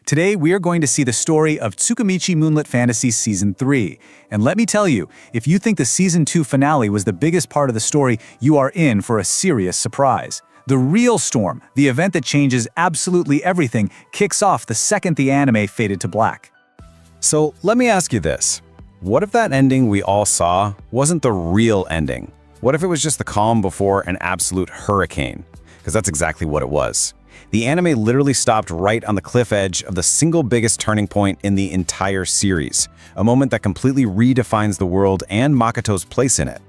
Today, we are going to see the story of Tsukimichi Moonlit Fantasy Season 3. And let me tell you, if you think the Season 2 finale was the biggest part of the story, you are in for a serious surprise. The real storm, the event that changes absolutely everything, kicks off the second the anime faded to black. So let me ask you this. What if that ending we all saw wasn't the real ending? What if it was just the calm before an absolute hurricane? Because that's exactly what it was. The anime literally stopped right on the cliff edge of the single biggest turning point in the entire series, a moment that completely redefines the world and Makoto's place in it.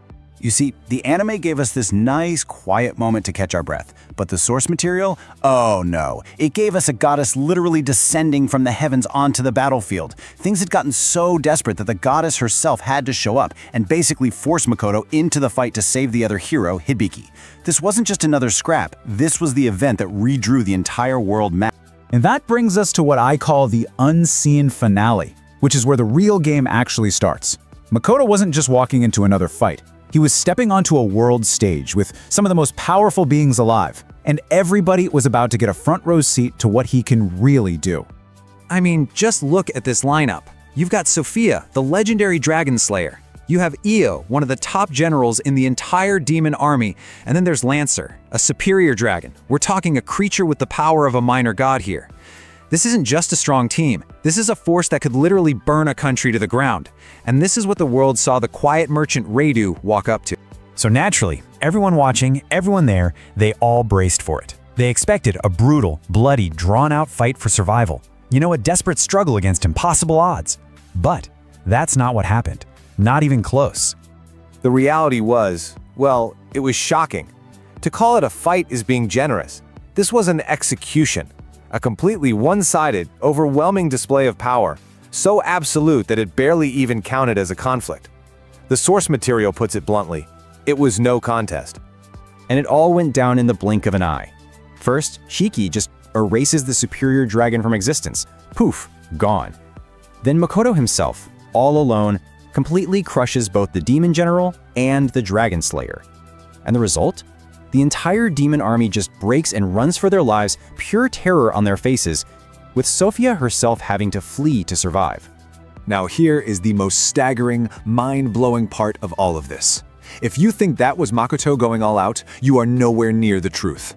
You see, the anime gave us this nice, quiet moment to catch our breath, but the source material? Oh no. It gave us a goddess literally descending from the heavens onto the battlefield. Things had gotten so desperate that the goddess herself had to show up and basically force Makoto into the fight to save the other hero, Hibiki. This wasn't just another scrap, this was the event that redrew the entire world map. And that brings us to what I call the unseen finale, which is where the real game actually starts. Makoto wasn't just walking into another fight. He was stepping onto a world stage with some of the most powerful beings alive, and everybody was about to get a front row seat to what he can really do. I mean, just look at this lineup. You've got Sophia, the legendary dragon slayer. You have Io, one of the top generals in the entire demon army, and then there's Lancer, a superior dragon. We're talking a creature with the power of a minor god here. This isn't just a strong team. This is a force that could literally burn a country to the ground. And this is what the world saw the quiet merchant Radu walk up to. So naturally, everyone watching, everyone there, they all braced for it. They expected a brutal, bloody, drawn-out fight for survival. You know, a desperate struggle against impossible odds. But that's not what happened. Not even close. The reality was, well, it was shocking. To call it a fight is being generous. This was an execution. A completely one-sided, overwhelming display of power, so absolute that it barely even counted as a conflict. The source material puts it bluntly, it was no contest. And it all went down in the blink of an eye. First, Shiki just erases the superior dragon from existence. Poof, gone. Then Makoto himself, all alone, completely crushes both the demon general and the dragon slayer. And the result? The entire demon army just breaks and runs for their lives, pure terror on their faces, with Sophia herself having to flee to survive. Now here is the most staggering, mind-blowing part of all of this. If you think that was Makoto going all out, you are nowhere near the truth.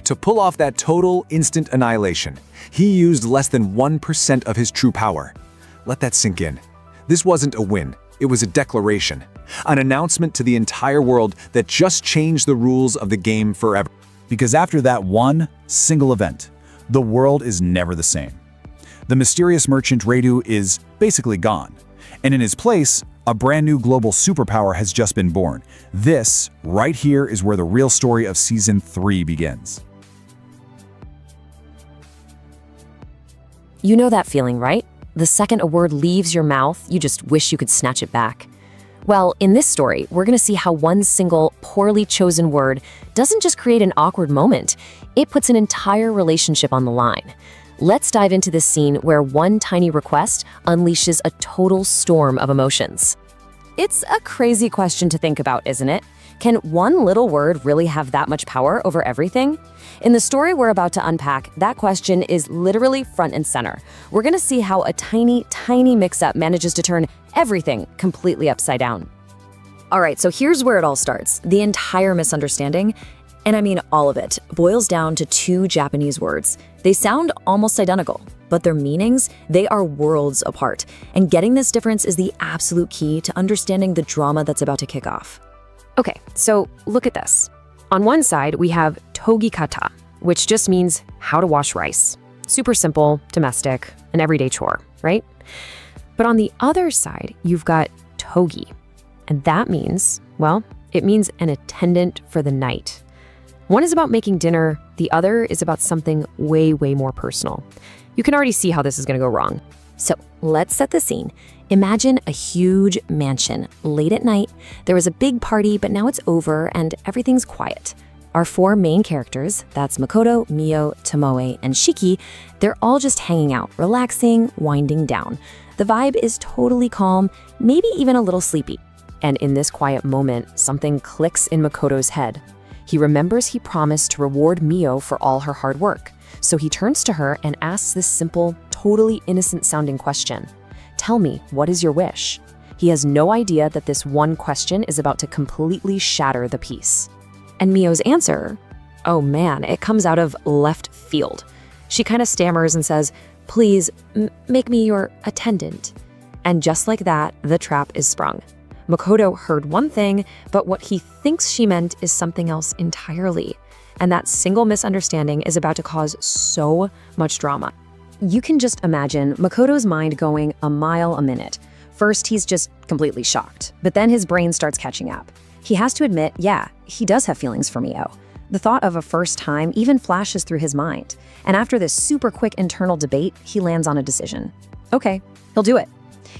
To pull off that total, instant annihilation, he used less than 1% of his true power. Let that sink in. This wasn't a win, it was a declaration. An announcement to the entire world that just changed the rules of the game forever. Because after that one single event, the world is never the same. The mysterious merchant Radu is basically gone. And in his place, a brand new global superpower has just been born. This, right here, is where the real story of Season 3 begins. You know that feeling, right? The second a word leaves your mouth, you just wish you could snatch it back. Well, in this story, we're going to see how one single, poorly chosen word doesn't just create an awkward moment, it puts an entire relationship on the line. Let's dive into this scene where one tiny request unleashes a total storm of emotions. It's a crazy question to think about, isn't it? Can one little word really have that much power over everything? In the story we're about to unpack, that question is literally front and center. We're going to see how a tiny, tiny mix-up manages to turn everything completely upside down. All right, so here's where it all starts. The entire misunderstanding, and I mean all of it, boils down to two Japanese words. They sound almost identical, but their meanings, they are worlds apart. And getting this difference is the absolute key to understanding the drama that's about to kick off. Okay, so look at this. On one side, we have togikata, which just means how to wash rice. Super simple, domestic, an everyday chore, right? But on the other side, you've got togi. And that means, well, it means an attendant for the night. One is about making dinner, the other is about something way, way more personal. You can already see how this is going to go wrong. So let's set the scene. Imagine a huge mansion. Late at night, there was a big party, but now it's over and everything's quiet. Our four main characters, that's Makoto, Mio, Tomoe, and Shiki, they're all just hanging out, relaxing, winding down. The vibe is totally calm, maybe even a little sleepy. And in this quiet moment, something clicks in Makoto's head. He remembers he promised to reward Mio for all her hard work. So he turns to her and asks this simple, totally innocent-sounding question. Tell me, what is your wish? He has no idea that this one question is about to completely shatter the peace. And Mio's answer, oh man, it comes out of left field. She kind of stammers and says, please, make me your attendant. And just like that, the trap is sprung. Makoto heard one thing, but what he thinks she meant is something else entirely. And that single misunderstanding is about to cause so much drama. You can just imagine Makoto's mind going a mile a minute. First, he's just completely shocked, but then his brain starts catching up. He has to admit, yeah, he does have feelings for Mio. The thought of a first time even flashes through his mind. And after this super quick internal debate, he lands on a decision. Okay, he'll do it.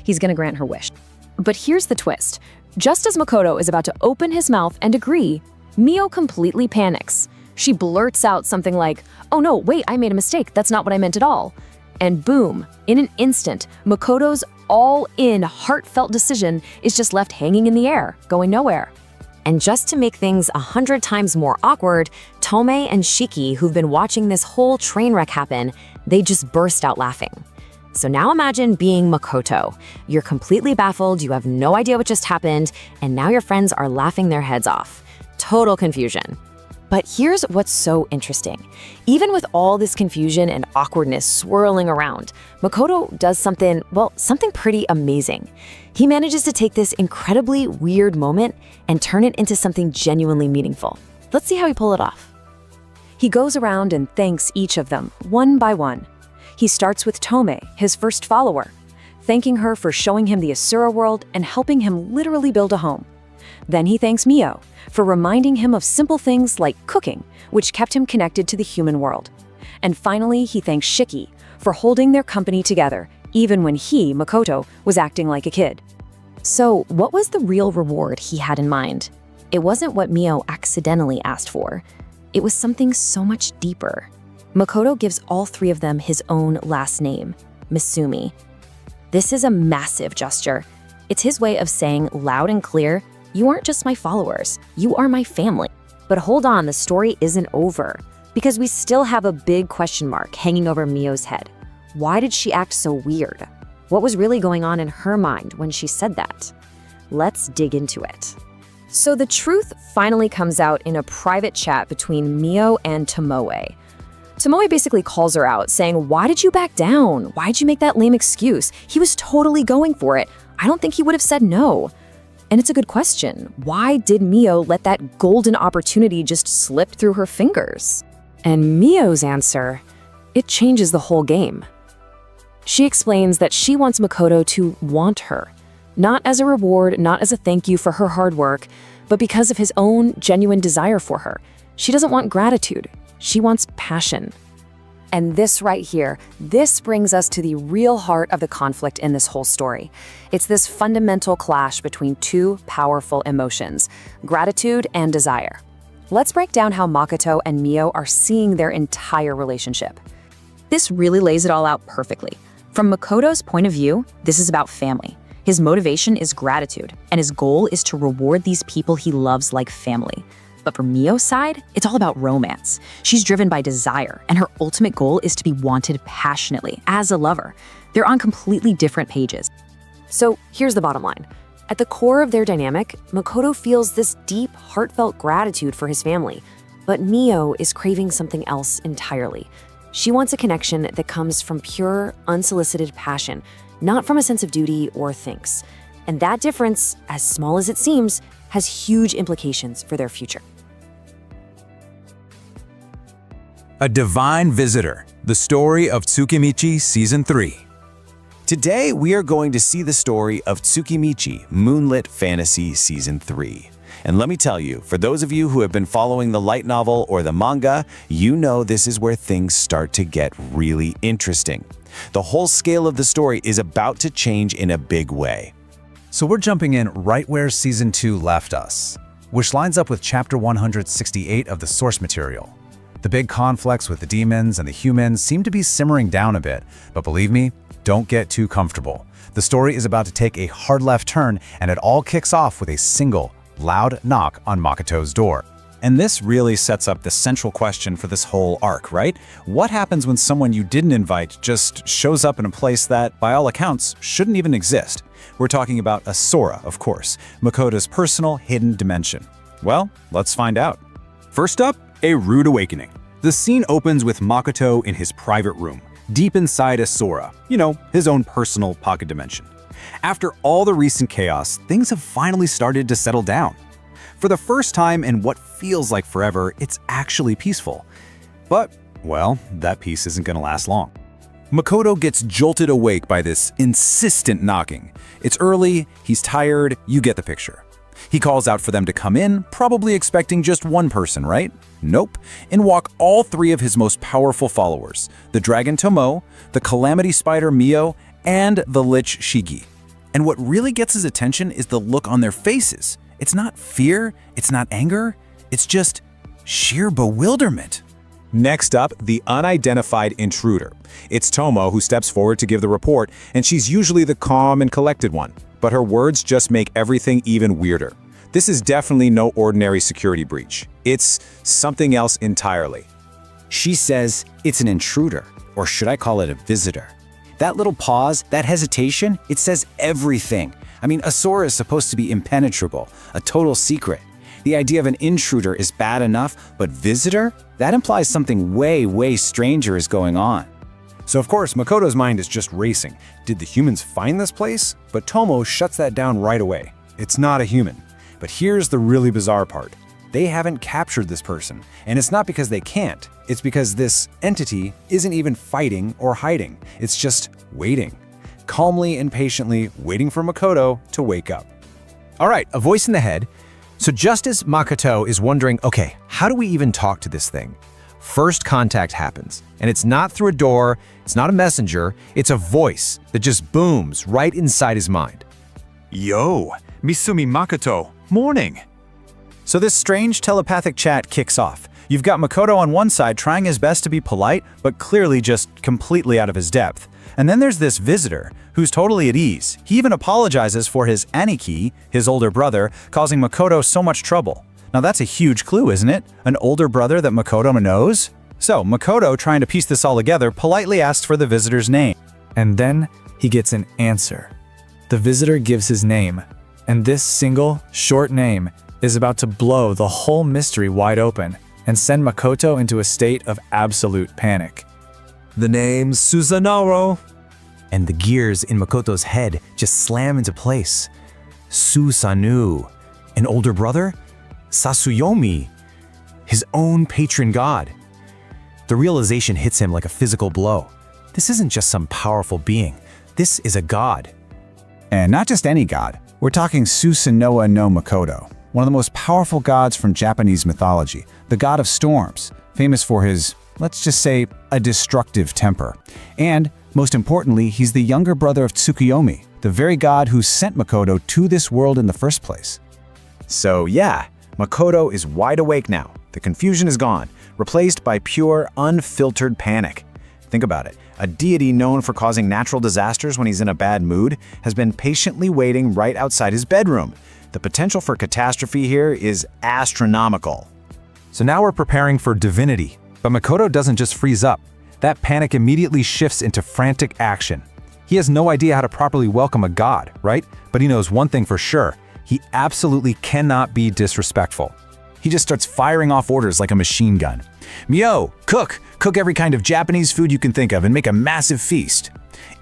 He's gonna grant her wish. But here's the twist. Just as Makoto is about to open his mouth and agree, Mio completely panics. She blurts out something like, oh no, wait, I made a mistake. That's not what I meant at all. And boom, in an instant, Makoto's all-in heartfelt decision is just left hanging in the air, going nowhere. And just to make things 100 times more awkward, Tomei and Shiki, who've been watching this whole train wreck happen, they just burst out laughing. So now imagine being Makoto. You're completely baffled, you have no idea what just happened, and now your friends are laughing their heads off. Total confusion. But here's what's so interesting. Even with all this confusion and awkwardness swirling around, Makoto does something pretty amazing. He manages to take this incredibly weird moment and turn it into something genuinely meaningful. Let's see how he pulled it off. He goes around and thanks each of them, one by one. He starts with Tomei, his first follower, thanking her for showing him the Asura world and helping him literally build a home. Then he thanks Mio for reminding him of simple things like cooking, which kept him connected to the human world. And finally, he thanks Shiki for holding their company together, even when he, Makoto, was acting like a kid. So, what was the real reward he had in mind? It wasn't what Mio accidentally asked for. It was something so much deeper. Makoto gives all three of them his own last name, Misumi. This is a massive gesture. It's his way of saying loud and clear, you aren't just my followers, you are my family. But hold on, the story isn't over, because we still have a big question mark hanging over Mio's head. Why did she act so weird? What was really going on in her mind when she said that? Let's dig into it. So the truth finally comes out in a private chat between Mio and Tomoe. Tomoe basically calls her out, saying, why did you back down? Why'd you make that lame excuse? He was totally going for it. I don't think he would have said no. And it's a good question. Why did Mio let that golden opportunity just slip through her fingers? And Mio's answer, it changes the whole game. She explains that she wants Makoto to want her, not as a reward, not as a thank you for her hard work, but because of his own genuine desire for her. She doesn't want gratitude. She wants passion. And this right here, this brings us to the real heart of the conflict in this whole story. It's this fundamental clash between two powerful emotions, gratitude and desire. Let's break down how Makoto and Mio are seeing their entire relationship. This really lays it all out perfectly. From Makoto's point of view, this is about family. His motivation is gratitude, and his goal is to reward these people he loves like family. But from Mio's side, it's all about romance. She's driven by desire, and her ultimate goal is to be wanted passionately, as a lover. They're on completely different pages. So here's the bottom line. At the core of their dynamic, Makoto feels this deep, heartfelt gratitude for his family, but Mio is craving something else entirely. She wants a connection that comes from pure, unsolicited passion, not from a sense of duty or thanks. And that difference, as small as it seems, has huge implications for their future. A Divine Visitor, the story of Tsukimichi Season 3. Today, we are going to see the story of Tsukimichi, Moonlit Fantasy Season 3. And let me tell you, for those of you who have been following the light novel or the manga, you know this is where things start to get really interesting. The whole scale of the story is about to change in a big way. So we're jumping in right where Season 2 left us, which lines up with Chapter 168 of the source material. The big conflicts with the demons and the humans seem to be simmering down a bit, but believe me, don't get too comfortable. The story is about to take a hard left turn, and it all kicks off with a single, loud knock on Makoto's door. And this really sets up the central question for this whole arc, right? What happens when someone you didn't invite just shows up in a place that, by all accounts, shouldn't even exist? We're talking about a Sora, of course, Makoto's personal hidden dimension. Well, let's find out. First up, a rude awakening. The scene opens with Makoto in his private room, deep inside a Sora, his own personal pocket dimension. After all the recent chaos, things have finally started to settle down. For the first time in what feels like forever, it's actually peaceful. But, well, that peace isn't going to last long. Makoto gets jolted awake by this insistent knocking. It's early, he's tired, you get the picture. He calls out for them to come in, probably expecting just one person, right? Nope. In walk all three of his most powerful followers, the Dragon Tomo, the Calamity Spider Mio, and the Lich Shigi. And what really gets his attention is the look on their faces. It's not fear, it's not anger, it's just sheer bewilderment. Next up, the unidentified intruder. It's Tomo who steps forward to give the report, and she's usually the calm and collected one. But her words just make everything even weirder. This is definitely no ordinary security breach. It's something else entirely. She says it's an intruder, or should I call it a visitor? That little pause, that hesitation, it says everything. I mean, a Sora is supposed to be impenetrable, a total secret. The idea of an intruder is bad enough, but visitor? That implies something way, way stranger is going on. So of course, Makoto's mind is just racing. Did the humans find this place? But Tomo shuts that down right away. It's not a human. But here's the really bizarre part. They haven't captured this person. And it's not because they can't. It's because this entity isn't even fighting or hiding. It's just waiting. Calmly and patiently waiting for Makoto to wake up. All right, a voice in the head. So just as Makoto is wondering, okay, how do we even talk to this thing? First contact happens, and it's not through a door, it's not a messenger, it's a voice that just booms right inside his mind. Yo, Misumi Makoto, morning. So this strange telepathic chat kicks off. You've got Makoto on one side trying his best to be polite, but clearly just completely out of his depth. And then there's this visitor, who's totally at ease. He even apologizes for his Aniki, his older brother, causing Makoto so much trouble. Now that's a huge clue, isn't it? An older brother that Makoto knows? So Makoto, trying to piece this all together, politely asks for the visitor's name. And then he gets an answer. The visitor gives his name, and this single, short name is about to blow the whole mystery wide open and send Makoto into a state of absolute panic. The name's Susanaro. And the gears in Makoto's head just slam into place. Susanu, an older brother? Sasuyomi, his own patron god. The realization hits him like a physical blow. This isn't just some powerful being. This is a god. And not just any god. We're talking Susanoo no Makoto, one of the most powerful gods from Japanese mythology, the god of storms, famous for his, let's just say, a destructive temper. And, most importantly, he's the younger brother of Tsukiyomi, the very god who sent Makoto to this world in the first place. So yeah, Makoto is wide awake now. The confusion is gone, replaced by pure, unfiltered panic. Think about it. A deity known for causing natural disasters when he's in a bad mood has been patiently waiting right outside his bedroom. The potential for catastrophe here is astronomical. So now we're preparing for divinity. But Makoto doesn't just freeze up. That panic immediately shifts into frantic action. He has no idea how to properly welcome a god, right? But he knows one thing for sure. He absolutely cannot be disrespectful. He just starts firing off orders like a machine gun. Mio, cook! Cook every kind of Japanese food you can think of and make a massive feast.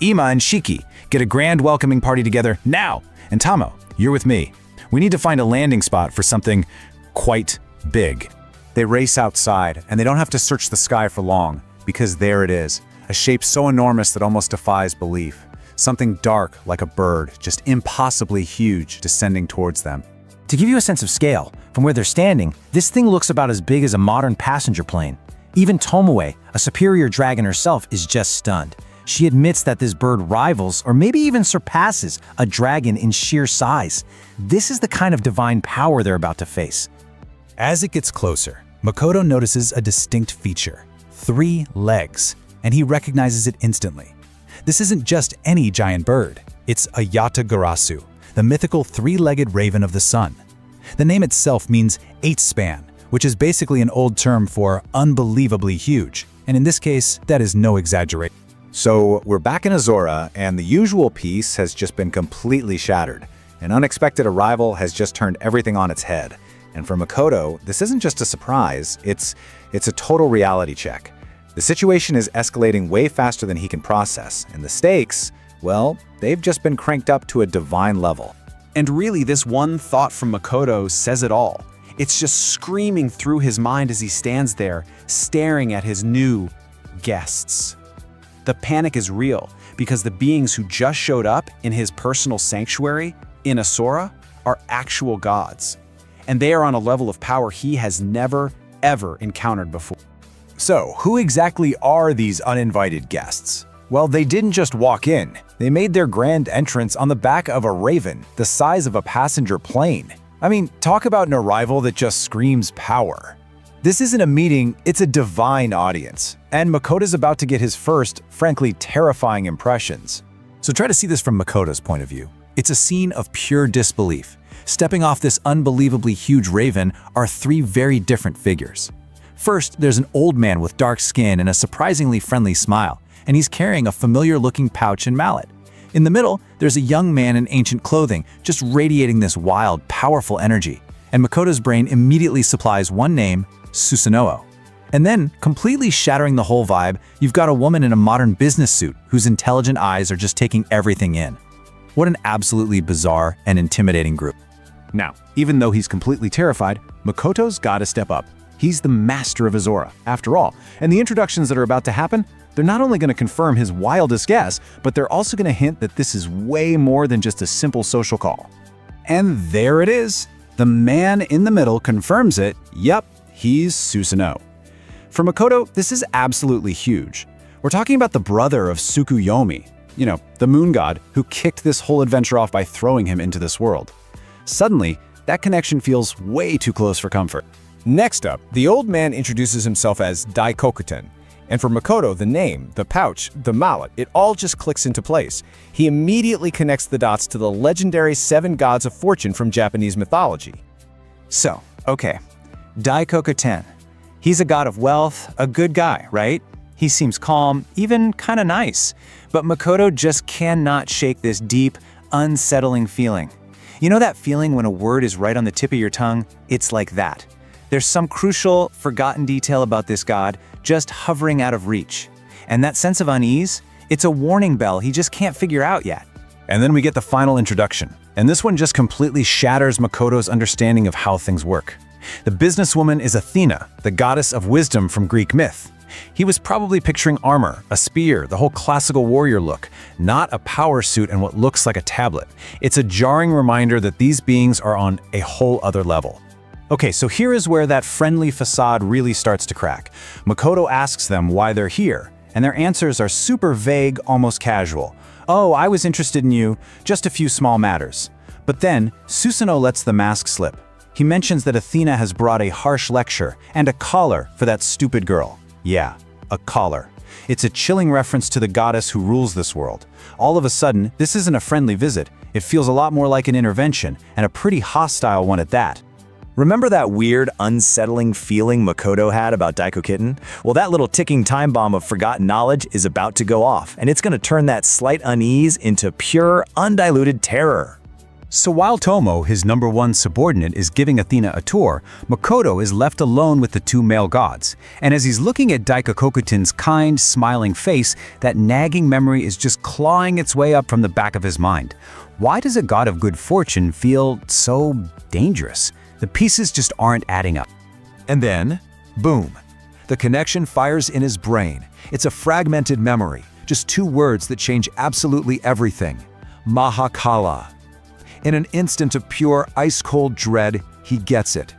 Ima and Shiki, get a grand welcoming party together now! And Tamo, you're with me. We need to find a landing spot for something quite big. They race outside, and they don't have to search the sky for long, because there it is, a shape so enormous that almost defies belief. Something dark like a bird, just impossibly huge, descending towards them. To give you a sense of scale, from where they're standing, this thing looks about as big as a modern passenger plane. Even Tomoe, a superior dragon herself, is just stunned. She admits that this bird rivals, or maybe even surpasses, a dragon in sheer size. This is the kind of divine power they're about to face. As it gets closer, Makoto notices a distinct feature: 3 legs, and he recognizes it instantly. This isn't just any giant bird. It's a Yatagarasu, the mythical 3-legged raven of the sun. The name itself means 8 span, which is basically an old term for unbelievably huge. And in this case, that is no exaggeration. So we're back in Azora, and the usual peace has just been completely shattered. An unexpected arrival has just turned everything on its head. And for Makoto, this isn't just a surprise, it's a total reality check. The situation is escalating way faster than he can process, and the stakes, well, they've just been cranked up to a divine level. And really, this one thought from Makoto says it all. It's just screaming through his mind as he stands there, staring at his new guests. The panic is real, because the beings who just showed up in his personal sanctuary in Asura are actual gods. And they are on a level of power he has never, ever encountered before. So, who exactly are these uninvited guests? Well, they didn't just walk in. They made their grand entrance on the back of a raven, the size of a passenger plane. I mean, talk about an arrival that just screams power. This isn't a meeting, it's a divine audience. And Makoto's about to get his first, frankly, terrifying impressions. So try to see this from Makoto's point of view. It's a scene of pure disbelief. Stepping off this unbelievably huge raven are three very different figures. First, there's an old man with dark skin and a surprisingly friendly smile, and he's carrying a familiar-looking pouch and mallet. In the middle, there's a young man in ancient clothing, just radiating this wild, powerful energy. And Makoto's brain immediately supplies one name, Susanoo. And then, completely shattering the whole vibe, you've got a woman in a modern business suit whose intelligent eyes are just taking everything in. What an absolutely bizarre and intimidating group. Now, even though he's completely terrified, Makoto's gotta step up. He's the master of Azora, after all, and the introductions that are about to happen, they're not only going to confirm his wildest guess, but they're also going to hint that this is way more than just a simple social call. And there it is. The man in the middle confirms it. Yep, he's Susanoo. For Makoto, this is absolutely huge. We're talking about the brother of Tsukuyomi, the moon god who kicked this whole adventure off by throwing him into this world. Suddenly, that connection feels way too close for comfort. Next up, the old man introduces himself as Daikokuten. And for Makoto, the name, the pouch, the mallet, it all just clicks into place. He immediately connects the dots to the legendary 7 gods of fortune from Japanese mythology. So, okay, Daikokuten. He's a god of wealth, a good guy, right? He seems calm, even kind of nice. But Makoto just cannot shake this deep, unsettling feeling. You know that feeling when a word is right on the tip of your tongue? It's like that. There's some crucial, forgotten detail about this god just hovering out of reach. And that sense of unease, it's a warning bell he just can't figure out yet. And then we get the final introduction. And this one just completely shatters Makoto's understanding of how things work. The businesswoman is Athena, the goddess of wisdom from Greek myth. He was probably picturing armor, a spear, the whole classical warrior look, not a power suit and what looks like a tablet. It's a jarring reminder that these beings are on a whole other level. Okay, so here is where that friendly facade really starts to crack. Makoto asks them why they're here, and their answers are super vague, almost casual. Oh, I was interested in you, just a few small matters. But then, Susanoo lets the mask slip. He mentions that Athena has brought a harsh lecture and a collar for that stupid girl. Yeah, a collar. It's a chilling reference to the goddess who rules this world. All of a sudden, this isn't a friendly visit. It feels a lot more like an intervention, and a pretty hostile one at that. Remember that weird, unsettling feeling Makoto had about Daikokuten? Well, that little ticking time bomb of forgotten knowledge is about to go off, and it's going to turn that slight unease into pure, undiluted terror. So while Tomo, his #1 subordinate, is giving Athena a tour, Makoto is left alone with the 2 male gods. And as he's looking at Daikokuten's kind, smiling face, that nagging memory is just clawing its way up from the back of his mind. Why does a god of good fortune feel so dangerous? The pieces just aren't adding up. And then, boom. The connection fires in his brain. It's a fragmented memory, just 2 words that change absolutely everything. Mahakala. In an instant of pure, ice-cold dread, he gets it.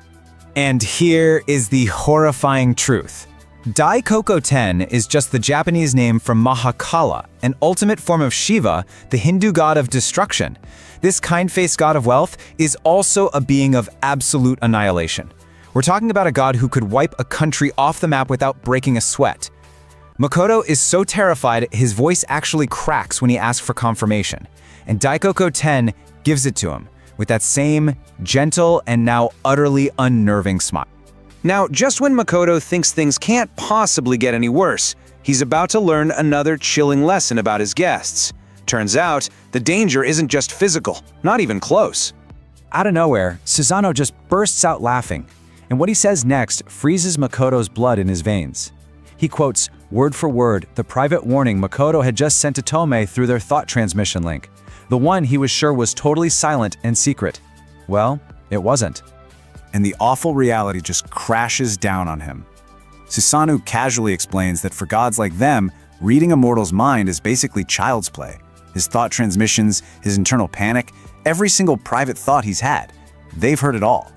And here is the horrifying truth. Daikokuten is just the Japanese name for Mahakala, an ultimate form of Shiva, the Hindu god of destruction. This kind-faced god of wealth is also a being of absolute annihilation. We're talking about a god who could wipe a country off the map without breaking a sweat. Makoto is so terrified his voice actually cracks when he asks for confirmation. And Daikokuten gives it to him, with that same gentle and now utterly unnerving smile. Now, just when Makoto thinks things can't possibly get any worse, he's about to learn another chilling lesson about his guests. Turns out, the danger isn't just physical, not even close. Out of nowhere, Susanoo just bursts out laughing, and what he says next freezes Makoto's blood in his veins. He quotes, word for word, the private warning Makoto had just sent to Tomei through their thought transmission link. The one he was sure was totally silent and secret. Well, it wasn't. And the awful reality just crashes down on him. Susanoo casually explains that for gods like them, reading a mortal's mind is basically child's play. His thought transmissions, his internal panic, every single private thought he's had. They've heard it all.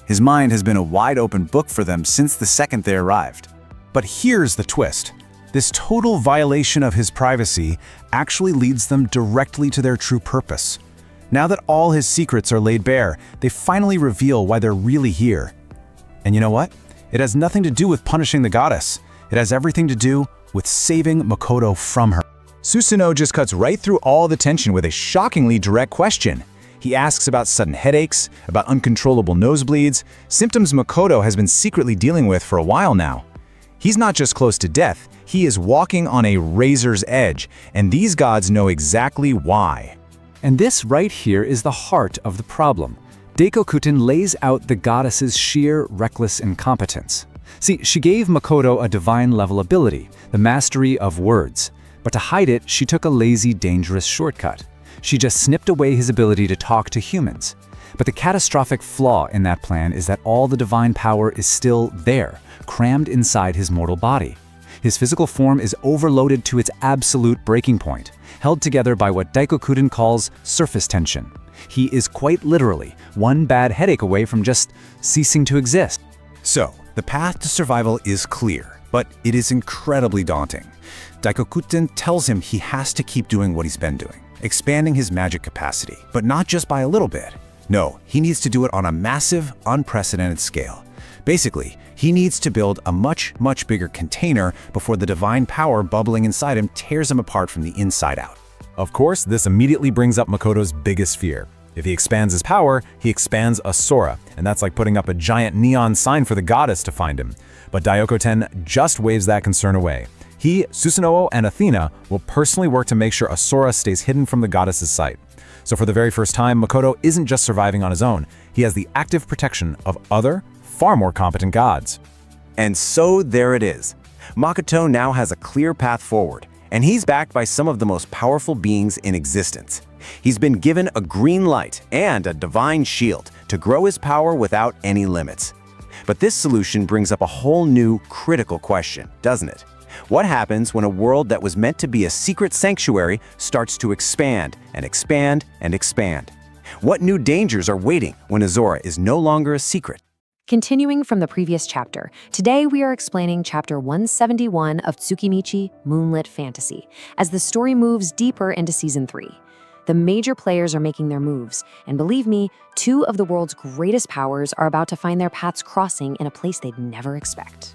His mind has been a wide-open book for them since the second they arrived. But here's the twist. This total violation of his privacy actually leads them directly to their true purpose. Now that all his secrets are laid bare, they finally reveal why they're really here. And you know what? It has nothing to do with punishing the goddess. It has everything to do with saving Makoto from her. Susanoo just cuts right through all the tension with a shockingly direct question. He asks about sudden headaches, about uncontrollable nosebleeds, symptoms Makoto has been secretly dealing with for a while now. He's not just close to death, he is walking on a razor's edge, and these gods know exactly why. And this right here is the heart of the problem. Daikokuten lays out the goddess's sheer, reckless incompetence. See, she gave Makoto a divine-level ability, the mastery of words. But to hide it, she took a lazy, dangerous shortcut. She just snipped away his ability to talk to humans. But the catastrophic flaw in that plan is that all the divine power is still there, crammed inside his mortal body. His physical form is overloaded to its absolute breaking point, held together by what Daikokuten calls surface tension. He is quite literally one bad headache away from just ceasing to exist. So, the path to survival is clear, but it is incredibly daunting. Daikokuten tells him he has to keep doing what he's been doing, expanding his magic capacity, but not just by a little bit. No, he needs to do it on a massive, unprecedented scale. Basically, he needs to build a much bigger container before the divine power bubbling inside him tears him apart from the inside out. Of course, this immediately brings up Makoto's biggest fear. If he expands his power, he expands a Sora, and that's like putting up a giant neon sign for the goddess to find him. But Daikokuten just waves that concern away. He, Susanoo, and Athena will personally work to make sure a Sora stays hidden from the goddess's sight. So for the very first time, Makoto isn't just surviving on his own. He has the active protection of other, far more competent gods. And so there it is. Makoto now has a clear path forward, and he's backed by some of the most powerful beings in existence. He's been given a green light and a divine shield to grow his power without any limits. But this solution brings up a whole new critical question, doesn't it? What happens when a world that was meant to be a secret sanctuary starts to expand and expand and expand? What new dangers are waiting when Azora is no longer a secret? Continuing from the previous chapter, today we are explaining Chapter 171 of Tsukimichi, Moonlit Fantasy, as the story moves deeper into Season 3. The major players are making their moves, and believe me, two of the world's greatest powers are about to find their paths crossing in a place they'd never expect.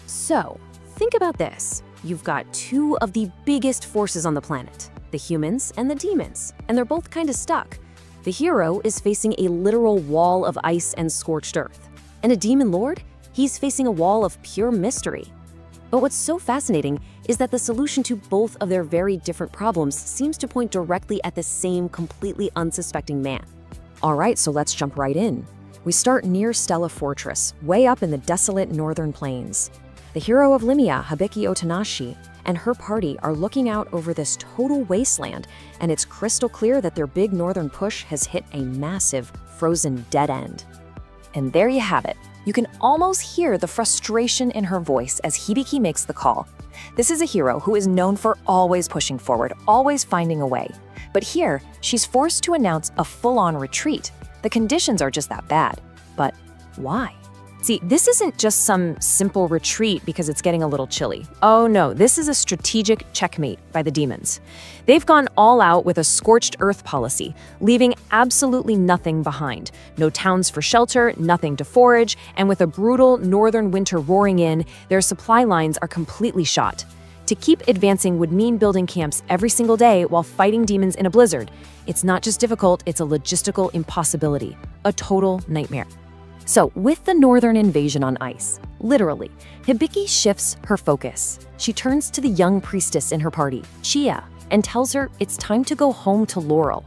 So, think about this. You've got two of the biggest forces on the planet, the humans and the demons, and they're both kind of stuck. The hero is facing a literal wall of ice and scorched earth. And a demon lord? He's facing a wall of pure mystery. But what's so fascinating is that the solution to both of their very different problems seems to point directly at the same completely unsuspecting man. All right, so let's jump right in. We start near Stella Fortress, way up in the desolate northern plains. The hero of Limia, Hibiki Otanashi, and her party are looking out over this total wasteland, and it's crystal clear that their big northern push has hit a massive, frozen dead end. And there you have it. You can almost hear the frustration in her voice as Hibiki makes the call. This is a hero who is known for always pushing forward, always finding a way. But here, she's forced to announce a full-on retreat. The conditions are just that bad. But why? See, this isn't just some simple retreat because it's getting a little chilly. Oh no, this is a strategic checkmate by the demons. They've gone all out with a scorched earth policy, leaving absolutely nothing behind. No towns for shelter, nothing to forage, and with a brutal northern winter roaring in, their supply lines are completely shot. To keep advancing would mean building camps every single day while fighting demons in a blizzard. It's not just difficult, it's a logistical impossibility. A total nightmare. So, with the northern invasion on ice, literally, Hibiki shifts her focus. She turns to the young priestess in her party, Chia, and tells her it's time to go home to Laurel.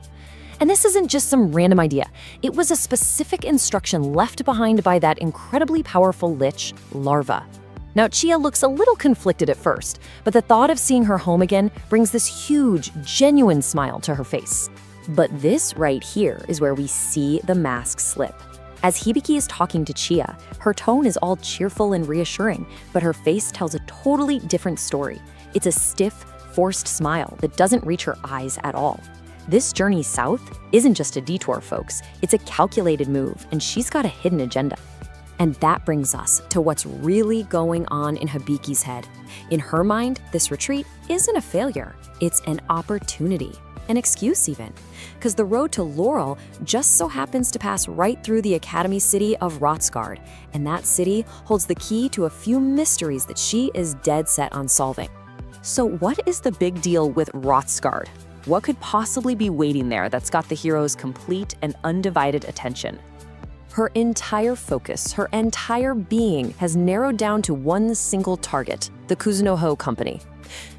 And this isn't just some random idea. It was a specific instruction left behind by that incredibly powerful lich, Larva. Now, Chia looks a little conflicted at first, but the thought of seeing her home again brings this huge, genuine smile to her face. But this right here is where we see the mask slip. As Hibiki is talking to Chia, her tone is all cheerful and reassuring, but her face tells a totally different story. It's a stiff, forced smile that doesn't reach her eyes at all. This journey south isn't just a detour, folks. It's a calculated move, and she's got a hidden agenda. And that brings us to what's really going on in Hibiki's head. In her mind, this retreat isn't a failure. It's an opportunity, an excuse even. Because the road to Laurel just so happens to pass right through the academy city of Rotsgard, and that city holds the key to a few mysteries that she is dead set on solving. So what is the big deal with Rotsgard? What could possibly be waiting there that's got the hero's complete and undivided attention? Her entire focus, her entire being has narrowed down to one single target, the Kuzunoho Company.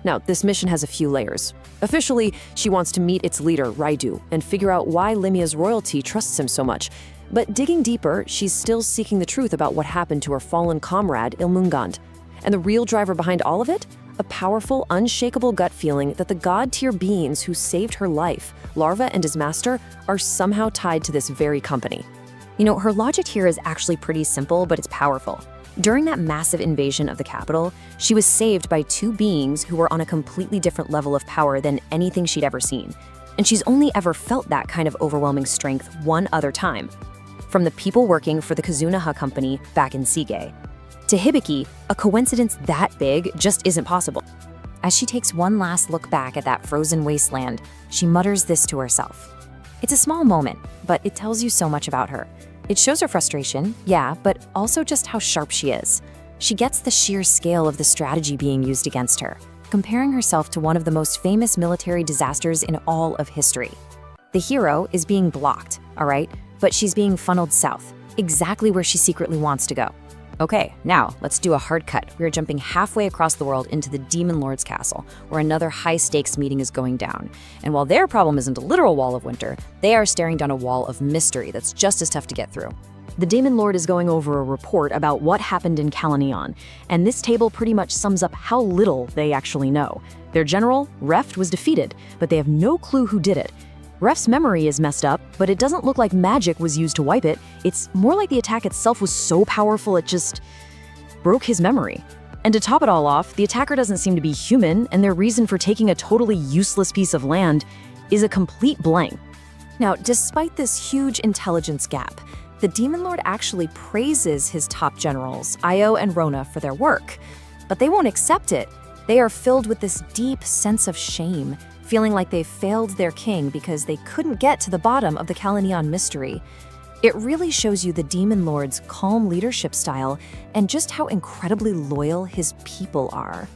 Now, this mission has a few layers. Officially, she wants to meet its leader, Raidu, and figure out why Limia's royalty trusts him so much. But digging deeper, she's still seeking the truth about what happened to her fallen comrade, Ilmungand. And the real driver behind all of it? A powerful, unshakable gut feeling that the god-tier beings who saved her life, Larva and his master, are somehow tied to this very company. You know, her logic here is actually pretty simple, but it's powerful. During that massive invasion of the capital, she was saved by two beings who were on a completely different level of power than anything she'd ever seen. And she's only ever felt that kind of overwhelming strength one other time. From the people working for the Kuzunoha Company back in Sige. To Hibiki, a coincidence that big just isn't possible. As she takes one last look back at that frozen wasteland, she mutters this to herself. It's a small moment, but it tells you so much about her. It shows her frustration, yeah, but also just how sharp she is. She gets the sheer scale of the strategy being used against her, comparing herself to one of the most famous military disasters in all of history. The hero is being blocked, all right, but she's being funneled south, exactly where she secretly wants to go. Okay, now let's do a hard cut. We're jumping halfway across the world into the Demon Lord's castle, where another high-stakes meeting is going down. And while their problem isn't a literal wall of winter, they are staring down a wall of mystery that's just as tough to get through. The Demon Lord is going over a report about what happened in Kalanion, and this table pretty much sums up how little they actually know. Their general, Reft, was defeated, but they have no clue who did it. Ref's memory is messed up, but it doesn't look like magic was used to wipe it. It's more like the attack itself was so powerful it just broke his memory. And to top it all off, the attacker doesn't seem to be human, and their reason for taking a totally useless piece of land is a complete blank. Now, despite this huge intelligence gap, the Demon Lord actually praises his top generals, Io and Rona, for their work. But they won't accept it. They are filled with this deep sense of shame, feeling like they failed their king because they couldn't get to the bottom of the Kalanion mystery. It really shows you the Demon Lord's calm leadership style and just how incredibly loyal his people are.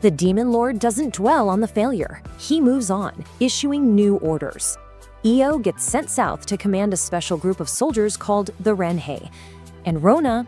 The Demon Lord doesn't dwell on the failure. He moves on, issuing new orders. Io gets sent south to command a special group of soldiers called the Renhei. And Rona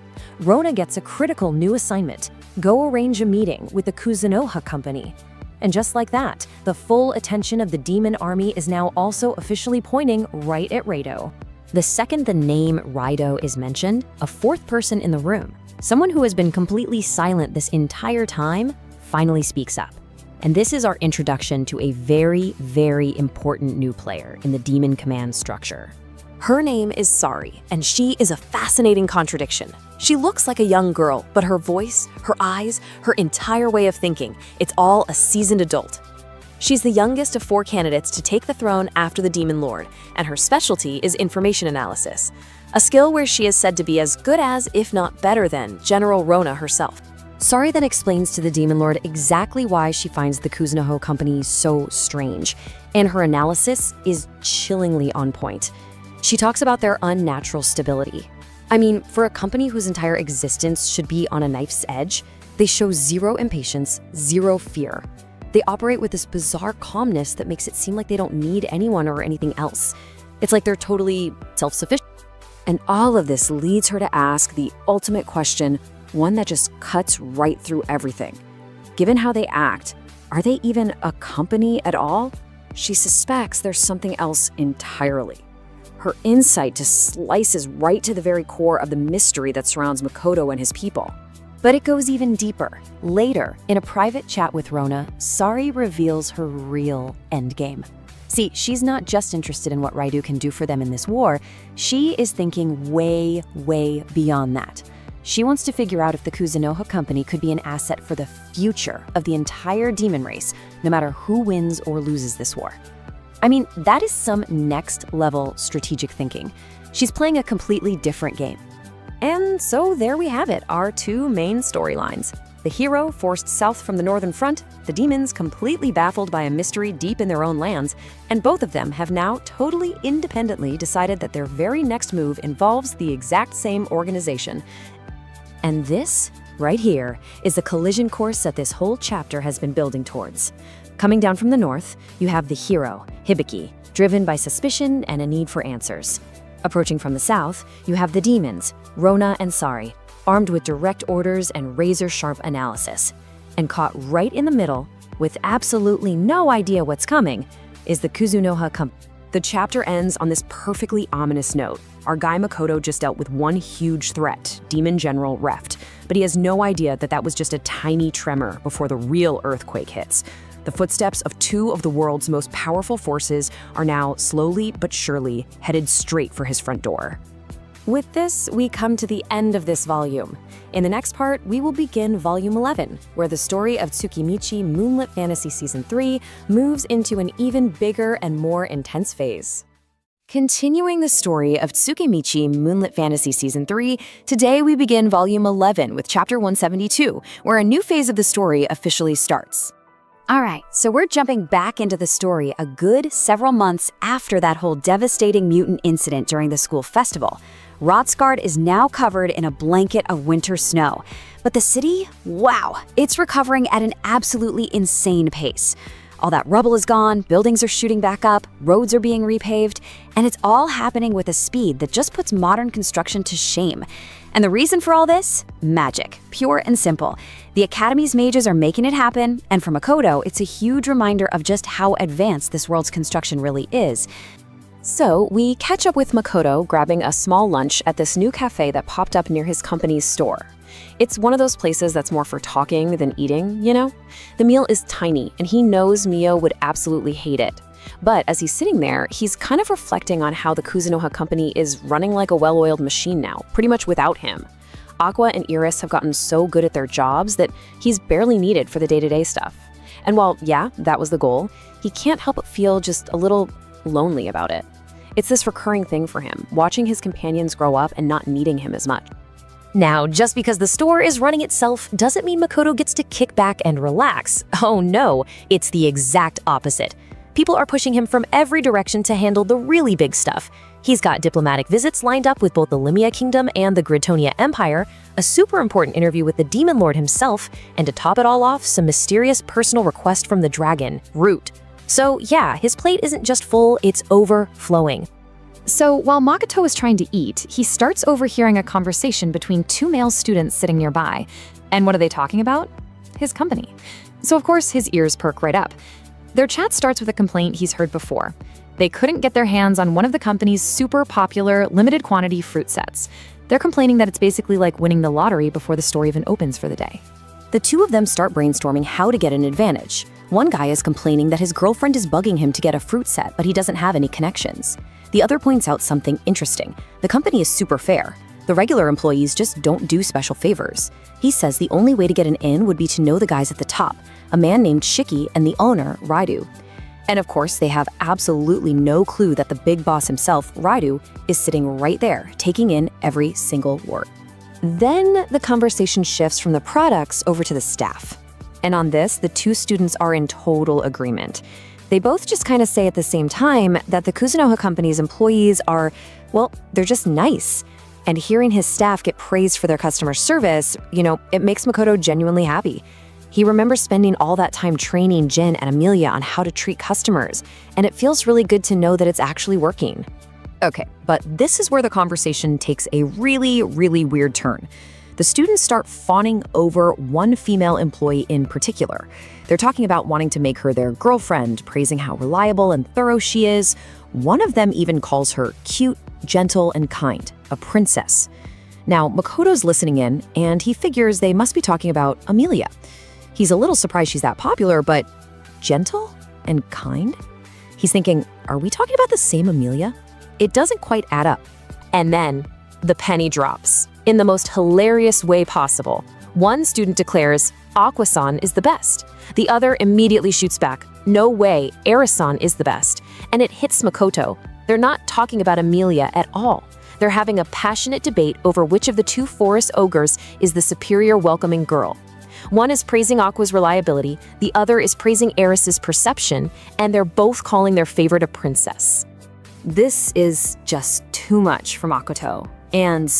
gets a critical new assignment: go arrange a meeting with the Kuzunoha Company. And just like that, the full attention of the demon army is now also officially pointing right at Raido. The second the name Raido is mentioned, a fourth person in the room, someone who has been completely silent this entire time, finally speaks up. And this is our introduction to a very, very important new player in the Demon Command structure. Her name is Sari, and she is a fascinating contradiction. She looks like a young girl, but her voice, her eyes, her entire way of thinking, it's all a seasoned adult. She's the youngest of 4 candidates to take the throne after the Demon Lord, and her specialty is information analysis, a skill where she is said to be as good as, if not better than, General Rona herself. Sari then explains to the Demon Lord exactly why she finds the Kuzunoho Company so strange, and her analysis is chillingly on point. She talks about their unnatural stability. I mean, for a company whose entire existence should be on a knife's edge, they show zero impatience, zero fear. They operate with this bizarre calmness that makes it seem like they don't need anyone or anything else. It's like they're totally self-sufficient. And all of this leads her to ask the ultimate question, one that just cuts right through everything. Given how they act, are they even a company at all? She suspects there's something else entirely. Her insight just slices right to the very core of the mystery that surrounds Makoto and his people. But it goes even deeper. Later, in a private chat with Rona, Sari reveals her real endgame. See, she's not just interested in what Raidu can do for them in this war, she is thinking way, way beyond that. She wants to figure out if the Kuzunoha Company could be an asset for the future of the entire demon race, no matter who wins or loses this war. I mean, that is some next-level strategic thinking. She's playing a completely different game. And so there we have it, our two main storylines. The hero forced south from the northern front, the demons completely baffled by a mystery deep in their own lands, and both of them have now totally independently decided that their very next move involves the exact same organization. And this, right here, is the collision course that this whole chapter has been building towards. Coming down from the north, you have the hero, Hibiki, driven by suspicion and a need for answers. Approaching from the south, you have the demons, Rona and Sari, armed with direct orders and razor-sharp analysis. And caught right in the middle, with absolutely no idea what's coming, is the Kuzunoha Company. The chapter ends on this perfectly ominous note. Our guy Makoto just dealt with one huge threat, Demon General Reft, but he has no idea that that was just a tiny tremor before the real earthquake hits. The footsteps of two of the world's most powerful forces are now slowly but surely headed straight for his front door. With this, we come to the end of this volume. In the next part, we will begin Volume 11, where the story of Tsukimichi Moonlit Fantasy Season 3 moves into an even bigger and more intense phase. Continuing the story of Tsukimichi Moonlit Fantasy Season 3, today we begin Volume 11 with Chapter 172, where a new phase of the story officially starts. All right, so we're jumping back into the story a good several months after that whole devastating mutant incident during the school festival. Rotsgard is now covered in a blanket of winter snow. But the city, wow, it's recovering at an absolutely insane pace. All that rubble is gone, buildings are shooting back up, roads are being repaved, and it's all happening with a speed that just puts modern construction to shame. And the reason for all this? Magic, pure and simple. The Academy's mages are making it happen, and for Makoto, it's a huge reminder of just how advanced this world's construction really is. So we catch up with Makoto grabbing a small lunch at this new cafe that popped up near his company's store. It's one of those places that's more for talking than eating, you know? The meal is tiny, and he knows Mio would absolutely hate it. But as he's sitting there, he's kind of reflecting on how the Kuzunoha Company is running like a well-oiled machine now, pretty much without him. Aqua and Iris have gotten so good at their jobs that he's barely needed for the day-to-day stuff. And while, yeah, that was the goal, he can't help but feel just a little lonely about it. It's this recurring thing for him, watching his companions grow up and not needing him as much. Now, just because the store is running itself doesn't mean Makoto gets to kick back and relax. Oh no, it's the exact opposite. People are pushing him from every direction to handle the really big stuff. He's got diplomatic visits lined up with both the Limia Kingdom and the Gridtonia Empire, a super important interview with the Demon Lord himself, and to top it all off, some mysterious personal request from the dragon, Root. So yeah, his plate isn't just full, it's overflowing. So while Makoto is trying to eat, he starts overhearing a conversation between two male students sitting nearby. And what are they talking about? His company. So of course, his ears perk right up. Their chat starts with a complaint he's heard before. They couldn't get their hands on one of the company's super popular, limited quantity fruit sets. They're complaining that it's basically like winning the lottery before the store even opens for the day. The two of them start brainstorming how to get an advantage. One guy is complaining that his girlfriend is bugging him to get a fruit set, but he doesn't have any connections. The other points out something interesting. The company is super fair. The regular employees just don't do special favors. He says the only way to get an in would be to know the guys at the top, a man named Shiki and the owner, Raidu. And of course, they have absolutely no clue that the big boss himself, Raidu, is sitting right there, taking in every single word. Then the conversation shifts from the products over to the staff. And on this, the two students are in total agreement. They both just kind of say at the same time that the Kuzunoha Company's employees are, well, they're just nice. And hearing his staff get praised for their customer service, it makes Makoto genuinely happy. He remembers spending all that time training Jin and Amelia on how to treat customers, and it feels really good to know that it's actually working. Okay, but this is where the conversation takes a really, really weird turn. The students start fawning over one female employee in particular. They're talking about wanting to make her their girlfriend, praising how reliable and thorough she is. One of them even calls her cute, gentle, and kind, a princess. Now, Makoto's listening in, and he figures they must be talking about Amelia. He's a little surprised she's that popular, but gentle and kind? He's thinking, are we talking about the same Amelia? It doesn't quite add up. And then the penny drops in the most hilarious way possible. One student declares, Aqua-san is the best. The other immediately shoots back, no way, Eris-san is the best. And it hits Makoto. They're not talking about Amelia at all. They're having a passionate debate over which of the two forest ogres is the superior welcoming girl. One is praising Aqua's reliability, the other is praising Eris's perception, and they're both calling their favorite a princess. This is just too much for Makoto. And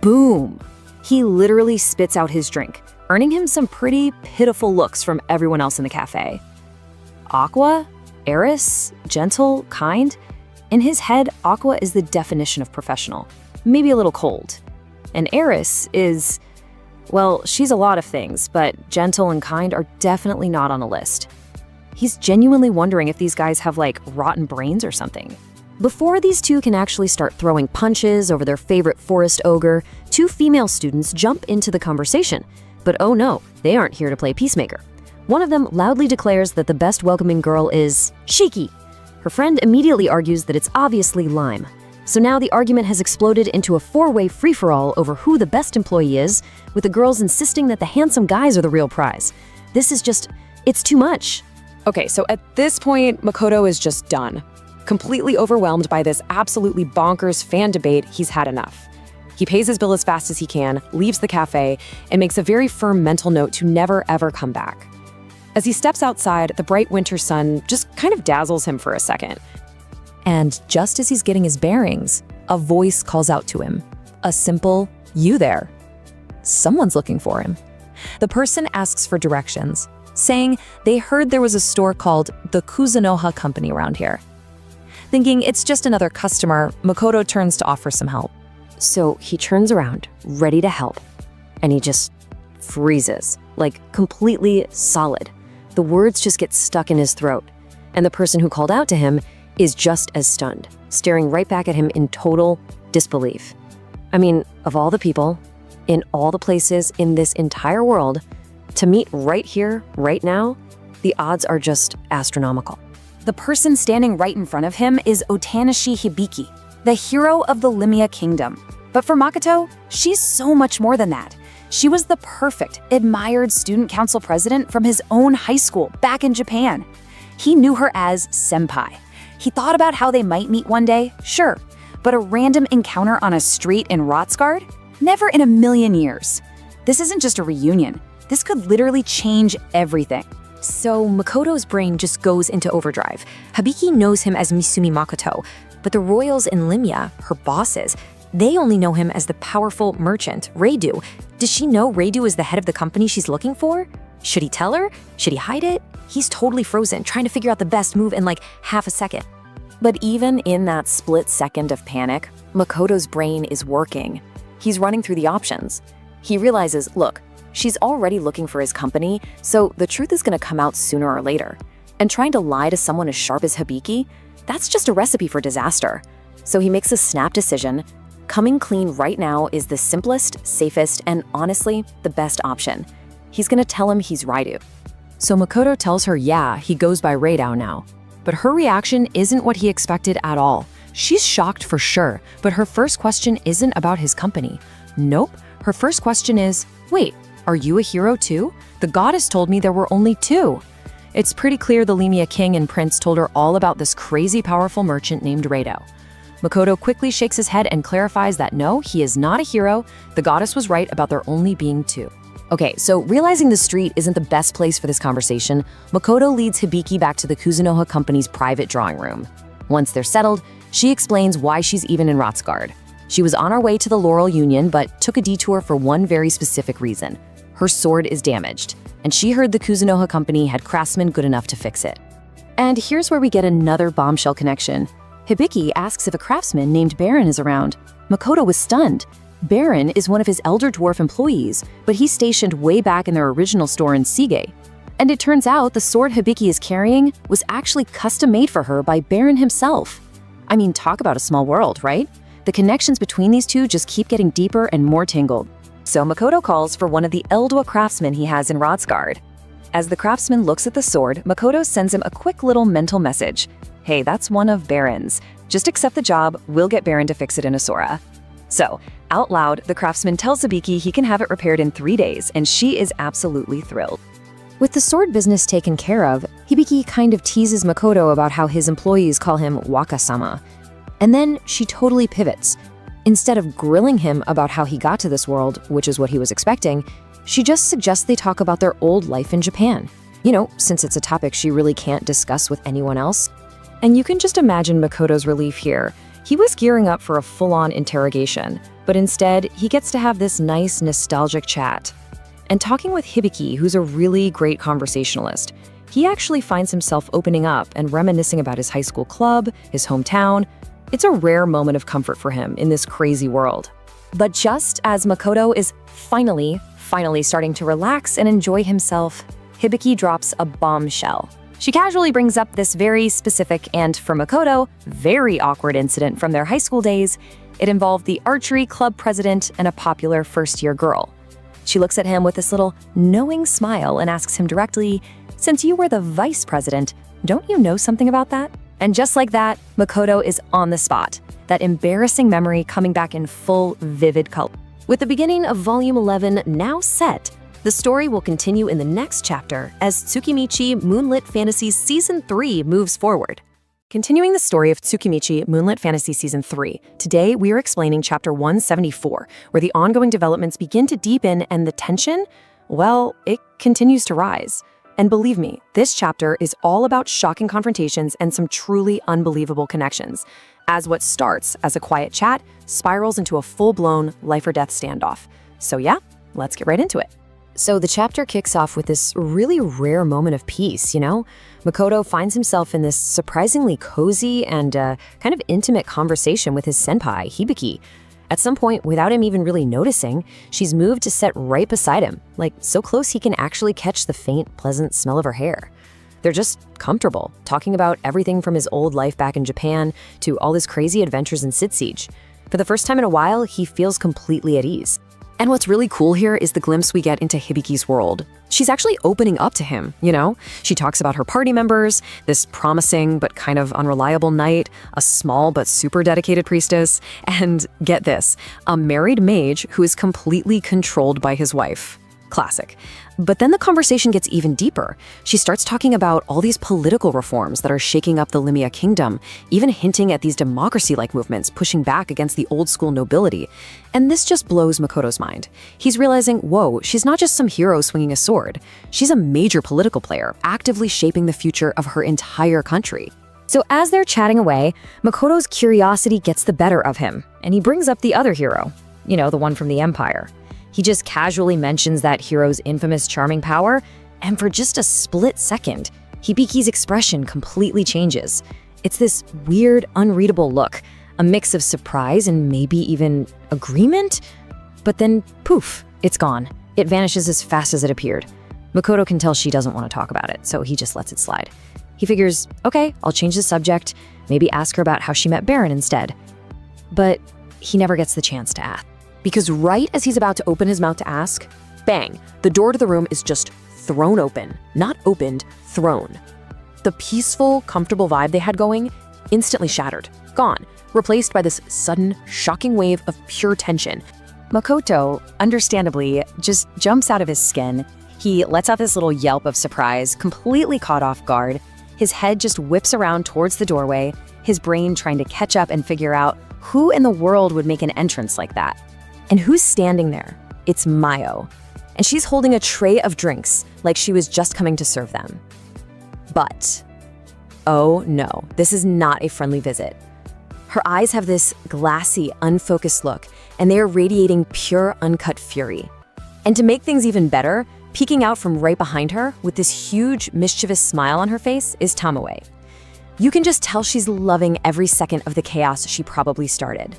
boom! He literally spits out his drink, earning him some pretty pitiful looks from everyone else in the cafe. Aqua? Eris? Gentle? Kind? In his head, Aqua is the definition of professional, maybe a little cold. And Eris is, well, she's a lot of things, but gentle and kind are definitely not on a list. He's genuinely wondering if these guys have, like, rotten brains or something. Before these two can actually start throwing punches over their favorite forest ogre, two female students jump into the conversation. But oh no, they aren't here to play peacemaker. One of them loudly declares that the best welcoming girl is Shiki. Her friend immediately argues that it's obviously Lime. So now the argument has exploded into a four-way free-for-all over who the best employee is, with the girls insisting that the handsome guys are the real prize. This is just, it's too much. Okay, so at this point, Makoto is just done. Completely overwhelmed by this absolutely bonkers fan debate, he's had enough. He pays his bill as fast as he can, leaves the cafe, and makes a very firm mental note to never ever come back. As he steps outside, the bright winter sun just kind of dazzles him for a second. And just as he's getting his bearings, a voice calls out to him. A simple, "You there?" Someone's looking for him. The person asks for directions, saying they heard there was a store called the Kuzunoha Company around here. Thinking it's just another customer, Makoto turns to offer some help. So he turns around, ready to help, and he just freezes, like completely solid. The words just get stuck in his throat, and the person who called out to him is just as stunned, staring right back at him in total disbelief. I mean, of all the people, in all the places in this entire world, to meet right here, right now, the odds are just astronomical. The person standing right in front of him is Otanishi Hibiki, the hero of the Limia Kingdom. But for Makoto, she's so much more than that. She was the perfect, admired student council president from his own high school back in Japan. He knew her as Senpai. He thought about how they might meet one day, sure, but a random encounter on a street in Rotsgard? Never in a million years. This isn't just a reunion. This could literally change everything. So Makoto's brain just goes into overdrive. Hibiki knows him as Misumi Makoto, but the royals in Limia, her bosses, they only know him as the powerful merchant, Reidu. Does she know Reidu is the head of the company she's looking for? Should he tell her? Should he hide it? He's totally frozen, trying to figure out the best move in like half a second. But even in that split second of panic, Makoto's brain is working. He's running through the options. He realizes, look, she's already looking for his company, so the truth is going to come out sooner or later. And trying to lie to someone as sharp as Hibiki, that's just a recipe for disaster. So he makes a snap decision. Coming clean right now is the simplest, safest, and honestly, the best option. He's going to tell him he's Reidu. So Makoto tells her, yeah, he goes by Reidao now. But her reaction isn't what he expected at all. She's shocked for sure, but her first question isn't about his company. Nope, her first question is, wait, are you a hero too? The goddess told me there were only two. It's pretty clear the Limia king and prince told her all about this crazy powerful merchant named Reidao. Makoto quickly shakes his head and clarifies that no, he is not a hero. The goddess was right about there only being two. Okay, so realizing the street isn't the best place for this conversation, Makoto leads Hibiki back to the Kuzunoha company's private drawing room. Once they're settled, she explains why she's even in Rotsgard. She was on her way to the Laurel Union, but took a detour for one very specific reason. Her sword is damaged, and she heard the Kuzunoha company had craftsmen good enough to fix it. And here's where we get another bombshell connection. Hibiki asks if a craftsman named Baron is around. Makoto was stunned. Baron is one of his elder dwarf employees, but he's stationed way back in their original store in Sige. And it turns out the sword Hibiki is carrying was actually custom made for her by Baron himself. I mean, talk about a small world, right? The connections between these two just keep getting deeper and more tangled. So Makoto calls for one of the Eldwa craftsmen he has in Rodsgard. As the craftsman looks at the sword, Makoto sends him a quick little mental message. Hey, that's one of Baron's. Just accept the job, we'll get Baron to fix it in Asura. So, out loud, the craftsman tells Hibiki he can have it repaired in 3 days, and she is absolutely thrilled. With the sword business taken care of, Hibiki kind of teases Makoto about how his employees call him Waka-sama. And then she totally pivots. Instead of grilling him about how he got to this world, which is what he was expecting, she just suggests they talk about their old life in Japan. You know, since it's a topic she really can't discuss with anyone else. And you can just imagine Makoto's relief here. He was gearing up for a full-on interrogation, but instead, he gets to have this nice, nostalgic chat. And talking with Hibiki, who's a really great conversationalist, he actually finds himself opening up and reminiscing about his high school club, his hometown. It's a rare moment of comfort for him in this crazy world. But just as Makoto is finally starting to relax and enjoy himself, Hibiki drops a bombshell. She casually brings up this very specific and, for Makoto, very awkward incident from their high school days. It involved the archery club president and a popular first-year girl. She looks at him with this little knowing smile and asks him directly, "Since you were the vice president, don't you know something about that?" And just like that, Makoto is on the spot, that embarrassing memory coming back in full, vivid color. With the beginning of Volume 11 now set, the story will continue in the next chapter as Tsukimichi Moonlit Fantasy Season 3 moves forward. Continuing the story of Tsukimichi Moonlit Fantasy Season 3, today we are explaining Chapter 174, where the ongoing developments begin to deepen and the tension, well, it continues to rise. And believe me, this chapter is all about shocking confrontations and some truly unbelievable connections, as what starts as a quiet chat spirals into a full-blown life-or-death standoff. So yeah, let's get right into it. So the chapter kicks off with this really rare moment of peace, you know? Makoto finds himself in this surprisingly cozy and kind of intimate conversation with his senpai, Hibiki. At some point, without him even really noticing, she's moved to sit right beside him, like so close he can actually catch the faint, pleasant smell of her hair. They're just comfortable, talking about everything from his old life back in Japan to all his crazy adventures in Siege. For the first time in a while, he feels completely at ease. And what's really cool here is the glimpse we get into Hibiki's world. She's actually opening up to him, you know? She talks about her party members, this promising but kind of unreliable knight, a small but super dedicated priestess, and get this, a married mage who is completely controlled by his wife. Classic. But then the conversation gets even deeper. She starts talking about all these political reforms that are shaking up the Limia kingdom, even hinting at these democracy-like movements pushing back against the old-school nobility. And this just blows Makoto's mind. He's realizing, whoa, she's not just some hero swinging a sword. She's a major political player, actively shaping the future of her entire country. So as they're chatting away, Makoto's curiosity gets the better of him, and he brings up the other hero, you know, the one from the Empire. He just casually mentions that hero's infamous charming power, and for just a split second, Hibiki's expression completely changes. It's this weird, unreadable look, a mix of surprise and maybe even agreement? But then, poof, it's gone. It vanishes as fast as it appeared. Makoto can tell she doesn't want to talk about it, so he just lets it slide. He figures, okay, I'll change the subject, maybe ask her about how she met Baron instead. But he never gets the chance to ask. Because right as he's about to open his mouth to ask, bang, the door to the room is just thrown open. Not opened, thrown. The peaceful, comfortable vibe they had going instantly shattered, gone, replaced by this sudden, shocking wave of pure tension. Makoto, understandably, just jumps out of his skin. He lets out this little yelp of surprise, completely caught off guard. His head just whips around towards the doorway, his brain trying to catch up and figure out who in the world would make an entrance like that. And who's standing there? It's Mayo. And she's holding a tray of drinks, like she was just coming to serve them. But, oh no, this is not a friendly visit. Her eyes have this glassy, unfocused look, and they are radiating pure, uncut fury. And to make things even better, peeking out from right behind her with this huge, mischievous smile on her face is Tamae. You can just tell she's loving every second of the chaos she probably started.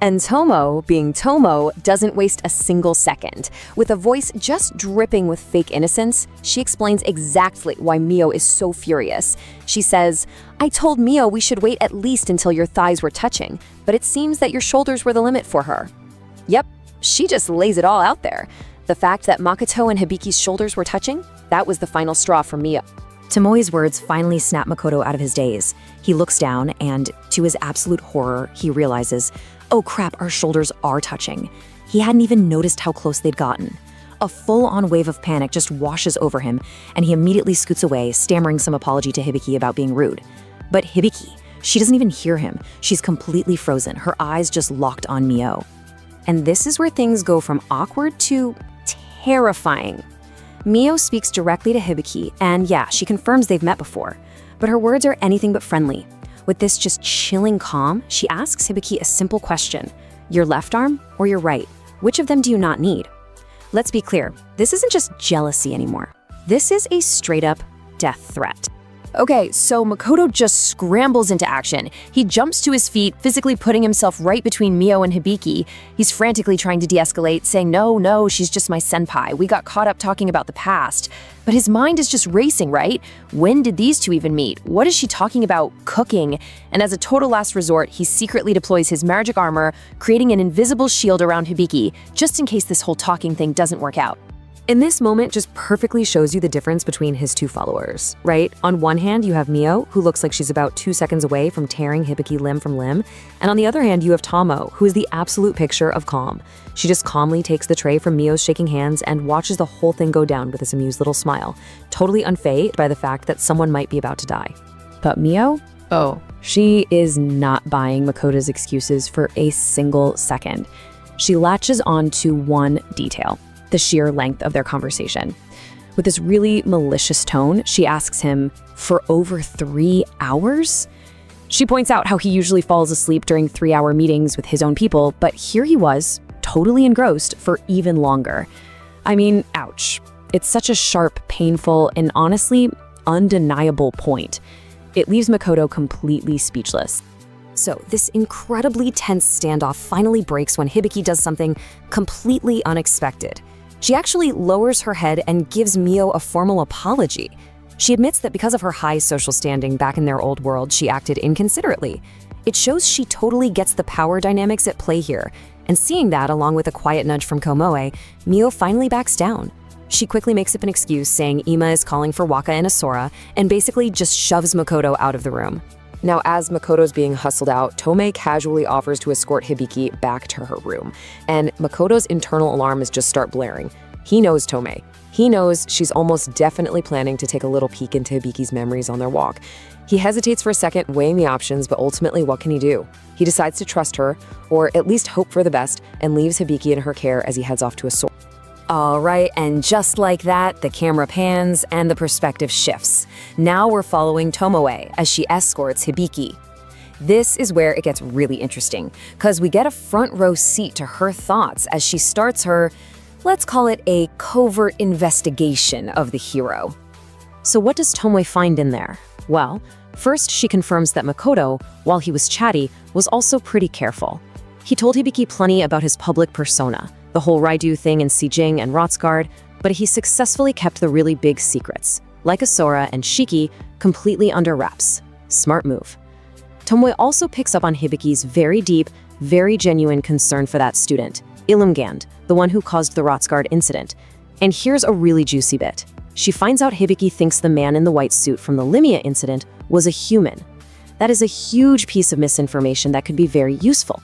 And Tomo, being Tomo, doesn't waste a single second. With a voice just dripping with fake innocence, she explains exactly why Mio is so furious. She says, "I told Mio we should wait at least until your thighs were touching, but it seems that your shoulders were the limit for her." Yep, she just lays it all out there. The fact that Makoto and Hibiki's shoulders were touching, that was the final straw for Mio. Tomoe's words finally snap Makoto out of his daze. He looks down and, to his absolute horror, he realizes, oh crap, our shoulders are touching. He hadn't even noticed how close they'd gotten. A full-on wave of panic just washes over him, and he immediately scoots away, stammering some apology to Hibiki about being rude. But Hibiki, she doesn't even hear him. She's completely frozen, her eyes just locked on Mio. And this is where things go from awkward to terrifying. Mio speaks directly to Hibiki, and yeah, she confirms they've met before. But her words are anything but friendly. With this just chilling calm, she asks Hibiki a simple question. Your left arm or your right? Which of them do you not need? Let's be clear, this isn't just jealousy anymore. This is a straight-up death threat. Okay, so Makoto just scrambles into action. He jumps to his feet, physically putting himself right between Mio and Hibiki. He's frantically trying to de-escalate, saying, no, she's just my senpai. We got caught up talking about the past. But his mind is just racing, right? When did these two even meet? What is she talking about? Cooking. And as a total last resort, he secretly deploys his magic armor, creating an invisible shield around Hibiki, just in case this whole talking thing doesn't work out. And this moment just perfectly shows you the difference between his two followers, right? On one hand, you have Mio, who looks like she's about 2 seconds away from tearing Hibiki limb from limb. And on the other hand, you have Tomo, who is the absolute picture of calm. She just calmly takes the tray from Mio's shaking hands and watches the whole thing go down with this amused little smile, totally unfazed by the fact that someone might be about to die. But Mio? Oh, she is not buying Makoto's excuses for a single second. She latches on to one detail: the sheer length of their conversation. With this really malicious tone, she asks him, for over 3 hours? She points out how he usually falls asleep during 3-hour meetings with his own people, but here he was, totally engrossed for even longer. I mean, ouch. It's such a sharp, painful, and honestly, undeniable point. It leaves Makoto completely speechless. So, this incredibly tense standoff finally breaks when Hibiki does something completely unexpected. She actually lowers her head and gives Mio a formal apology. She admits that because of her high social standing back in their old world, she acted inconsiderately. It shows she totally gets the power dynamics at play here, and seeing that along with a quiet nudge from Komoe, Mio finally backs down. She quickly makes up an excuse saying Ima is calling for Waka and Asura, and basically just shoves Makoto out of the room. Now, as Makoto's being hustled out, Tomei casually offers to escort Hibiki back to her room, and Makoto's internal alarms just start blaring. He knows Tomei. He knows she's almost definitely planning to take a little peek into Hibiki's memories on their walk. He hesitates for a second, weighing the options, but ultimately, what can he do? He decides to trust her, or at least hope for the best, and leaves Hibiki in her care as he heads off to Asura. All right, and just like that, the camera pans and the perspective shifts. Now we're following Tomoe as she escorts Hibiki. This is where it gets really interesting, because we get a front row seat to her thoughts as she starts her, let's call it a covert investigation of the hero. So what does Tomoe find in there? Well, first she confirms that Makoto, while he was chatty, was also pretty careful. He told Hibiki plenty about his public persona, the whole Raidu thing in Sijing and Rotsguard, but he successfully kept the really big secrets, like Asura and Shiki, completely under wraps. Smart move. Tomoe also picks up on Hibiki's very deep, very genuine concern for that student, Ilumgand, the one who caused the Rotsguard incident. And here's a really juicy bit. She finds out Hibiki thinks the man in the white suit from the Limia incident was a human. That is a huge piece of misinformation that could be very useful.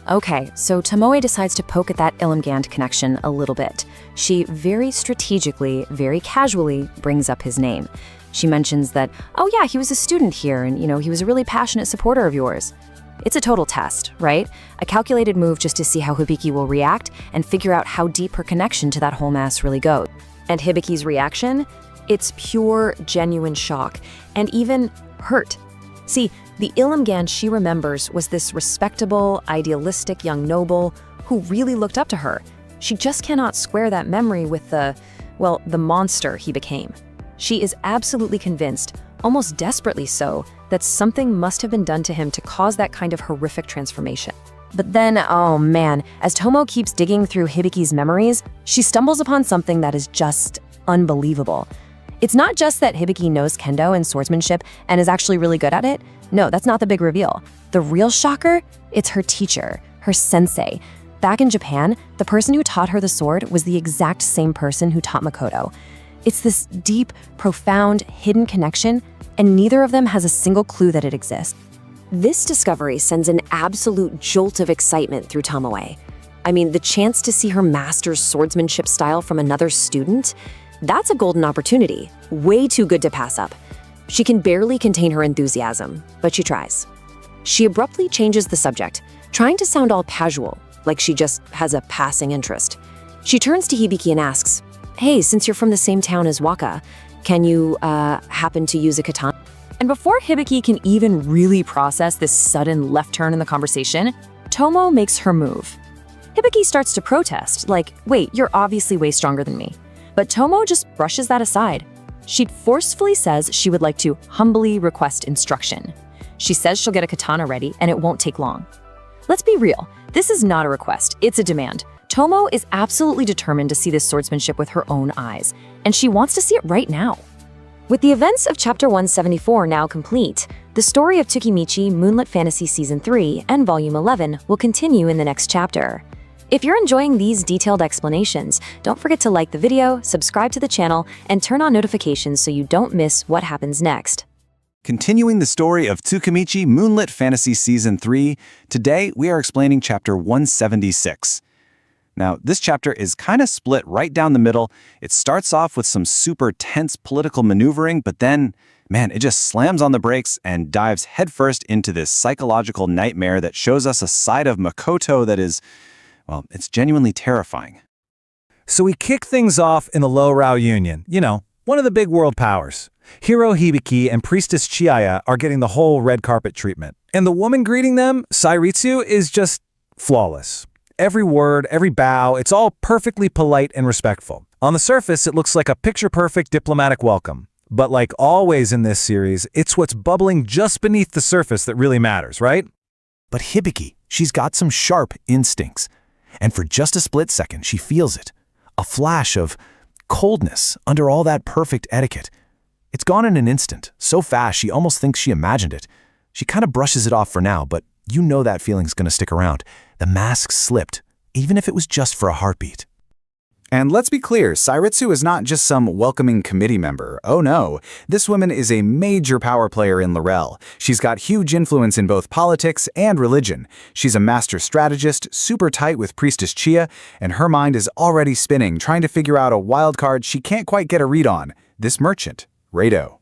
Okay, so Tomoe decides to poke at that Ilumgand connection a little bit. She very strategically, very casually brings up his name. She mentions that, oh yeah, he was a student here and, he was a really passionate supporter of yours. It's a total test, right? A calculated move just to see how Hibiki will react and figure out how deep her connection to that whole mess really goes. And Hibiki's reaction? It's pure, genuine shock and even hurt. See, the Ilumgand she remembers was this respectable, idealistic young noble who really looked up to her. She just cannot square that memory with the monster he became. She is absolutely convinced, almost desperately so, that something must have been done to him to cause that kind of horrific transformation. But then, oh man, as Tomo keeps digging through Hibiki's memories, she stumbles upon something that is just unbelievable. It's not just that Hibiki knows kendo and swordsmanship and is actually really good at it. No, that's not the big reveal. The real shocker? It's her teacher, her sensei. Back in Japan, the person who taught her the sword was the exact same person who taught Makoto. It's this deep, profound, hidden connection, and neither of them has a single clue that it exists. This discovery sends an absolute jolt of excitement through Tomoe. I mean, the chance to see her master's swordsmanship style from another student? That's a golden opportunity, way too good to pass up. She can barely contain her enthusiasm, but she tries. She abruptly changes the subject, trying to sound all casual, like she just has a passing interest. She turns to Hibiki and asks, "Hey, since you're from the same town as Waka, can you, happen to use a katana?" And before Hibiki can even really process this sudden left turn in the conversation, Tomo makes her move. Hibiki starts to protest, like, "Wait, you're obviously way stronger than me." But Tomo just brushes that aside. She forcefully says she would like to humbly request instruction. She says she'll get a katana ready and it won't take long. Let's be real, this is not a request, it's a demand. Tomo is absolutely determined to see this swordsmanship with her own eyes, and she wants to see it right now. With the events of Chapter 174 now complete, the story of Tsukimichi, Moonlit Fantasy Season 3 and Volume 11 will continue in the next chapter. If you're enjoying these detailed explanations, don't forget to like the video, subscribe to the channel, and turn on notifications so you don't miss what happens next. Continuing the story of Tsukimichi, Moonlit Fantasy Season 3, today we are explaining Chapter 176. Now, this chapter is kind of split right down the middle. It starts off with some super tense political maneuvering, but then, man, it just slams on the brakes and dives headfirst into this psychological nightmare that shows us a side of Makoto that is, well, it's genuinely terrifying. So we kick things off in the Lowrow Union, one of the big world powers. Hero Hibiki and Priestess Chiaya are getting the whole red carpet treatment. And the woman greeting them, Sairitsu, is just flawless. Every word, every bow, it's all perfectly polite and respectful. On the surface, it looks like a picture-perfect diplomatic welcome. But like always in this series, it's what's bubbling just beneath the surface that really matters, right? But Hibiki, she's got some sharp instincts. And for just a split second, she feels it. A flash of coldness under all that perfect etiquette. It's gone in an instant, so fast she almost thinks she imagined it. She kind of brushes it off for now, but you know that feeling's going to stick around. The mask slipped, even if it was just for a heartbeat. And let's be clear, Sairitsu is not just some welcoming committee member. Oh no, this woman is a major power player in Laurel. She's got huge influence in both politics and religion. She's a master strategist, super tight with Priestess Chia, and her mind is already spinning, trying to figure out a wild card she can't quite get a read on, this merchant, Rado.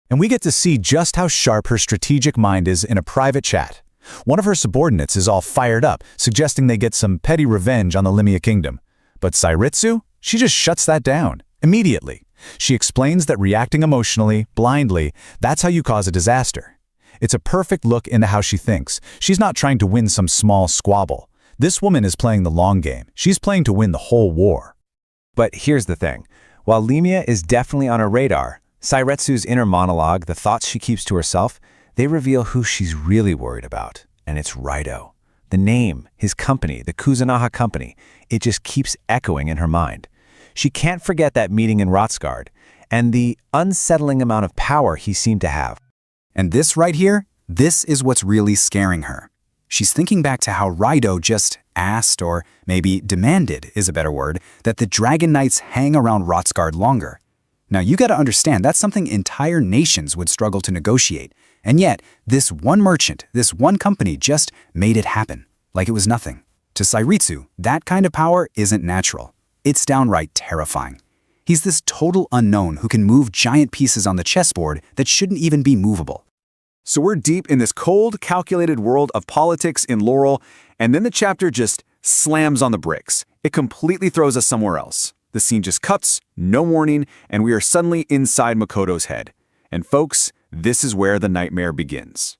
And we get to see just how sharp her strategic mind is in a private chat. One of her subordinates is all fired up, suggesting they get some petty revenge on the Limia Kingdom. But Sairitsu, she just shuts that down, immediately. She explains that reacting emotionally, blindly, that's how you cause a disaster. It's a perfect look into how she thinks. She's not trying to win some small squabble. This woman is playing the long game. She's playing to win the whole war. But here's the thing. While Limia is definitely on her radar, Sairitsu's inner monologue, the thoughts she keeps to herself, they reveal who she's really worried about, and it's Raido. The name, his company, the Kuzunoha company, it just keeps echoing in her mind. She can't forget that meeting in Rotsgard, and the unsettling amount of power he seemed to have. And this right here, this is what's really scaring her. She's thinking back to how Raido just asked, or maybe demanded is a better word, that the Dragon Knights hang around Rotsgard longer. Now you gotta understand, that's something entire nations would struggle to negotiate. And yet, this one merchant, this one company just made it happen, like it was nothing. To Sairitsu, that kind of power isn't natural. It's downright terrifying. He's this total unknown who can move giant pieces on the chessboard that shouldn't even be movable. So we're deep in this cold, calculated world of politics in Laurel, and then the chapter just slams on the brakes. It completely throws us somewhere else. The scene just cuts, no warning, and we are suddenly inside Makoto's head. And folks, this is where the nightmare begins.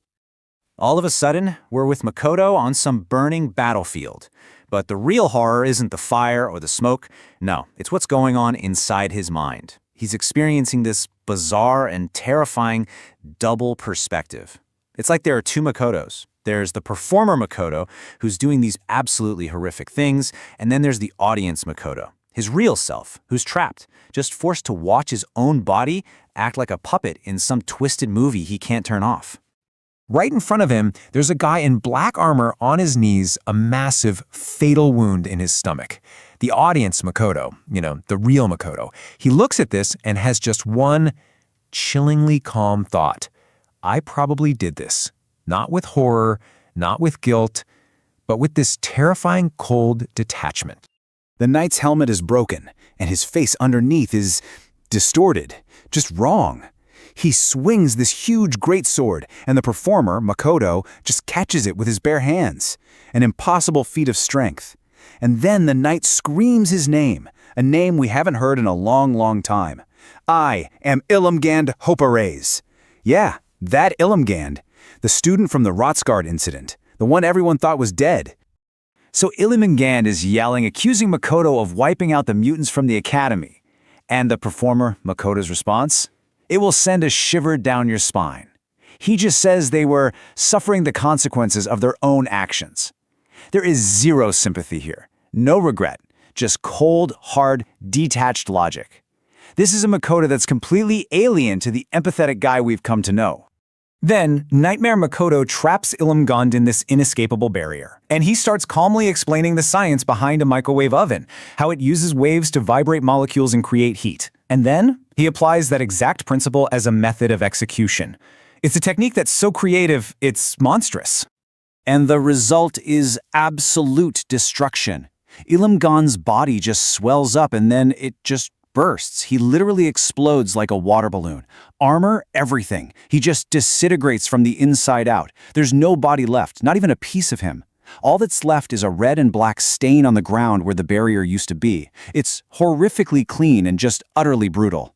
All of a sudden, we're with Makoto on some burning battlefield. But the real horror isn't the fire or the smoke. No, it's what's going on inside his mind. He's experiencing this bizarre and terrifying double perspective. It's like there are two Makotos. There's the performer Makoto, who's doing these absolutely horrific things, and then there's the audience Makoto, his real self, who's trapped, just forced to watch his own body act like a puppet in some twisted movie he can't turn off. Right in front of him, there's a guy in black armor on his knees, a massive, fatal wound in his stomach. The audience Makoto, the real Makoto, he looks at this and has just one chillingly calm thought. I probably did this. Not with horror, not with guilt, but with this terrifying cold detachment. The knight's helmet is broken, and his face underneath is distorted, just wrong. He swings this huge greatsword, and the performer, Makoto, just catches it with his bare hands. An impossible feat of strength. And then the knight screams his name, a name we haven't heard in a long, long time. I am Ilmgand Hopares. Yeah, that Ilmgand, the student from the Rotsgard incident, the one everyone thought was dead. So Ilmgand is yelling, accusing Makoto of wiping out the mutants from the academy. And the performer, Makoto's response? It will send a shiver down your spine. He just says they were suffering the consequences of their own actions. There is zero sympathy here, no regret, just cold, hard, detached logic. This is a Makoto that's completely alien to the empathetic guy we've come to know. Then, Nightmare Makoto traps Ilmgand in this inescapable barrier, and he starts calmly explaining the science behind a microwave oven, how it uses waves to vibrate molecules and create heat. And then, he applies that exact principle as a method of execution. It's a technique that's so creative, it's monstrous. And the result is absolute destruction. Ilmgand's body just swells up and then it just bursts. He literally explodes like a water balloon. Armor, everything. He just disintegrates from the inside out. There's no body left, not even a piece of him. All that's left is a red and black stain on the ground where the barrier used to be. It's horrifically clean and just utterly brutal.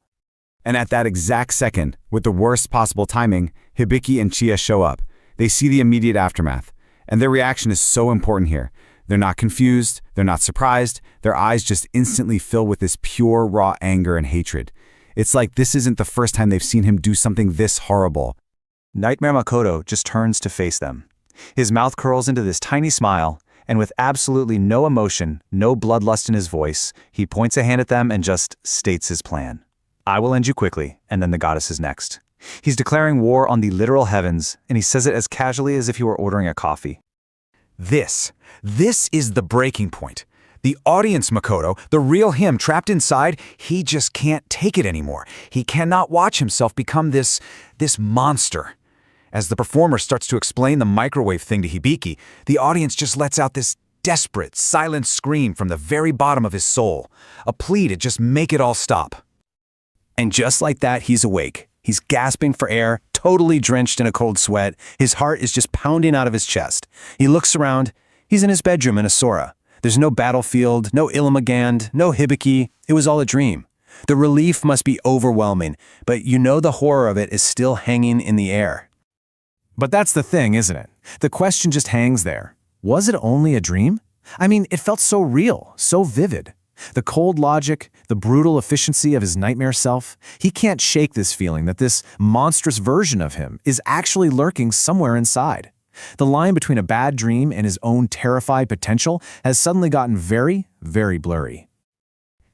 And at that exact second, with the worst possible timing, Hibiki and Chie show up. They see the immediate aftermath. And their reaction is so important here. They're not confused, they're not surprised, their eyes just instantly fill with this pure, raw anger and hatred. It's like this isn't the first time they've seen him do something this horrible. Nightmare Makoto just turns to face them. His mouth curls into this tiny smile, and with absolutely no emotion, no bloodlust in his voice, he points a hand at them and just states his plan. I will end you quickly, and then the goddess is next. He's declaring war on the literal heavens, and he says it as casually as if he were ordering a coffee. This is the breaking point. The audience Makoto, the real him trapped inside, he just can't take it anymore. He cannot watch himself become this monster. As the performer starts to explain the microwave thing to Hibiki, the audience just lets out this desperate, silent scream from the very bottom of his soul. A plea to just make it all stop. And just like that, he's awake. He's gasping for air, totally drenched in a cold sweat. His heart is just pounding out of his chest. He looks around. He's in his bedroom in Asura. There's no battlefield, no Ilmgand, no Hibiki. It was all a dream. The relief must be overwhelming, but the horror of it is still hanging in the air. But that's the thing, isn't it? The question just hangs there. Was it only a dream? I mean, it felt so real, so vivid. The cold logic, the brutal efficiency of his nightmare self, he can't shake this feeling that this monstrous version of him is actually lurking somewhere inside. The line between a bad dream and his own terrified potential has suddenly gotten very, very blurry.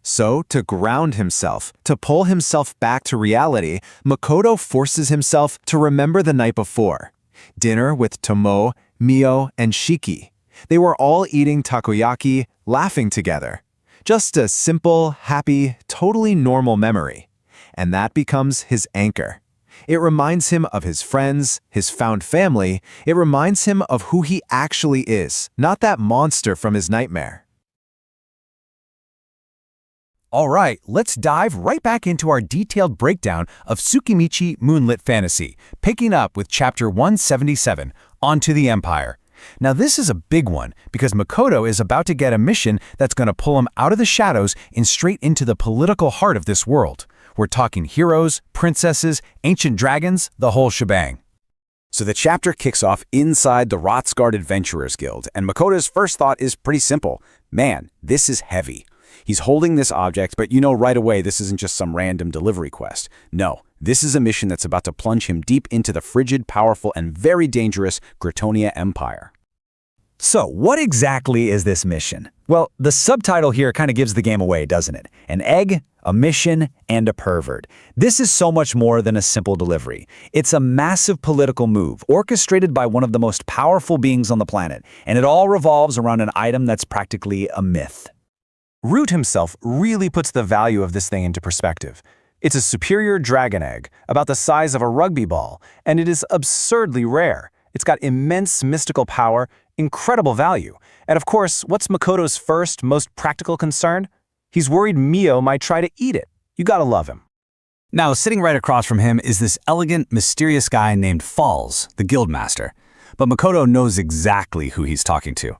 So, to ground himself, to pull himself back to reality, Makoto forces himself to remember the night before. Dinner with Tomo, Mio, and Shiki. They were all eating takoyaki, laughing together. Just a simple, happy, totally normal memory. And that becomes his anchor. It reminds him of his friends, his found family. It reminds him of who he actually is, not that monster from his nightmare. All right, let's dive right back into our detailed breakdown of Tsukimichi Moonlit Fantasy, picking up with Chapter 177, Onto the Empire. Now this is a big one because Makoto is about to get a mission that's going to pull him out of the shadows and straight into the political heart of this world. We're talking heroes, princesses, ancient dragons, the whole shebang. So the chapter kicks off inside the Rotsgard Adventurers Guild, and Makoto's first thought is pretty simple. Man, this is heavy. He's holding this object, but you know right away this isn't just some random delivery quest. No, this is a mission that's about to plunge him deep into the frigid, powerful, and very dangerous Gritonia Empire. So, what exactly is this mission? Well, the subtitle here kind of gives the game away, doesn't it? An egg, a mission, and a pervert. This is so much more than a simple delivery. It's a massive political move, orchestrated by one of the most powerful beings on the planet, and it all revolves around an item that's practically a myth. Root himself really puts the value of this thing into perspective. It's a superior dragon egg, about the size of a rugby ball, and it is absurdly rare. It's got immense mystical power, incredible value, and of course, what's Makoto's first, most practical concern? He's worried Mio might try to eat it. You gotta love him. Now, sitting right across from him is this elegant, mysterious guy named Falls, the Guildmaster. But Makoto knows exactly who he's talking to.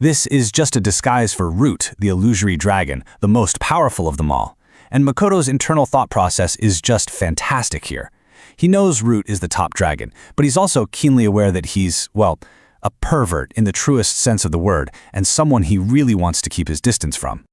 This is just a disguise for Root, the illusory dragon, the most powerful of them all. And Makoto's internal thought process is just fantastic here. He knows Root is the top dragon, but he's also keenly aware that he's, well, a pervert in the truest sense of the word, and someone he really wants to keep his distance from.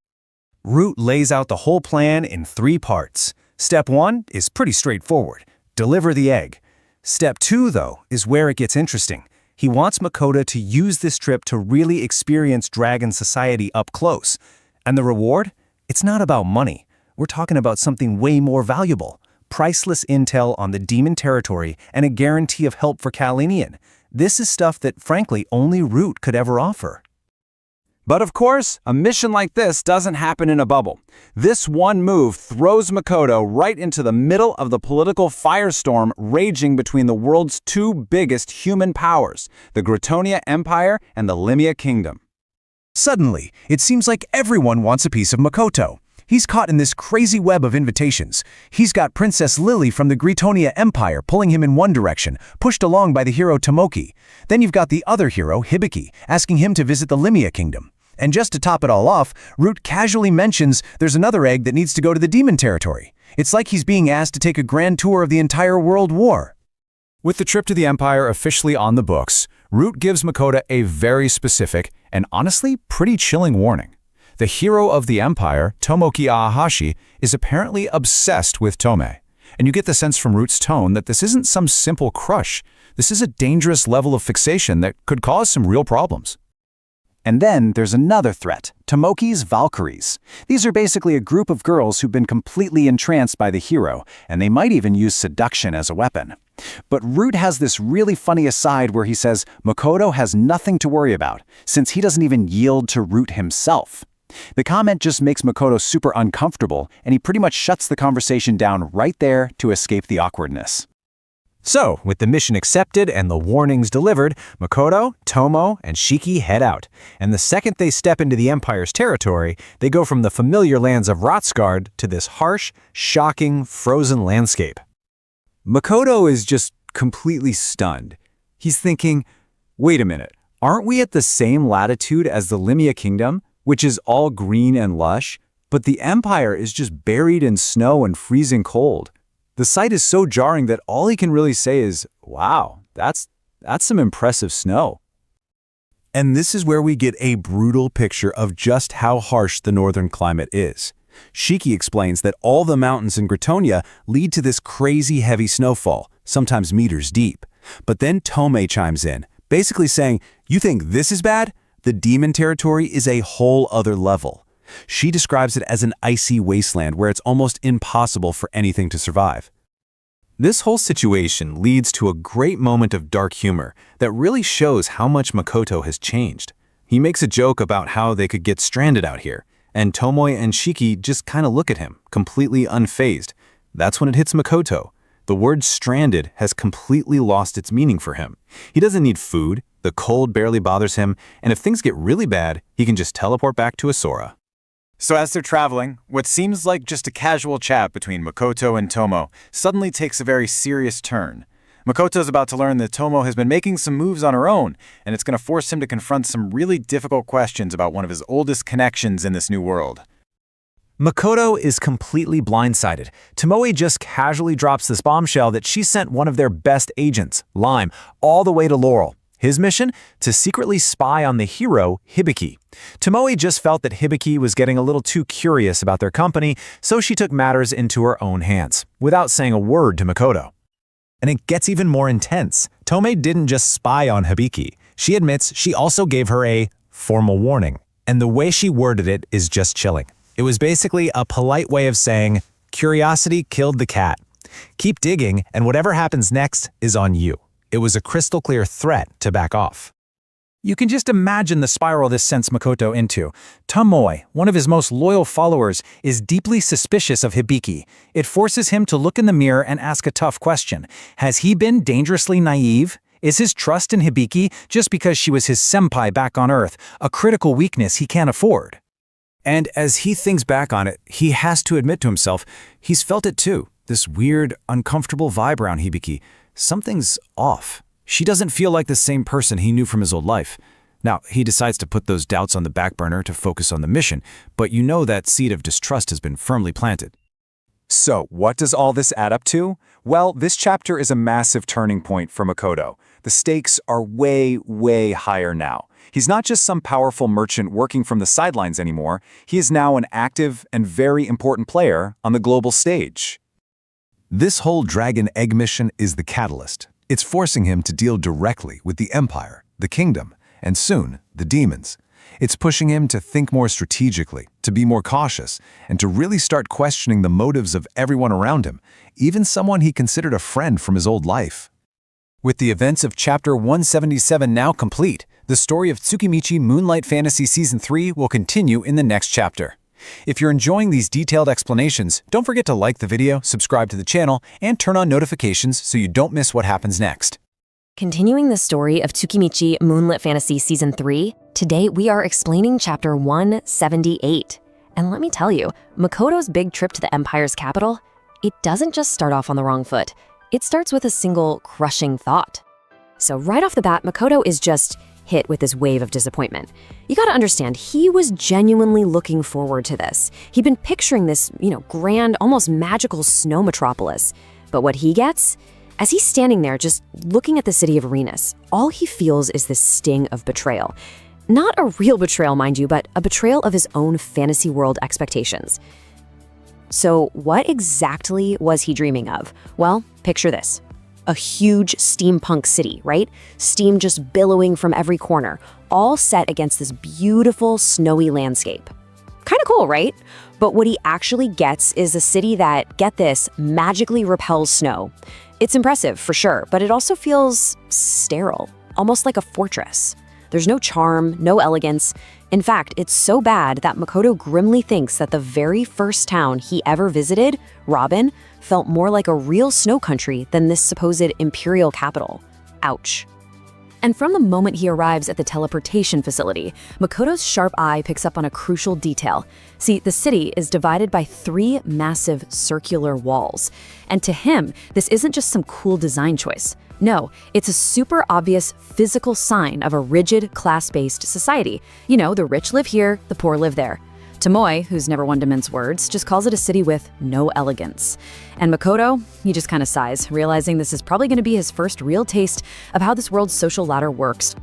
Root lays out the whole plan in 3 parts. Step 1 is pretty straightforward. Deliver the egg. Step 2, though, is where it gets interesting. He wants Makoto to use this trip to really experience dragon society up close. And the reward? It's not about money. We're talking about something way more valuable. Priceless intel on the demon territory and a guarantee of help for Kalinian. This is stuff that, frankly, only Root could ever offer. But of course, a mission like this doesn't happen in a bubble. This one move throws Makoto right into the middle of the political firestorm raging between the world's 2 biggest human powers, the Gritonia Empire and the Limia Kingdom. Suddenly, it seems like everyone wants a piece of Makoto. He's caught in this crazy web of invitations. He's got Princess Lily from the Gritonia Empire pulling him in one direction, pushed along by the hero Tomoki. Then you've got the other hero, Hibiki, asking him to visit the Limia Kingdom. And just to top it all off, Root casually mentions there's another egg that needs to go to the demon territory. It's like he's being asked to take a grand tour of the entire world war. With the trip to the Empire officially on the books, Root gives Makoto a very specific and honestly pretty chilling warning. The hero of the Empire, Tomoki Aahashi, is apparently obsessed with Tomei. And you get the sense from Root's tone that this isn't some simple crush. This is a dangerous level of fixation that could cause some real problems. And then there's another threat, Tomoki's Valkyries. These are basically a group of girls who've been completely entranced by the hero, and they might even use seduction as a weapon. But Root has this really funny aside where he says Makoto has nothing to worry about, since he doesn't even yield to Root himself. The comment just makes Makoto super uncomfortable, and he pretty much shuts the conversation down right there to escape the awkwardness. So, with the mission accepted and the warnings delivered, Makoto, Tomo, and Shiki head out. And the second they step into the Empire's territory, they go from the familiar lands of Rotsgard to this harsh, shocking, frozen landscape. Makoto is just completely stunned. He's thinking, wait a minute, aren't we at the same latitude as the Limia Kingdom, which is all green and lush, but the Empire is just buried in snow and freezing cold? The sight is so jarring that all he can really say is, wow, that's some impressive snow. And this is where we get a brutal picture of just how harsh the northern climate is. Shiki explains that all the mountains in Gritonia lead to this crazy heavy snowfall, sometimes meters deep. But then Tomei chimes in, basically saying, you think this is bad? The demon territory is a whole other level. She describes it as an icy wasteland where it's almost impossible for anything to survive. This whole situation leads to a great moment of dark humor that really shows how much Makoto has changed. He makes a joke about how they could get stranded out here, and Tomoe and Shiki just kind of look at him, completely unfazed. That's when it hits Makoto. The word stranded has completely lost its meaning for him. He doesn't need food, the cold barely bothers him, and if things get really bad, he can just teleport back to Asura. So as they're traveling, what seems like just a casual chat between Makoto and Tomo suddenly takes a very serious turn. Makoto's about to learn that Tomo has been making some moves on her own, and it's going to force him to confront some really difficult questions about one of his oldest connections in this new world. Makoto is completely blindsided. Tomoe just casually drops this bombshell that she sent one of their best agents, Lime, all the way to Laurel. His mission? To secretly spy on the hero, Hibiki. Tomoe just felt that Hibiki was getting a little too curious about their company, so she took matters into her own hands, without saying a word to Makoto. And it gets even more intense. Tomoe didn't just spy on Hibiki. She admits she also gave her a formal warning. And the way she worded it is just chilling. It was basically a polite way of saying, curiosity killed the cat. Keep digging, and whatever happens next is on you. It was a crystal clear threat to back off. You can just imagine the spiral this sends Makoto into. Tomoe, one of his most loyal followers, is deeply suspicious of Hibiki. It forces him to look in the mirror and ask a tough question. Has he been dangerously naive? Is his trust in Hibiki, just because she was his senpai back on Earth, a critical weakness he can't afford? And as he thinks back on it, he has to admit to himself, he's felt it too. This weird, uncomfortable vibe around Hibiki. Something's off. She doesn't feel like the same person he knew from his old life. Now, he decides to put those doubts on the back burner to focus on the mission, but you know that seed of distrust has been firmly planted. So, what does all this add up to? Well, this chapter is a massive turning point for Makoto. The stakes are way, way higher now. He's not just some powerful merchant working from the sidelines anymore. He is now an active and very important player on the global stage. This whole Dragon Egg mission is the catalyst. It's forcing him to deal directly with the Empire, the Kingdom, and soon, the demons. It's pushing him to think more strategically, to be more cautious, and to really start questioning the motives of everyone around him, even someone he considered a friend from his old life. With the events of Chapter 177 now complete, the story of Tsukimichi Moonlight Fantasy Season 3 will continue in the next chapter. If you're enjoying these detailed explanations, don't forget to like the video, subscribe to the channel, and turn on notifications so you don't miss what happens next. Continuing the story of Tsukimichi Moonlit Fantasy Season 3, today we are explaining Chapter 178. And let me tell you, Makoto's big trip to the Empire's capital, it doesn't just start off on the wrong foot. It starts with a single crushing thought. So right off the bat, Makoto is just hit with this wave of disappointment. You gotta understand, he was genuinely looking forward to this. He'd been picturing this, grand, almost magical snow metropolis. But what he gets? As he's standing there just looking at the city of Arenas, all he feels is this sting of betrayal. Not a real betrayal, mind you, but a betrayal of his own fantasy world expectations. So what exactly was he dreaming of? Well, picture this. A huge steampunk city, right? Steam just billowing from every corner, all set against this beautiful snowy landscape. Kind of cool, right? But what he actually gets is a city that, get this, magically repels snow. It's impressive, for sure, but it also feels sterile, almost like a fortress. There's no charm, no elegance. In fact, it's so bad that Makoto grimly thinks that the very first town he ever visited, Robin, felt more like a real snow country than this supposed imperial capital. Ouch. And from the moment he arrives at the teleportation facility, Makoto's sharp eye picks up on a crucial detail. See, the city is divided by 3 massive circular walls. And to him, this isn't just some cool design choice. No, it's a super obvious physical sign of a rigid, class-based society. The rich live here, the poor live there. Tomoe, who's never one to mince words, just calls it a city with no elegance. And Makoto, he just kind of sighs, realizing this is probably going to be his first real taste of how this world's social ladder works.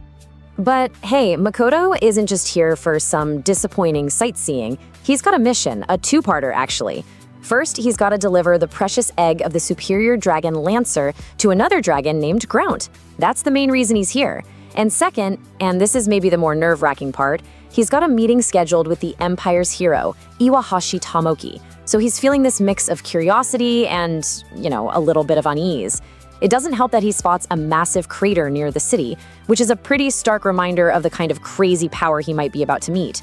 But hey, Makoto isn't just here for some disappointing sightseeing. He's got a mission, a 2-parter actually. First, he's got to deliver the precious egg of the superior dragon Lancer to another dragon named Grount. That's the main reason he's here. And second, and this is maybe the more nerve-wracking part, he's got a meeting scheduled with the Empire's hero, Iwahashi Tomoki. So he's feeling this mix of curiosity and, a little bit of unease. It doesn't help that he spots a massive crater near the city, which is a pretty stark reminder of the kind of crazy power he might be about to meet.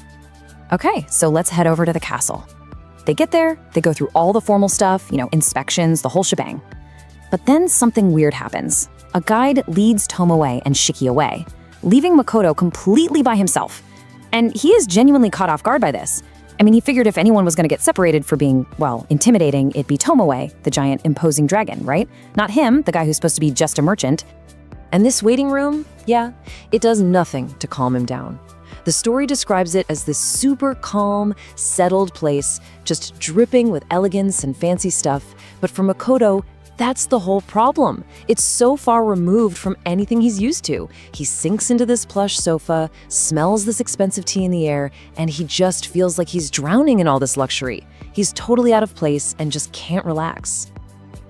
Okay, so let's head over to the castle. They get there, they go through all the formal stuff, inspections, the whole shebang. But then something weird happens. A guide leads Tomoe and Shiki away, leaving Makoto completely by himself. And he is genuinely caught off guard by this. He figured if anyone was going to get separated for being, intimidating, it'd be Tomoe, the giant imposing dragon, right? Not him, the guy who's supposed to be just a merchant. And this waiting room, yeah, it does nothing to calm him down. The story describes it as this super calm, settled place, just dripping with elegance and fancy stuff. But for Makoto, That's the whole problem. It's so far removed from anything he's used to. He sinks into this plush sofa, smells this expensive tea in the air, and he just feels like he's drowning in all this luxury. He's totally out of place and just can't relax.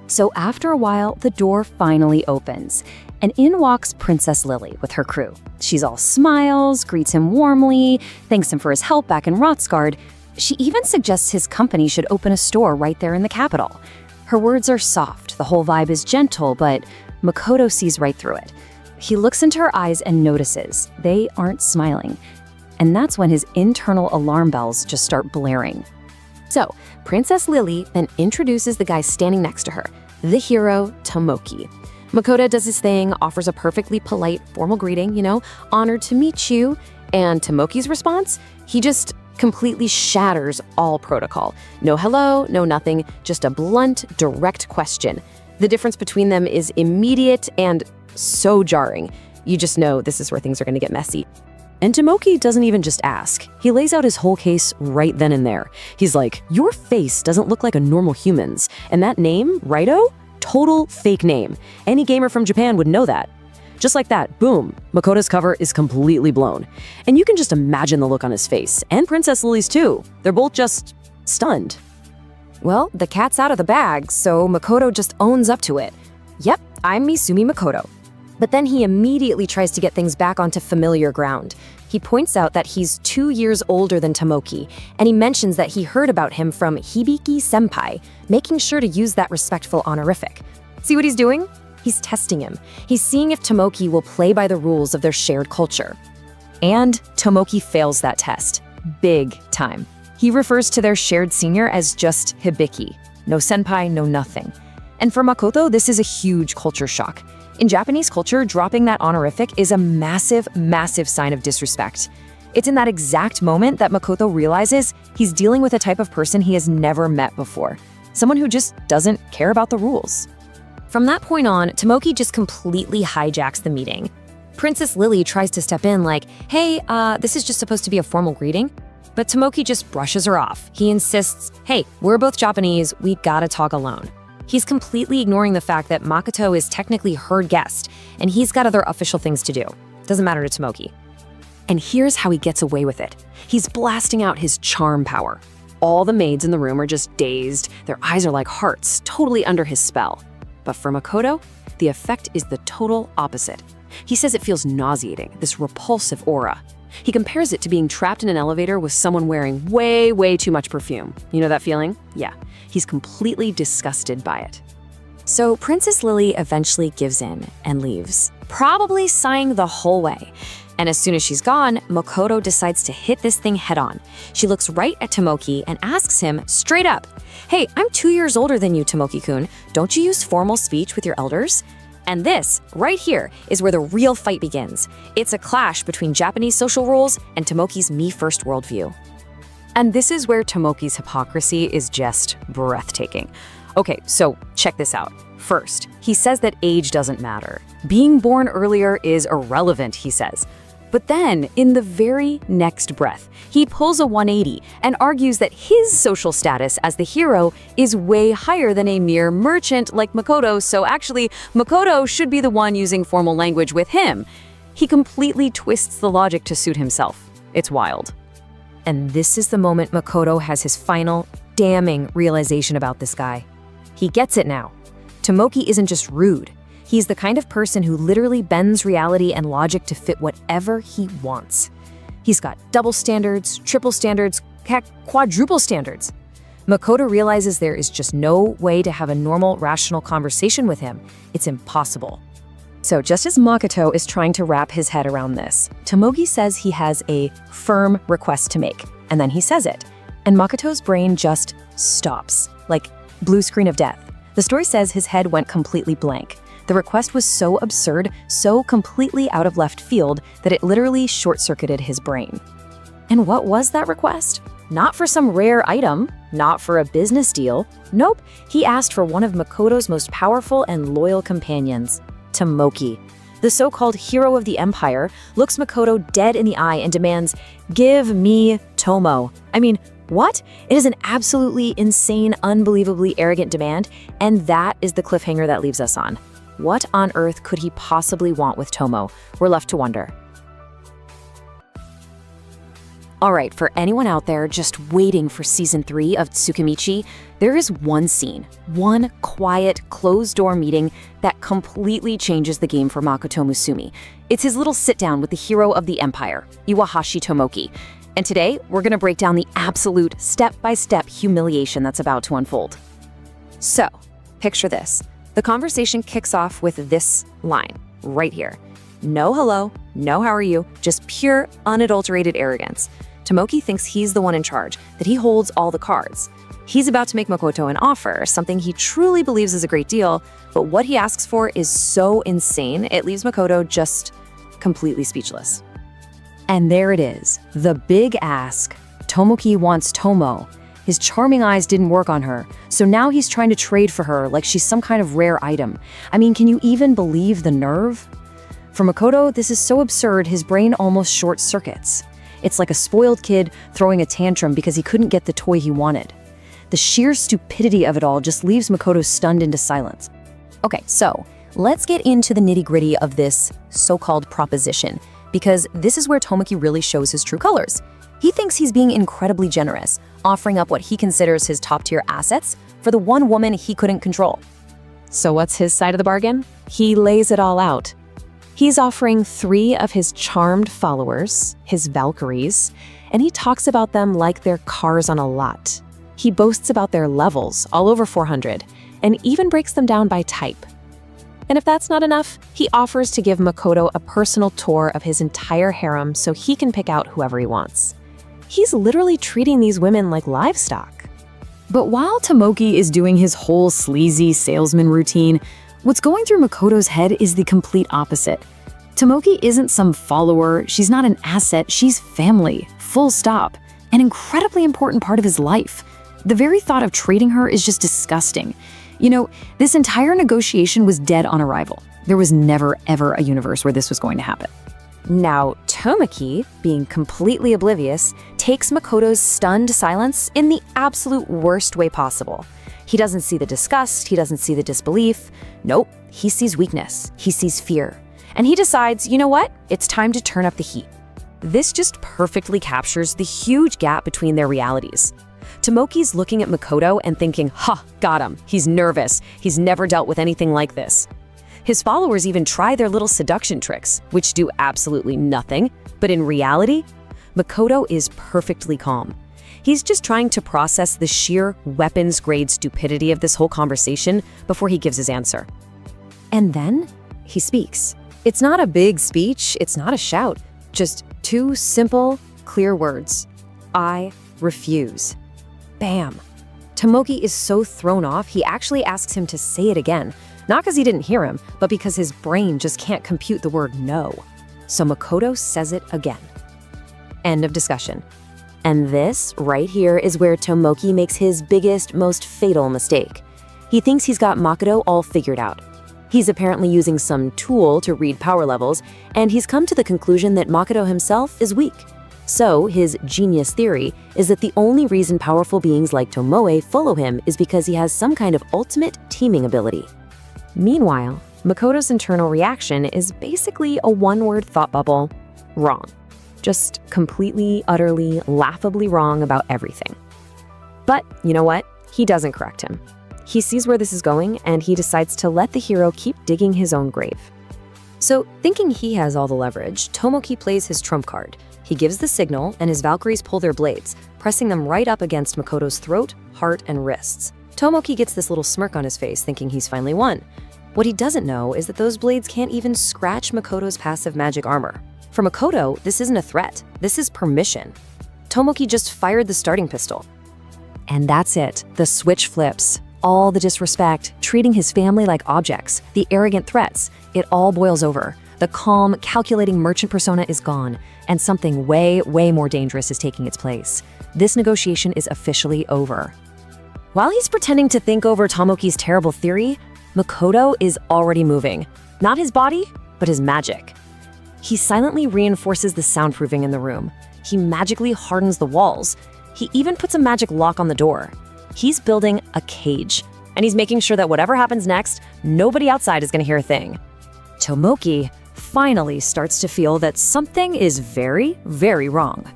So after a while, the door finally opens, and in walks Princess Lily with her crew. She's all smiles, greets him warmly, thanks him for his help back in Rotsgard. She even suggests his company should open a store right there in the capital. Her words are soft, the whole vibe is gentle, but Makoto sees right through it. He looks into her eyes and notices they aren't smiling. And that's when his internal alarm bells just start blaring. So, Princess Lily then introduces the guy standing next to her, the hero, Tomoki. Makoto does his thing, offers a perfectly polite, formal greeting, honored to meet you. And Tomoki's response? He just completely shatters all protocol. No hello, no nothing, just a blunt, direct question. The difference between them is immediate and so jarring. You just know this is where things are going to get messy. And Tomoki doesn't even just ask. He lays out his whole case right then and there. He's like, your face doesn't look like a normal human's. And that name, Raito? Total fake name. Any gamer from Japan would know that. Just like that, boom, Makoto's cover is completely blown. And you can just imagine the look on his face, and Princess Lily's too. They're both just stunned. Well, the cat's out of the bag, so Makoto just owns up to it. Yep, I'm Misumi Makoto. But then he immediately tries to get things back onto familiar ground. He points out that he's 2 years older than Tomoki, and he mentions that he heard about him from Hibiki Senpai, making sure to use that respectful honorific. See what he's doing? He's testing him. He's seeing if Tomoki will play by the rules of their shared culture. And Tomoki fails that test. Big time. He refers to their shared senior as just Hibiki. No senpai, no nothing. And for Makoto, this is a huge culture shock. In Japanese culture, dropping that honorific is a massive, massive sign of disrespect. It's in that exact moment that Makoto realizes he's dealing with a type of person he has never met before. Someone who just doesn't care about the rules. From that point on, Tomoki just completely hijacks the meeting. Princess Lily tries to step in like, hey, this is just supposed to be a formal greeting. But Tomoki just brushes her off. He insists, hey, we're both Japanese, we gotta talk alone. He's completely ignoring the fact that Makoto is technically her guest, and he's got other official things to do. Doesn't matter to Tomoki. And here's how he gets away with it. He's blasting out his charm power. All the maids in the room are just dazed. Their eyes are like hearts, totally under his spell. But for Makoto, the effect is the total opposite. He says it feels nauseating, this repulsive aura. He compares it to being trapped in an elevator with someone wearing way, way too much perfume. You know that feeling? Yeah, he's completely disgusted by it. So Princess Lily eventually gives in and leaves, probably sighing the whole way. And as soon as she's gone, Makoto decides to hit this thing head on. She looks right at Tomoki and asks him straight up, hey, I'm 2 years older than you, Tomoki-kun. Don't you use formal speech with your elders? And this, right here, is where the real fight begins. It's a clash between Japanese social rules and Tomoki's me-first worldview. And this is where Tomoki's hypocrisy is just breathtaking. Okay, so check this out. First, he says that age doesn't matter. Being born earlier is irrelevant, he says. But then, in the very next breath, he pulls a 180 and argues that his social status as the hero is way higher than a mere merchant like Makoto, so actually, Makoto should be the one using formal language with him. He completely twists the logic to suit himself. It's wild. And this is the moment Makoto has his final, damning realization about this guy. He gets it now. Tomoki isn't just rude. He's the kind of person who literally bends reality and logic to fit whatever he wants. He's got double standards, triple standards, heck, quadruple standards. Makoto realizes there is just no way to have a normal, rational conversation with him. It's impossible. So just as Makoto is trying to wrap his head around this, Tomoki says he has a firm request to make, and then he says it. And Makoto's brain just stops, like blue screen of death. The story says his head went completely blank. The request was so absurd, so completely out of left field, that it literally short-circuited his brain. And what was that request? Not for some rare item, not for a business deal. Nope, he asked for one of Makoto's most powerful and loyal companions, Tomoki. The so-called hero of the empire looks Makoto dead in the eye and demands, "Give me Tomo." I mean, What? It is an absolutely insane, unbelievably arrogant demand, and that is the cliffhanger that leaves us on. What on earth could he possibly want with Tomo? We're left to wonder. All right, for anyone out there just waiting for Season 3 of Tsukimichi, there is one scene, one quiet, closed-door meeting that completely changes the game for Makoto Misumi. It's his little sit-down with the hero of the Empire, Iwahashi Tomoki. And today, we're gonna break down the absolute step-by-step humiliation that's about to unfold. So, picture this. The conversation kicks off with this line, right here. No hello, no how are you, just pure, unadulterated arrogance. Tomoki thinks he's the one in charge, that he holds all the cards. He's about to make Makoto an offer, something he truly believes is a great deal, but what he asks for is so insane, it leaves Makoto just completely speechless. And there it is, the big ask. Tomoki wants Tomo. His charming eyes didn't work on her, so now he's trying to trade for her like she's some kind of rare item. I mean, can you even believe the nerve? For Makoto, this is so absurd, his brain almost short-circuits. It's like a spoiled kid throwing a tantrum because he couldn't get the toy he wanted. The sheer stupidity of it all just leaves Makoto stunned into silence. Okay, so let's get into the nitty-gritty of this so-called proposition, because this is where Tomoki really shows his true colors. He thinks he's being incredibly generous, offering up what he considers his top-tier assets for the one woman he couldn't control. So what's his side of the bargain? He lays it all out. He's offering 3 of his charmed followers, his Valkyries, and he talks about them like they're cars on a lot. He boasts about their levels, all over 400, and even breaks them down by type. And if that's not enough, he offers to give Makoto a personal tour of his entire harem so he can pick out whoever he wants. He's literally treating these women like livestock. But while Tomoki is doing his whole sleazy salesman routine, what's going through Makoto's head is the complete opposite. Tomoki isn't some follower, she's not an asset, she's family, full stop, an incredibly important part of his life. The very thought of trading her is just disgusting. You know, this entire negotiation was dead on arrival. There was never, ever a universe where this was going to happen. Now, Tomoki, being completely oblivious, takes Makoto's stunned silence in the absolute worst way possible. He doesn't see the disgust, he doesn't see the disbelief. Nope, he sees weakness, he sees fear. And he decides, you know what? It's time to turn up the heat. This just perfectly captures the huge gap between their realities. Tomoki's looking at Makoto and thinking, ha, got him. He's nervous. He's never dealt with anything like this. His followers even try their little seduction tricks, which do absolutely nothing. But in reality, Makoto is perfectly calm. He's just trying to process the sheer weapons-grade stupidity of this whole conversation before he gives his answer. And then he speaks. It's not a big speech, it's not a shout, just 2 simple, clear words. I refuse. Bam. Tomoki is so thrown off, he actually asks him to say it again, not because he didn't hear him, but because his brain just can't compute the word no. So Makoto says it again. End of discussion. And this, right here, is where Tomoki makes his biggest, most fatal mistake. He thinks he's got Makoto all figured out. He's apparently using some tool to read power levels, and he's come to the conclusion that Makoto himself is weak. So, his genius theory is that the only reason powerful beings like Tomoe follow him is because he has some kind of ultimate teaming ability. Meanwhile, Makoto's internal reaction is basically a one-word thought bubble: wrong. Just completely, utterly, laughably wrong about everything. But you know what? He doesn't correct him. He sees where this is going, and he decides to let the hero keep digging his own grave. So, thinking he has all the leverage, Tomoki plays his trump card. He gives the signal, and his Valkyries pull their blades, pressing them right up against Makoto's throat, heart, and wrists. Tomoki gets this little smirk on his face, thinking he's finally won. What he doesn't know is that those blades can't even scratch Makoto's passive magic armor. For Makoto, this isn't a threat, this is permission. Tomoki just fired the starting pistol. And that's it, the switch flips. All the disrespect, treating his family like objects, the arrogant threats, it all boils over. The calm, calculating merchant persona is gone, and something way, way more dangerous is taking its place. This negotiation is officially over. While he's pretending to think over Tomoki's terrible theory, Makoto is already moving. Not his body, but his magic. He silently reinforces the soundproofing in the room. He magically hardens the walls. He even puts a magic lock on the door. He's building a cage, and he's making sure that whatever happens next, nobody outside is going to hear a thing. Tomoki finally starts to feel that something is very, very wrong.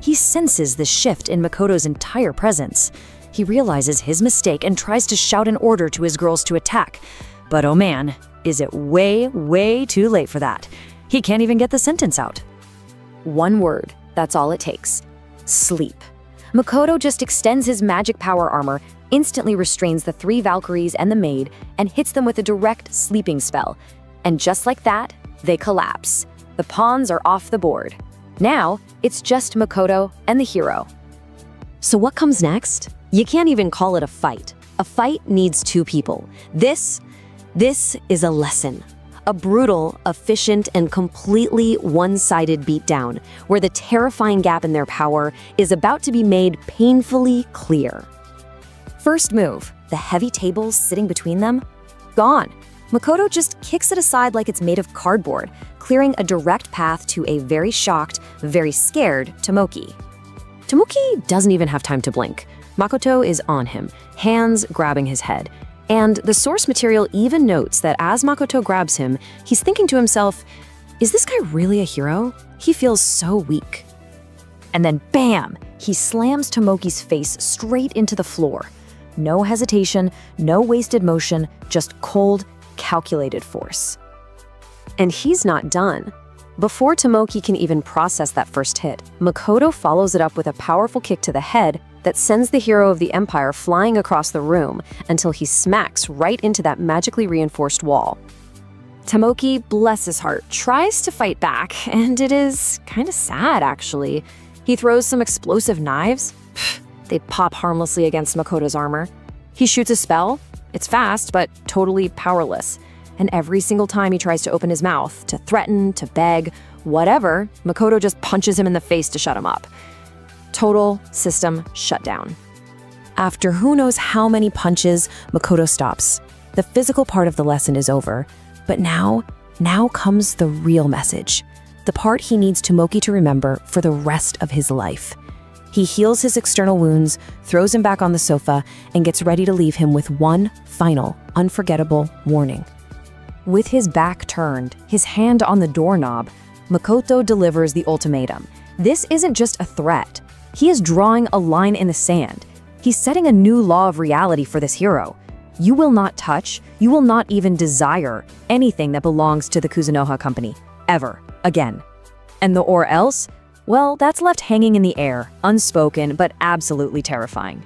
He senses the shift in Makoto's entire presence. He realizes his mistake and tries to shout an order to his girls to attack. But oh man, is it way, way too late for that. He can't even get the sentence out. One word, that's all it takes. Sleep. Makoto just extends his magic power armor, instantly restrains the 3 Valkyries and the maid, and hits them with a direct sleeping spell. And just like that, they collapse. The pawns are off the board. Now, it's just Makoto and the hero. So what comes next? You can't even call it a fight. A fight needs 2 people. This is a lesson. A brutal, efficient, and completely one-sided beatdown, where the terrifying gap in their power is about to be made painfully clear. First move, the heavy tables sitting between them, gone. Makoto just kicks it aside like it's made of cardboard, clearing a direct path to a very shocked, very scared Tomoki. Tomoki doesn't even have time to blink. Makoto is on him, hands grabbing his head. And the source material even notes that as Makoto grabs him, he's thinking to himself, is this guy really a hero? He feels so weak. And then bam! He slams Tomoki's face straight into the floor. No hesitation, no wasted motion, just cold, calculated force. And he's not done. Before Tomoki can even process that first hit, Makoto follows it up with a powerful kick to the head that sends the hero of the Empire flying across the room until he smacks right into that magically reinforced wall. Tomoki, bless his heart, tries to fight back, and it is kind of sad, actually. He throws some explosive knives. They pop harmlessly against Makoto's armor. He shoots a spell. It's fast, but totally powerless. And every single time he tries to open his mouth, to threaten, to beg, whatever, Makoto just punches him in the face to shut him up. Total system shutdown. After who knows how many punches, Makoto stops. The physical part of the lesson is over. But now comes the real message. The part he needs Tomoki to remember for the rest of his life. He heals his external wounds, throws him back on the sofa, and gets ready to leave him with one final, unforgettable warning. With his back turned, his hand on the doorknob, Makoto delivers the ultimatum. This isn't just a threat. He is drawing a line in the sand. He's setting a new law of reality for this hero. You will not touch, you will not even desire anything that belongs to the Kuzunoha company, ever, again. And the or else? Well, that's left hanging in the air, unspoken, but absolutely terrifying.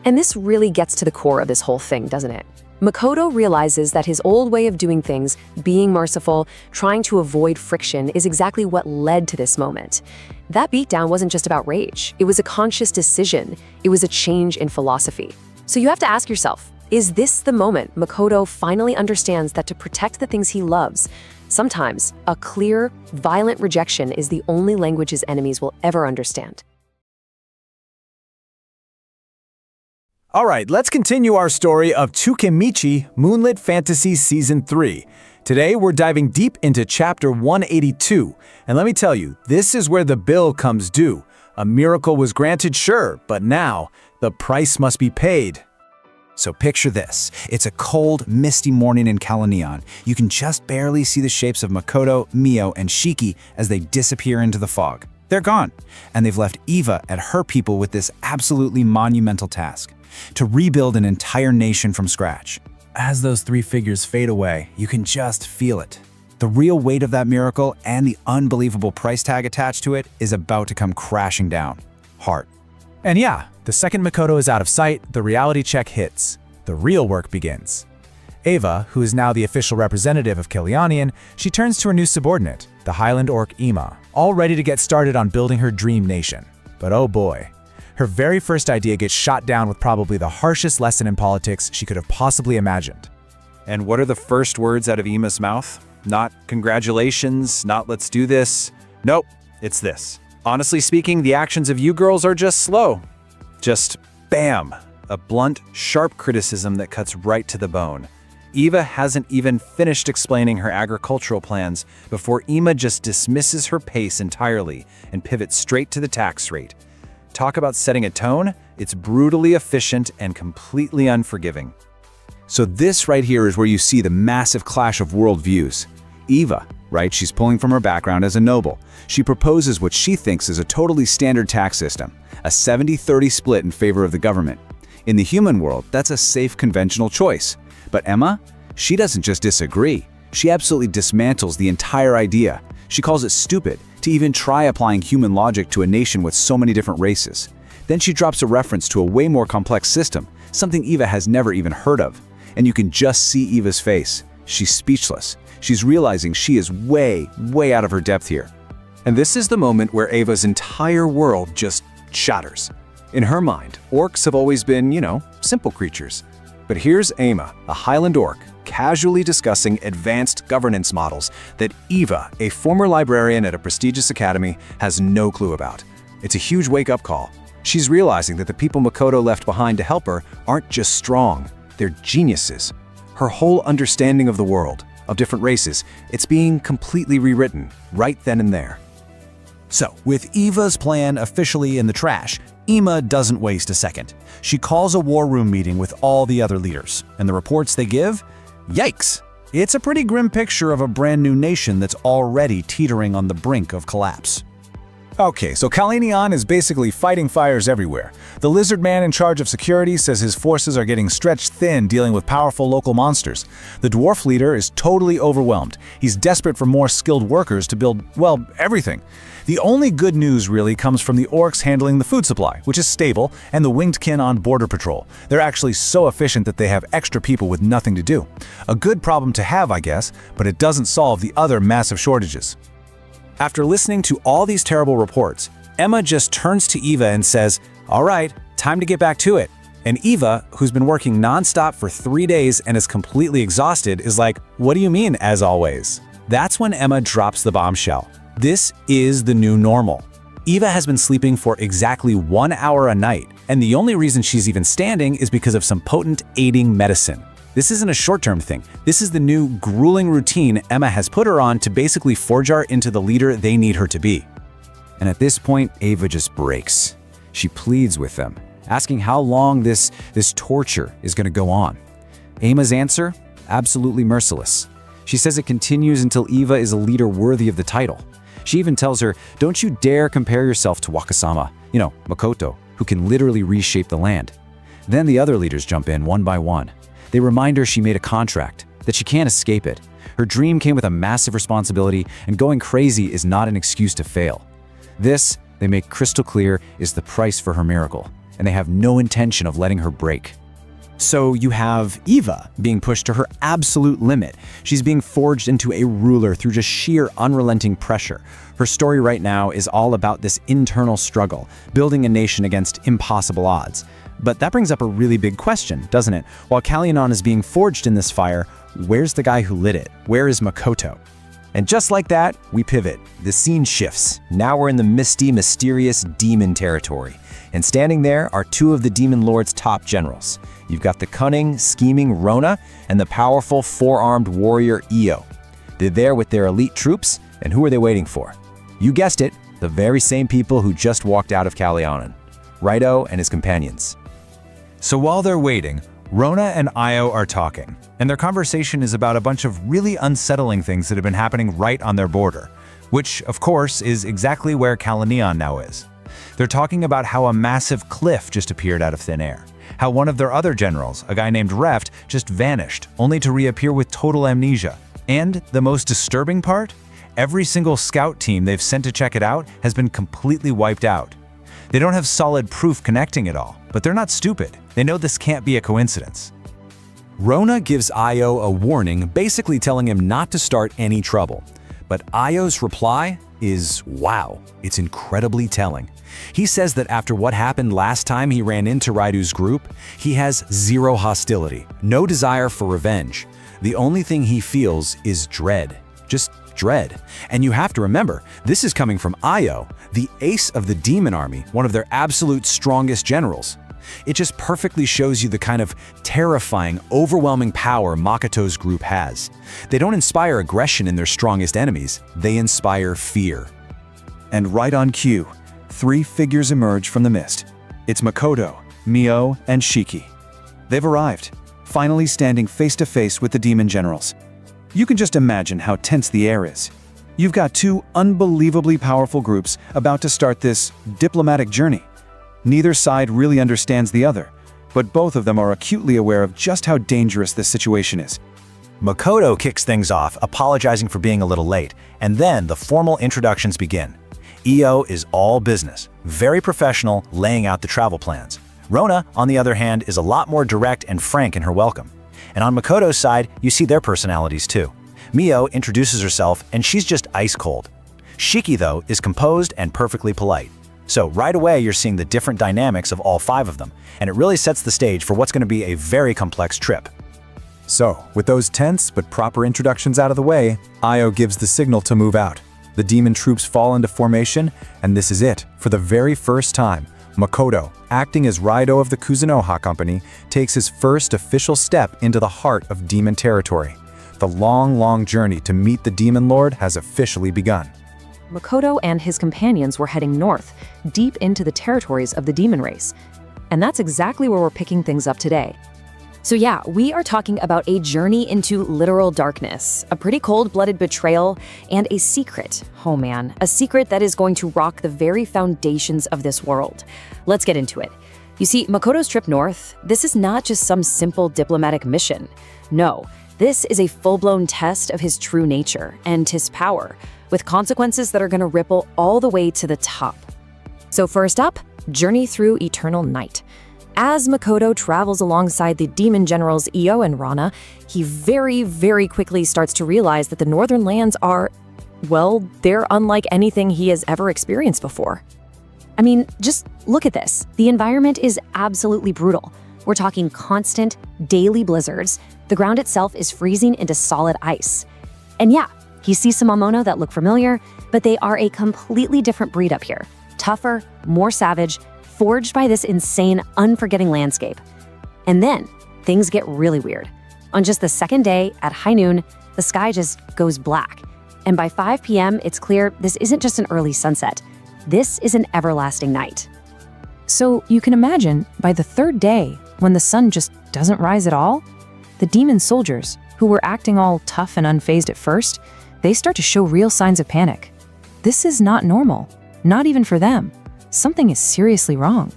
And this really gets to the core of this whole thing, doesn't it? Makoto realizes that his old way of doing things, being merciful, trying to avoid friction, is exactly what led to this moment. That beatdown wasn't just about rage. It was a conscious decision. It was a change in philosophy. So you have to ask yourself, is this the moment Makoto finally understands that to protect the things he loves, sometimes a clear, violent rejection is the only language his enemies will ever understand? All right, let's continue our story of Tsukimichi, Moonlit Fantasy Season 3. Today, we're diving deep into Chapter 182. And let me tell you, this is where the bill comes due. A miracle was granted, sure, but now the price must be paid. So picture this. It's a cold, misty morning in Kalanion. You can just barely see the shapes of Makoto, Mio, and Shiki as they disappear into the fog. They're gone, and they've left Eva and her people with this absolutely monumental task: to rebuild an entire nation from scratch. As those 3 figures fade away, you can just feel it. The real weight of that miracle and the unbelievable price tag attached to it is about to come crashing down. Hard. And yeah, the second Makoto is out of sight, the reality check hits. The real work begins. Eva, who is now the official representative of Kilianian, she turns to her new subordinate, the Highland Orc Ima, all ready to get started on building her dream nation. But oh boy. Her very first idea gets shot down with probably the harshest lesson in politics she could have possibly imagined. And what are the first words out of Ima's mouth? Not congratulations, not let's do this. Nope, it's this. Honestly speaking, the actions of you girls are just slow. Just bam, a blunt, sharp criticism that cuts right to the bone. Eva hasn't even finished explaining her agricultural plans before Ima just dismisses her pace entirely and pivots straight to the tax rate. Talk about setting a tone, it's brutally efficient and completely unforgiving. So this right here is where you see the massive clash of worldviews. Eva, right, she's pulling from her background as a noble. She proposes what she thinks is a totally standard tax system, a 70-30 split in favor of the government. In the human world, that's a safe conventional choice. But Emma, she doesn't just disagree. She absolutely dismantles the entire idea. She calls it stupid to even try applying human logic to a nation with so many different races. Then she drops a reference to a way more complex system, something Eva has never even heard of. And you can just see Eva's face. She's speechless. She's realizing she is way, way out of her depth here. And this is the moment where Eva's entire world just shatters. In her mind, orcs have always been, simple creatures. But here's Ama, a Highland orc, casually discussing advanced governance models that Eva, a former librarian at a prestigious academy, has no clue about. It's a huge wake-up call. She's realizing that the people Makoto left behind to help her aren't just strong, they're geniuses. Her whole understanding of the world, of different races, it's being completely rewritten right then and there. So, with Eva's plan officially in the trash, Ema doesn't waste a second. She calls a war room meeting with all the other leaders, and the reports they give? Yikes! It's a pretty grim picture of a brand new nation that's already teetering on the brink of collapse. Okay, so Kalenion is basically fighting fires everywhere. The lizard man in charge of security says his forces are getting stretched thin dealing with powerful local monsters. The dwarf leader is totally overwhelmed. He's desperate for more skilled workers to build, well, everything. The only good news really comes from the orcs handling the food supply, which is stable, and the winged kin on border patrol. They're actually so efficient that they have extra people with nothing to do. A good problem to have, I guess, but it doesn't solve the other massive shortages. After listening to all these terrible reports, Emma just turns to Eva and says, "All right, time to get back to it." And Eva, who's been working nonstop for 3 days and is completely exhausted, is like, "What do you mean, as always?" That's when Emma drops the bombshell. This is the new normal. Eva has been sleeping for exactly 1 hour a night, and the only reason she's even standing is because of some potent aiding medicine. This isn't a short-term thing. This is the new grueling routine Emma has put her on to basically forge her into the leader they need her to be. And at this point, Eva just breaks. She pleads with them, asking how long this torture is going to go on. Emma's answer? Absolutely merciless. She says it continues until Eva is a leader worthy of the title. She even tells her, "Don't you dare compare yourself to Wakasama, Makoto, who can literally reshape the land." Then the other leaders jump in one by one. They remind her she made a contract, that she can't escape it. Her dream came with a massive responsibility, and going crazy is not an excuse to fail. This, they make crystal clear, is the price for her miracle, and they have no intention of letting her break. So you have Eva being pushed to her absolute limit. She's being forged into a ruler through just sheer unrelenting pressure. Her story right now is all about this internal struggle, building a nation against impossible odds. But that brings up a really big question, doesn't it? While Kalenion is being forged in this fire, where's the guy who lit it? Where is Makoto? And just like that, we pivot. The scene shifts. Now we're in the misty, mysterious demon territory. And standing there are two of the demon lord's top generals. You've got the cunning, scheming Rona and the powerful, four-armed warrior Io. They're there with their elite troops, and who are they waiting for? You guessed it, the very same people who just walked out of Kalenion. Raito and his companions. So while they're waiting, Rona and Io are talking, and their conversation is about a bunch of really unsettling things that have been happening right on their border, which, of course, is exactly where Kalenion now is. They're talking about how a massive cliff just appeared out of thin air, how one of their other generals, a guy named Reft, just vanished, only to reappear with total amnesia. And the most disturbing part? Every single scout team they've sent to check it out has been completely wiped out. They don't have solid proof connecting it all, but they're not stupid. They know this can't be a coincidence. Rona gives Io a warning, basically telling him not to start any trouble. But Io's reply is, wow, it's incredibly telling. He says that after what happened last time he ran into Raidu's group, he has zero hostility, no desire for revenge. The only thing he feels is dread. Just dread. And you have to remember, this is coming from Io, the ace of the demon army, one of their absolute strongest generals. It just perfectly shows you the kind of terrifying, overwhelming power Makoto's group has. They don't inspire aggression in their strongest enemies, they inspire fear. And right on cue, 3 figures emerge from the mist. It's Makoto, Mio, and Shiki. They've arrived, finally standing face to face with the demon generals. You can just imagine how tense the air is. You've got 2 unbelievably powerful groups about to start this diplomatic journey. Neither side really understands the other, but both of them are acutely aware of just how dangerous this situation is. Makoto kicks things off, apologizing for being a little late, and then the formal introductions begin. Io is all business, very professional, laying out the travel plans. Rona, on the other hand, is a lot more direct and frank in her welcome. And on Makoto's side, you see their personalities too. Mio introduces herself, and she's just ice cold. Shiki, though, is composed and perfectly polite. So right away, you're seeing the different dynamics of all 5 of them, and it really sets the stage for what's going to be a very complex trip. So, with those tense but proper introductions out of the way, Io gives the signal to move out. The demon troops fall into formation, and this is it. For the very first time, Makoto, acting as Raido of the Kuzunoha Company, takes his first official step into the heart of demon territory. The long journey to meet the Demon Lord has officially begun. Makoto and his companions were heading north, deep into the territories of the demon race. And that's exactly where we're picking things up today. So yeah, we are talking about a journey into literal darkness, a pretty cold-blooded betrayal, and a secret. Oh man, a secret that is going to rock the very foundations of this world. Let's get into it. You see, Makoto's trip north, this is not just some simple diplomatic mission. No, this is a full-blown test of his true nature and his power, with consequences that are going to ripple all the way to the top. So first up, journey through eternal night. As Makoto travels alongside the demon generals Io and Rana, he very quickly starts to realize that the northern lands are, well, they're unlike anything he has ever experienced before. I mean, just look at this. The environment is absolutely brutal. We're talking constant, daily blizzards. The ground itself is freezing into solid ice. And yeah, he sees some Momono that look familiar, but they are a completely different breed up here. Tougher, more savage, forged by this insane, unforgetting landscape. And then, things get really weird. On just the second day, at high noon, the sky just goes black. And by 5 p.m., it's clear this isn't just an early sunset. This is an everlasting night. So you can imagine, by the 3rd day, when the sun just doesn't rise at all, the demon soldiers, who were acting all tough and unfazed at first, they start to show real signs of panic. This is not normal, not even for them. Something is seriously wrong.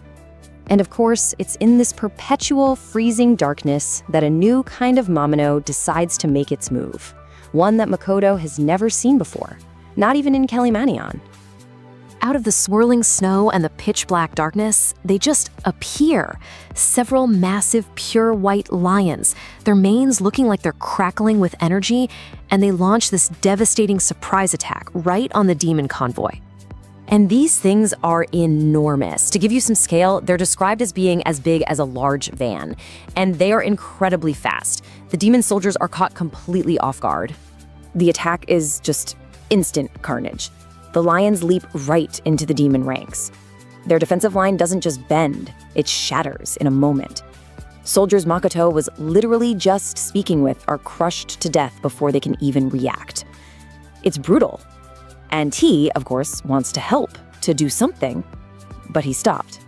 And of course, it's in this perpetual freezing darkness that a new kind of Momono decides to make its move. One that Makoto has never seen before, not even in Calimanion. Out of the swirling snow and the pitch-black darkness, they just appear. Several massive, pure white lions, their manes looking like they're crackling with energy, and they launch this devastating surprise attack right on the demon convoy. And these things are enormous. To give you some scale, they're described as being as big as a large van, and they are incredibly fast. The demon soldiers are caught completely off guard. The attack is just instant carnage. The lions leap right into the demon ranks. Their defensive line doesn't just bend, it shatters in a moment. Soldiers Makoto was literally just speaking with are crushed to death before they can even react. It's brutal. And he, of course, wants to help, to do something, but he stopped.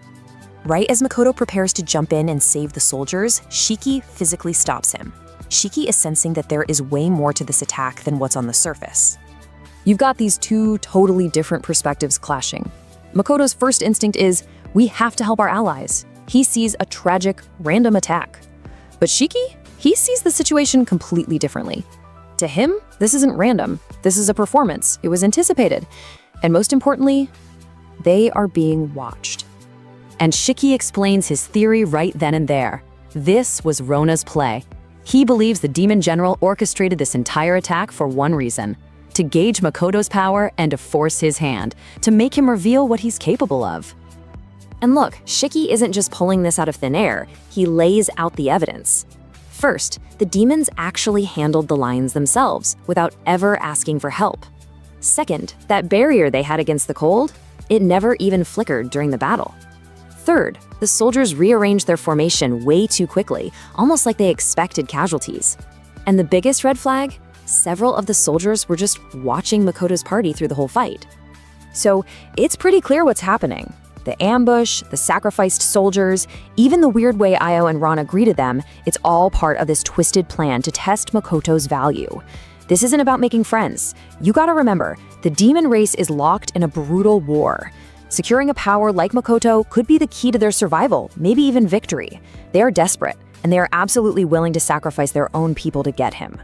Right as Makoto prepares to jump in and save the soldiers, Shiki physically stops him. Shiki is sensing that there is way more to this attack than what's on the surface. You've got these 2 totally different perspectives clashing. Makoto's first instinct is, we have to help our allies. He sees a tragic, random attack. But Shiki, he sees the situation completely differently. To him, this isn't random. This is a performance. It was anticipated. And most importantly, they are being watched. And Shiki explains his theory right then and there. This was Rona's play. He believes the demon general orchestrated this entire attack for one reason: to gauge Makoto's power and to force his hand, to make him reveal what he's capable of. And look, Shiki isn't just pulling this out of thin air, he lays out the evidence. First, the demons actually handled the lions themselves, without ever asking for help. Second, that barrier they had against the cold, it never even flickered during the battle. Third, the soldiers rearranged their formation way too quickly, almost like they expected casualties. And the biggest red flag? Several of the soldiers were just watching Makoto's party through the whole fight. So it's pretty clear what's happening. The ambush, the sacrificed soldiers, even the weird way Io and Rana greeted them, it's all part of this twisted plan to test Makoto's value. This isn't about making friends. You gotta remember, the demon race is locked in a brutal war. Securing a power like Makoto could be the key to their survival, maybe even victory. They are desperate, and they are absolutely willing to sacrifice their own people to get him.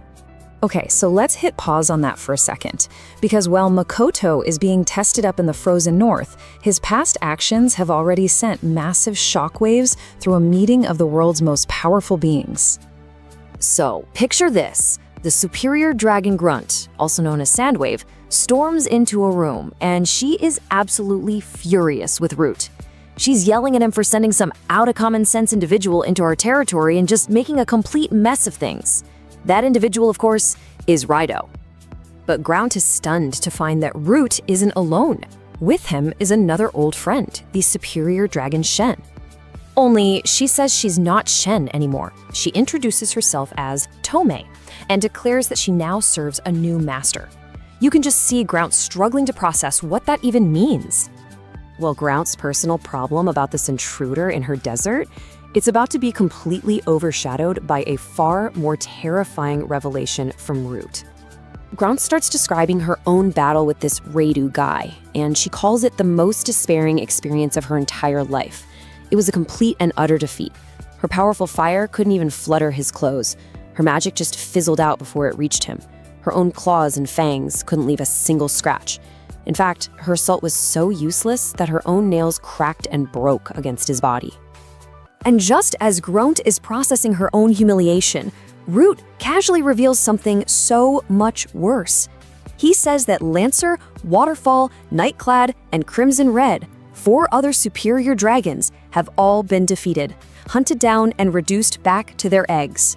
Okay, so let's hit pause on that for a second. Because while Makoto is being tested up in the frozen north, his past actions have already sent massive shockwaves through a meeting of the world's most powerful beings. So, picture this. The superior dragon grunt, also known as Sandwave, storms into a room, and she is absolutely furious with Root. She's yelling at him for sending some out-of-common-sense individual into our territory and just making a complete mess of things. That individual, of course, is Raido. But Grount is stunned to find that Root isn't alone. With him is another old friend, the superior dragon Shen. Only she says she's not Shen anymore. She introduces herself as Tomei and declares that she now serves a new master. You can just see Grount struggling to process what that even means. Well, Grount's personal problem about this intruder in her desert, it's about to be completely overshadowed by a far more terrifying revelation from Root. Grount starts describing her own battle with this Raidu guy, and she calls it the most despairing experience of her entire life. It was a complete and utter defeat. Her powerful fire couldn't even flutter his clothes. Her magic just fizzled out before it reached him. Her own claws and fangs couldn't leave a single scratch. In fact, her assault was so useless that her own nails cracked and broke against his body. And just as Grount is processing her own humiliation, Root casually reveals something so much worse. He says that Lancer, Waterfall, Nightclad, and Crimson Red, 4 other superior dragons, have all been defeated, hunted down, and reduced back to their eggs.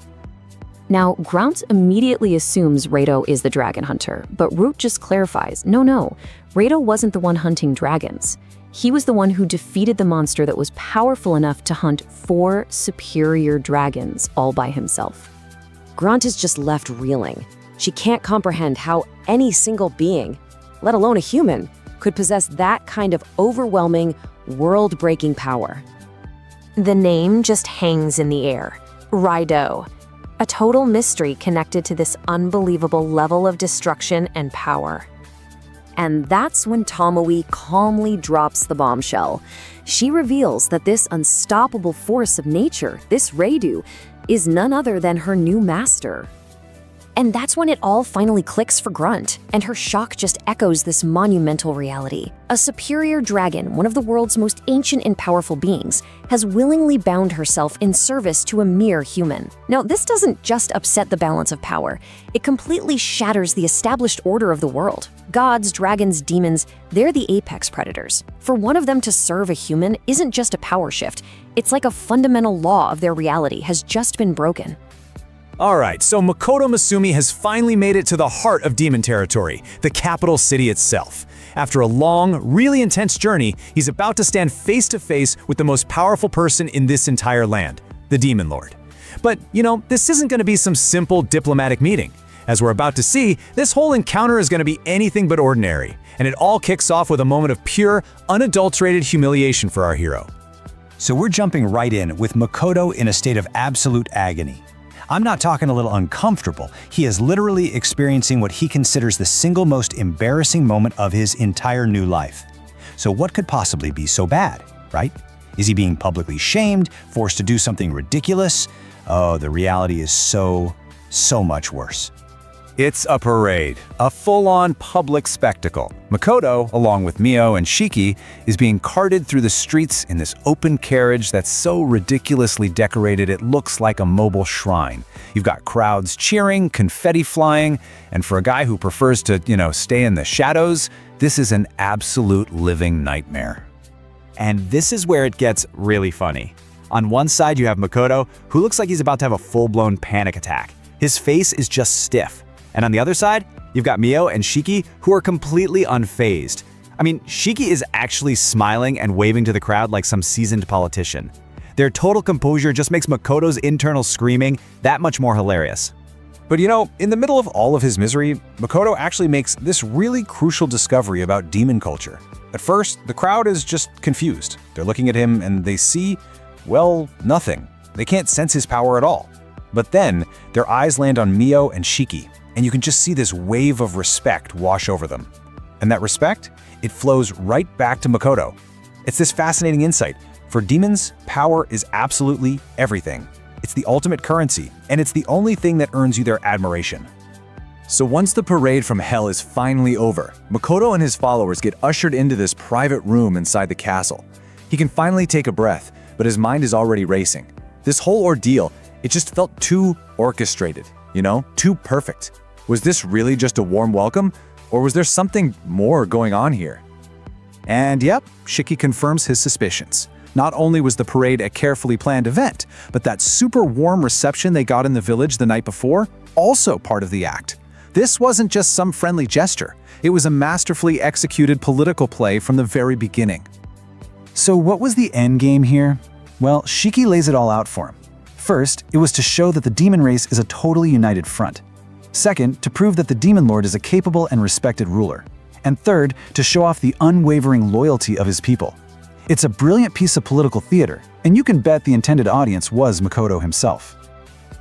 Now, Grount immediately assumes Raido is the dragon hunter, but Root just clarifies, no, Raido wasn't the one hunting dragons. He was the one who defeated the monster that was powerful enough to hunt 4 superior dragons all by himself. Grount is just left reeling. She can't comprehend how any single being, let alone a human, could possess that kind of overwhelming, world-breaking power. The name just hangs in the air. Raido. A total mystery connected to this unbelievable level of destruction and power. And that's when Tomoe calmly drops the bombshell. She reveals that this unstoppable force of nature, this Raidu, is none other than her new master. And that's when it all finally clicks for Grunt, and her shock just echoes this monumental reality. A superior dragon, one of the world's most ancient and powerful beings, has willingly bound herself in service to a mere human. Now, this doesn't just upset the balance of power, it completely shatters the established order of the world. Gods, dragons, demons, they're the apex predators. For one of them to serve a human isn't just a power shift, it's like a fundamental law of their reality has just been broken. Alright, so Makoto Misumi has finally made it to the heart of Demon Territory, the capital city itself. After a long, really intense journey, he's about to stand face to face with the most powerful person in this entire land, the Demon Lord. But, this isn't going to be some simple diplomatic meeting. As we're about to see, this whole encounter is going to be anything but ordinary, and it all kicks off with a moment of pure, unadulterated humiliation for our hero. So we're jumping right in with Makoto in a state of absolute agony. I'm not talking a little uncomfortable. He is literally experiencing what he considers the single most embarrassing moment of his entire new life. So what could possibly be so bad, right? Is he being publicly shamed, forced to do something ridiculous? Oh, the reality is so much worse. It's a parade, a full-on public spectacle. Makoto, along with Mio and Shiki, is being carted through the streets in this open carriage that's so ridiculously decorated it looks like a mobile shrine. You've got crowds cheering, confetti flying, and for a guy who prefers to, stay in the shadows, this is an absolute living nightmare. And this is where it gets really funny. On one side, you have Makoto, who looks like he's about to have a full-blown panic attack. His face is just stiff. And on the other side, you've got Mio and Shiki, who are completely unfazed. I mean, Shiki is actually smiling and waving to the crowd like some seasoned politician. Their total composure just makes Makoto's internal screaming that much more hilarious. But you know, in the middle of all of his misery, Makoto actually makes this really crucial discovery about demon culture. At first, the crowd is just confused. They're looking at him and they see, well, nothing. They can't sense his power at all. But then, their eyes land on Mio and Shiki, and you can just see this wave of respect wash over them. And that respect, it flows right back to Makoto. It's this fascinating insight. For demons, power is absolutely everything. It's the ultimate currency, and it's the only thing that earns you their admiration. So once the parade from hell is finally over, Makoto and his followers get ushered into this private room inside the castle. He can finally take a breath, but his mind is already racing. This whole ordeal, it just felt too orchestrated, too perfect. Was this really just a warm welcome, or was there something more going on here? And yep, Shiki confirms his suspicions. Not only was the parade a carefully planned event, but that super warm reception they got in the village the night before, also part of the act. This wasn't just some friendly gesture. It was a masterfully executed political play from the very beginning. So what was the end game here? Well, Shiki lays it all out for him. First, it was to show that the demon race is a totally united front. Second, to prove that the Demon Lord is a capable and respected ruler. And third, to show off the unwavering loyalty of his people. It's a brilliant piece of political theater, and you can bet the intended audience was Makoto himself.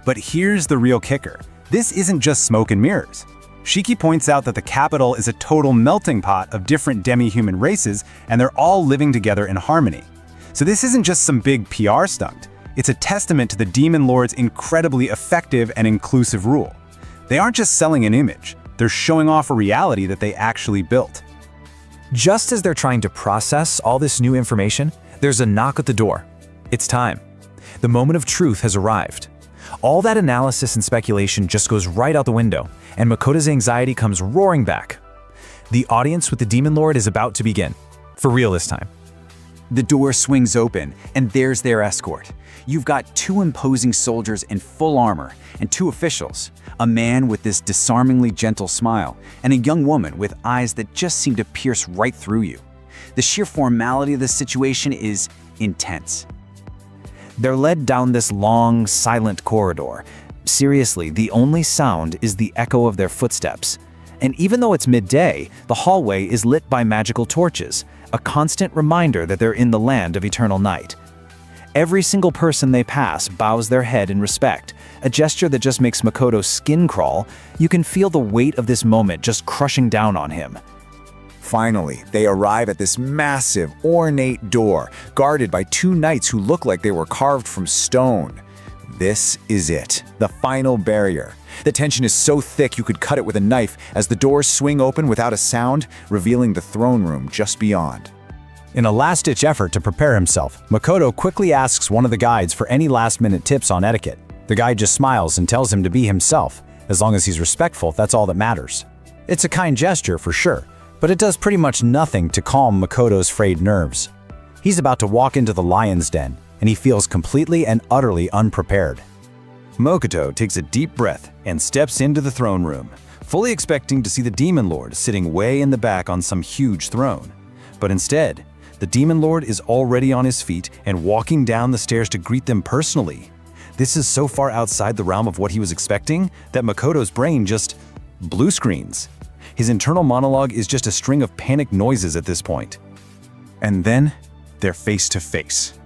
But here's the real kicker. This isn't just smoke and mirrors. Shiki points out that the capital is a total melting pot of different demi-human races, and they're all living together in harmony. So this isn't just some big PR stunt. It's a testament to the Demon Lord's incredibly effective and inclusive rule. They aren't just selling an image, they're showing off a reality that they actually built. Just as they're trying to process all this new information, there's a knock at the door. It's time. The moment of truth has arrived. All that analysis and speculation just goes right out the window, and Makoto's anxiety comes roaring back. The audience with the Demon Lord is about to begin. For real this time. The door swings open, and there's their escort. You've got two imposing soldiers in full armor, and two officials, a man with this disarmingly gentle smile, and a young woman with eyes that just seem to pierce right through you. The sheer formality of the situation is intense. They're led down this long, silent corridor. Seriously, the only sound is the echo of their footsteps. And even though it's midday, the hallway is lit by magical torches, a constant reminder that they're in the land of eternal night. Every single person they pass bows their head in respect, a gesture that just makes Makoto's skin crawl. You can feel the weight of this moment just crushing down on him. Finally, they arrive at this massive, ornate door, guarded by two knights who look like they were carved from stone. This is it, the final barrier. The tension is so thick you could cut it with a knife as the doors swing open without a sound, revealing the throne room just beyond. In a last-ditch effort to prepare himself, Makoto quickly asks one of the guides for any last-minute tips on etiquette. The guide just smiles and tells him to be himself. As long as he's respectful, that's all that matters. It's a kind gesture for sure, but it does pretty much nothing to calm Makoto's frayed nerves. He's about to walk into the lion's den, and he feels completely and utterly unprepared. Makoto takes a deep breath and steps into the throne room, fully expecting to see the Demon Lord sitting way in the back on some huge throne. But instead, the Demon Lord is already on his feet and walking down the stairs to greet them personally. This is so far outside the realm of what he was expecting that Makoto's brain just blue screens. His internal monologue is just a string of panicked noises at this point. And then, they're face to face.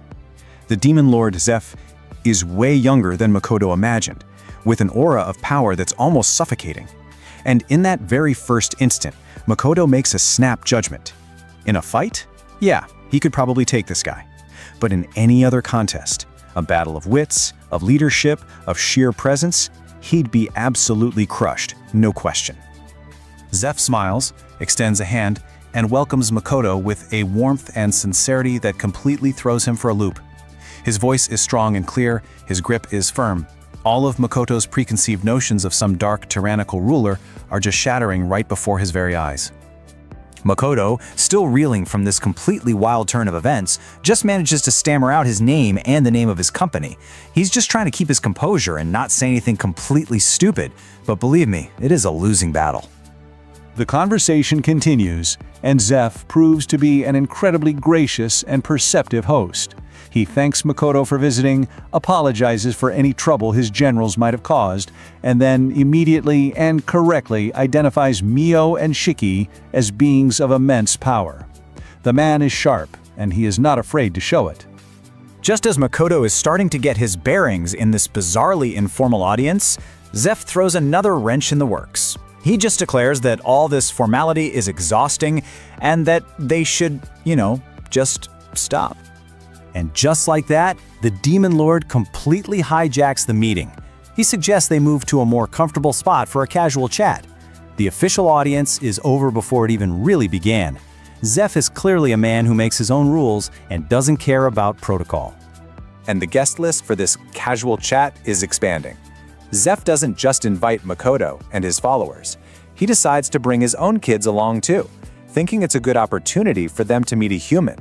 The Demon Lord Zeph is way younger than Makoto imagined, with an aura of power that's almost suffocating. And in that very first instant, Makoto makes a snap judgment. In a fight? Yeah, he could probably take this guy. But in any other contest, a battle of wits, of leadership, of sheer presence, he'd be absolutely crushed, no question. Zeph smiles, extends a hand, and welcomes Makoto with a warmth and sincerity that completely throws him for a loop. His voice is strong and clear, his grip is firm. All of Makoto's preconceived notions of some dark, tyrannical ruler are just shattering right before his very eyes. Makoto, still reeling from this completely wild turn of events, just manages to stammer out his name and the name of his company. He's just trying to keep his composure and not say anything completely stupid, but believe me, it is a losing battle. The conversation continues, and Zeph proves to be an incredibly gracious and perceptive host. He thanks Makoto for visiting, apologizes for any trouble his generals might have caused, and then immediately and correctly identifies Mio and Shiki as beings of immense power. The man is sharp, and he is not afraid to show it. Just as Makoto is starting to get his bearings in this bizarrely informal audience, Zeph throws another wrench in the works. He just declares that all this formality is exhausting and that they should, just stop. And just like that, the Demon Lord completely hijacks the meeting. He suggests they move to a more comfortable spot for a casual chat. The official audience is over before it even really began. Zeph is clearly a man who makes his own rules and doesn't care about protocol. And the guest list for this casual chat is expanding. Zeph doesn't just invite Makoto and his followers. He decides to bring his own kids along too, thinking it's a good opportunity for them to meet a human.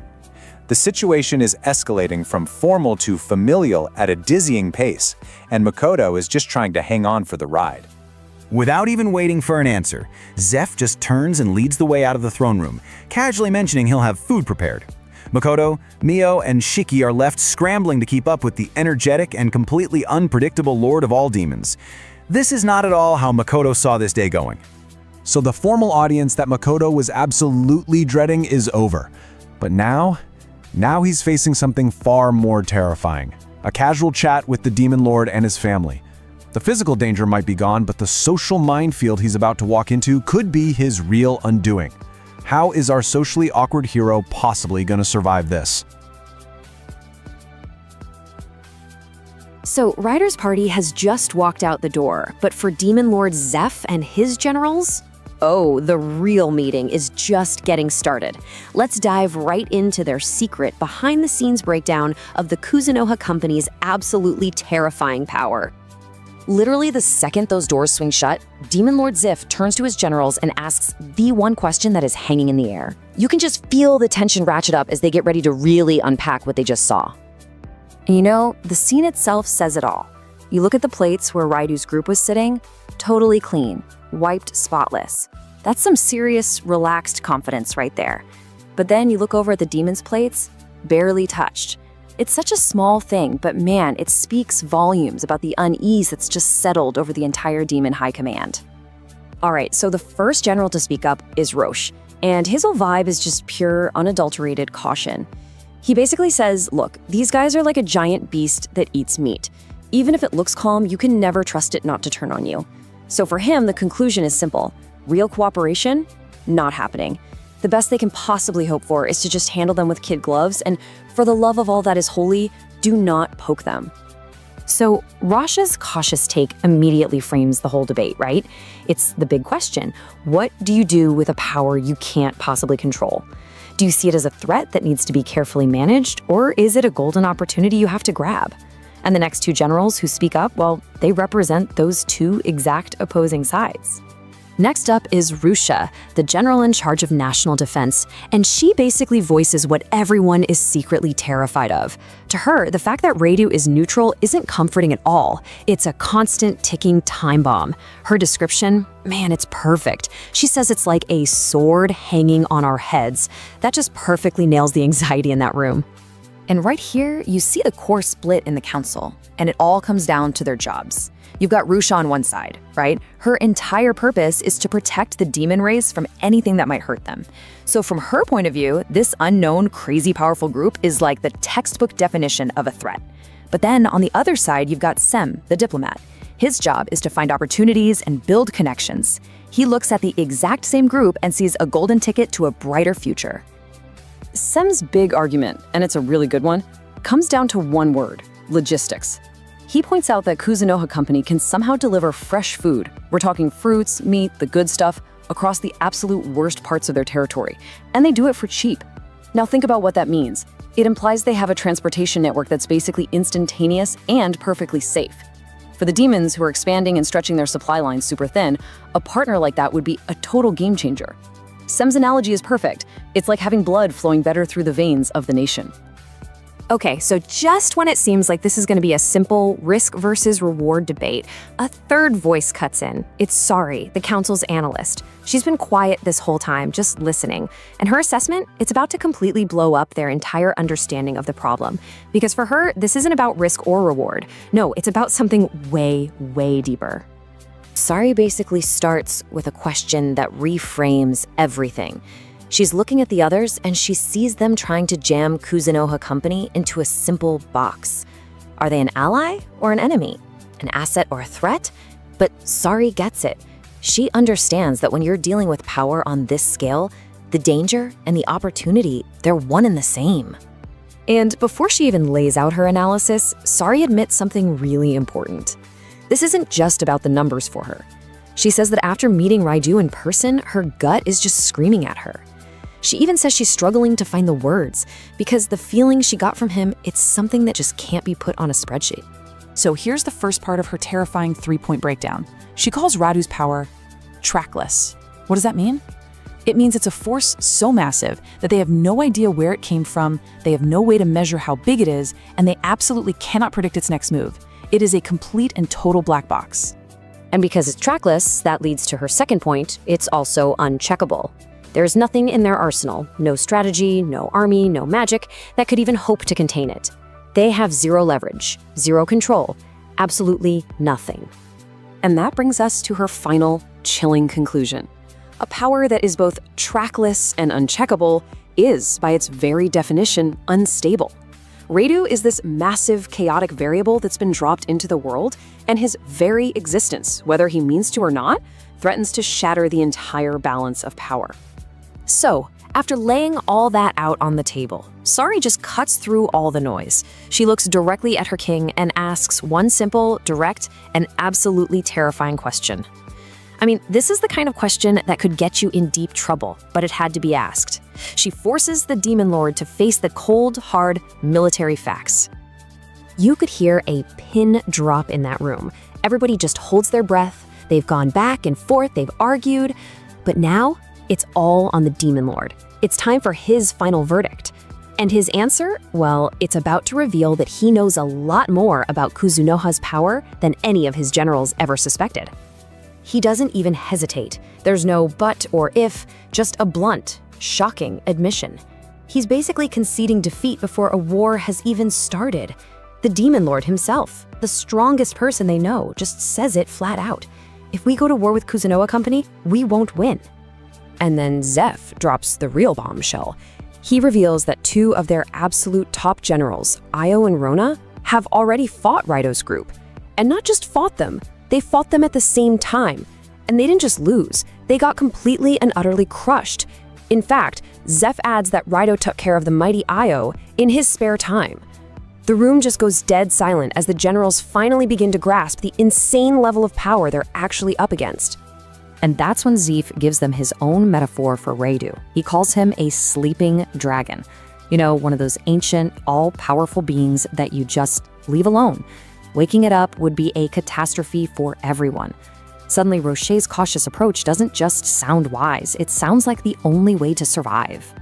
The situation is escalating from formal to familial at a dizzying pace, and Makoto is just trying to hang on for the ride. Without even waiting for an answer, Zeph just turns and leads the way out of the throne room, casually mentioning he'll have food prepared. Makoto, Mio, and Shiki are left scrambling to keep up with the energetic and completely unpredictable Lord of all demons. This is not at all how Makoto saw this day going. So the formal audience that Makoto was absolutely dreading is over. But now he's facing something far more terrifying. A casual chat with the Demon Lord and his family. The physical danger might be gone, but the social minefield he's about to walk into could be his real undoing. How is our socially awkward hero possibly going to survive this? So, Ryder's party has just walked out the door, but for Demon Lord Zeph and his generals? Oh, the real meeting is just getting started. Let's dive right into their secret behind-the-scenes breakdown of the Kuzunoha Company's absolutely terrifying power. Literally the second those doors swing shut, Demon Lord Zeph turns to his generals and asks the one question that is hanging in the air. You can just feel the tension ratchet up as they get ready to really unpack what they just saw. And the scene itself says it all. You look at the plates where Raidu's group was sitting, totally clean, wiped spotless. That's some serious, relaxed confidence right there. But then you look over at the demon's plates, barely touched. It's such a small thing, but man, it speaks volumes about the unease that's just settled over the entire demon high command. All right, so the first general to speak up is Roche, and his whole vibe is just pure, unadulterated caution. He basically says, look, these guys are like a giant beast that eats meat. Even if it looks calm, you can never trust it not to turn on you. So for him, the conclusion is simple. Real cooperation? Not happening. The best they can possibly hope for is to just handle them with kid gloves, and for the love of all that is holy, do not poke them. So Rasha's cautious take immediately frames the whole debate, right? It's the big question. What do you do with a power you can't possibly control? Do you see it as a threat that needs to be carefully managed, or is it a golden opportunity you have to grab? And the next two generals who speak up, well, they represent those two exact opposing sides. Next up is Rusha, the general in charge of national defense, and she basically voices what everyone is secretly terrified of. To her, the fact that Raidu is neutral isn't comforting at all. It's a constant ticking time bomb. Her description, man, it's perfect. She says it's like a sword hanging on our heads. That just perfectly nails the anxiety in that room. And right here, you see the core split in the council, and it all comes down to their jobs. You've got Rusha on one side, right? Her entire purpose is to protect the demon race from anything that might hurt them. So from her point of view, this unknown, crazy powerful group is like the textbook definition of a threat. But then on the other side, you've got Sem, the diplomat. His job is to find opportunities and build connections. He looks at the exact same group and sees a golden ticket to a brighter future. Sem's big argument, and it's a really good one, comes down to one word: logistics. He points out that Kuzunoha Company can somehow deliver fresh food, we're talking fruits, meat, the good stuff, across the absolute worst parts of their territory, and they do it for cheap. Now think about what that means. It implies they have a transportation network that's basically instantaneous and perfectly safe. For the demons who are expanding and stretching their supply lines super thin, a partner like that would be a total game changer. Sem's analogy is perfect. It's like having blood flowing better through the veins of the nation. Okay, so just when it seems like this is going to be a simple risk versus reward debate, a third voice cuts in. It's Sari, the council's analyst. She's been quiet this whole time, just listening. And her assessment, it's about to completely blow up their entire understanding of the problem. Because for her, this isn't about risk or reward. No, it's about something way, way deeper. Sari basically starts with a question that reframes everything. She's looking at the others, and she sees them trying to jam Kuzunoha Company into a simple box. Are they an ally or an enemy? An asset or a threat? But Sari gets it. She understands that when you're dealing with power on this scale, the danger and the opportunity, they're one and the same. And before she even lays out her analysis, Sari admits something really important. This isn't just about the numbers for her. She says that after meeting Raidu in person, her gut is just screaming at her. She even says she's struggling to find the words because the feeling she got from him, it's something that just can't be put on a spreadsheet. So here's the first part of her terrifying 3-point breakdown. She calls Radu's power trackless. What does that mean? It means it's a force so massive that they have no idea where it came from, they have no way to measure how big it is, and they absolutely cannot predict its next move. It is a complete and total black box. And because it's trackless, that leads to her second point, it's also uncheckable. There's nothing in their arsenal, no strategy, no army, no magic, that could even hope to contain it. They have zero leverage, zero control, absolutely nothing. And that brings us to her final, chilling conclusion. A power that is both trackless and uncheckable is, by its very definition, unstable. Raidu is this massive, chaotic variable that's been dropped into the world, and his very existence, whether he means to or not, threatens to shatter the entire balance of power. So, after laying all that out on the table, Sari just cuts through all the noise. She looks directly at her king and asks one simple, direct, and absolutely terrifying question. I mean, this is the kind of question that could get you in deep trouble, but it had to be asked. She forces the Demon Lord to face the cold, hard, military facts. You could hear a pin drop in that room. Everybody just holds their breath. They've gone back and forth, they've argued, but now it's all on the Demon Lord. It's time for his final verdict. And his answer? Well, it's about to reveal that he knows a lot more about Kuzunoha's power than any of his generals ever suspected. He doesn't even hesitate. There's no but or if, just a blunt, shocking admission. He's basically conceding defeat before a war has even started. The Demon Lord himself, the strongest person they know, just says it flat out. If we go to war with Kuzunoha Company, we won't win. And then Zeph drops the real bombshell. He reveals that two of their absolute top generals, Io and Rona, have already fought Raido's group. And not just fought them, they fought them at the same time. And they didn't just lose, they got completely and utterly crushed. In fact, Zeph adds that Raido took care of the mighty Io in his spare time. The room just goes dead silent as the generals finally begin to grasp the insane level of power they're actually up against. And that's when Zeph gives them his own metaphor for Raidu. He calls him a sleeping dragon. You know, one of those ancient, all-powerful beings that you just leave alone. Waking it up would be a catastrophe for everyone. Suddenly, Rocher's cautious approach doesn't just sound wise, it sounds like the only way to survive.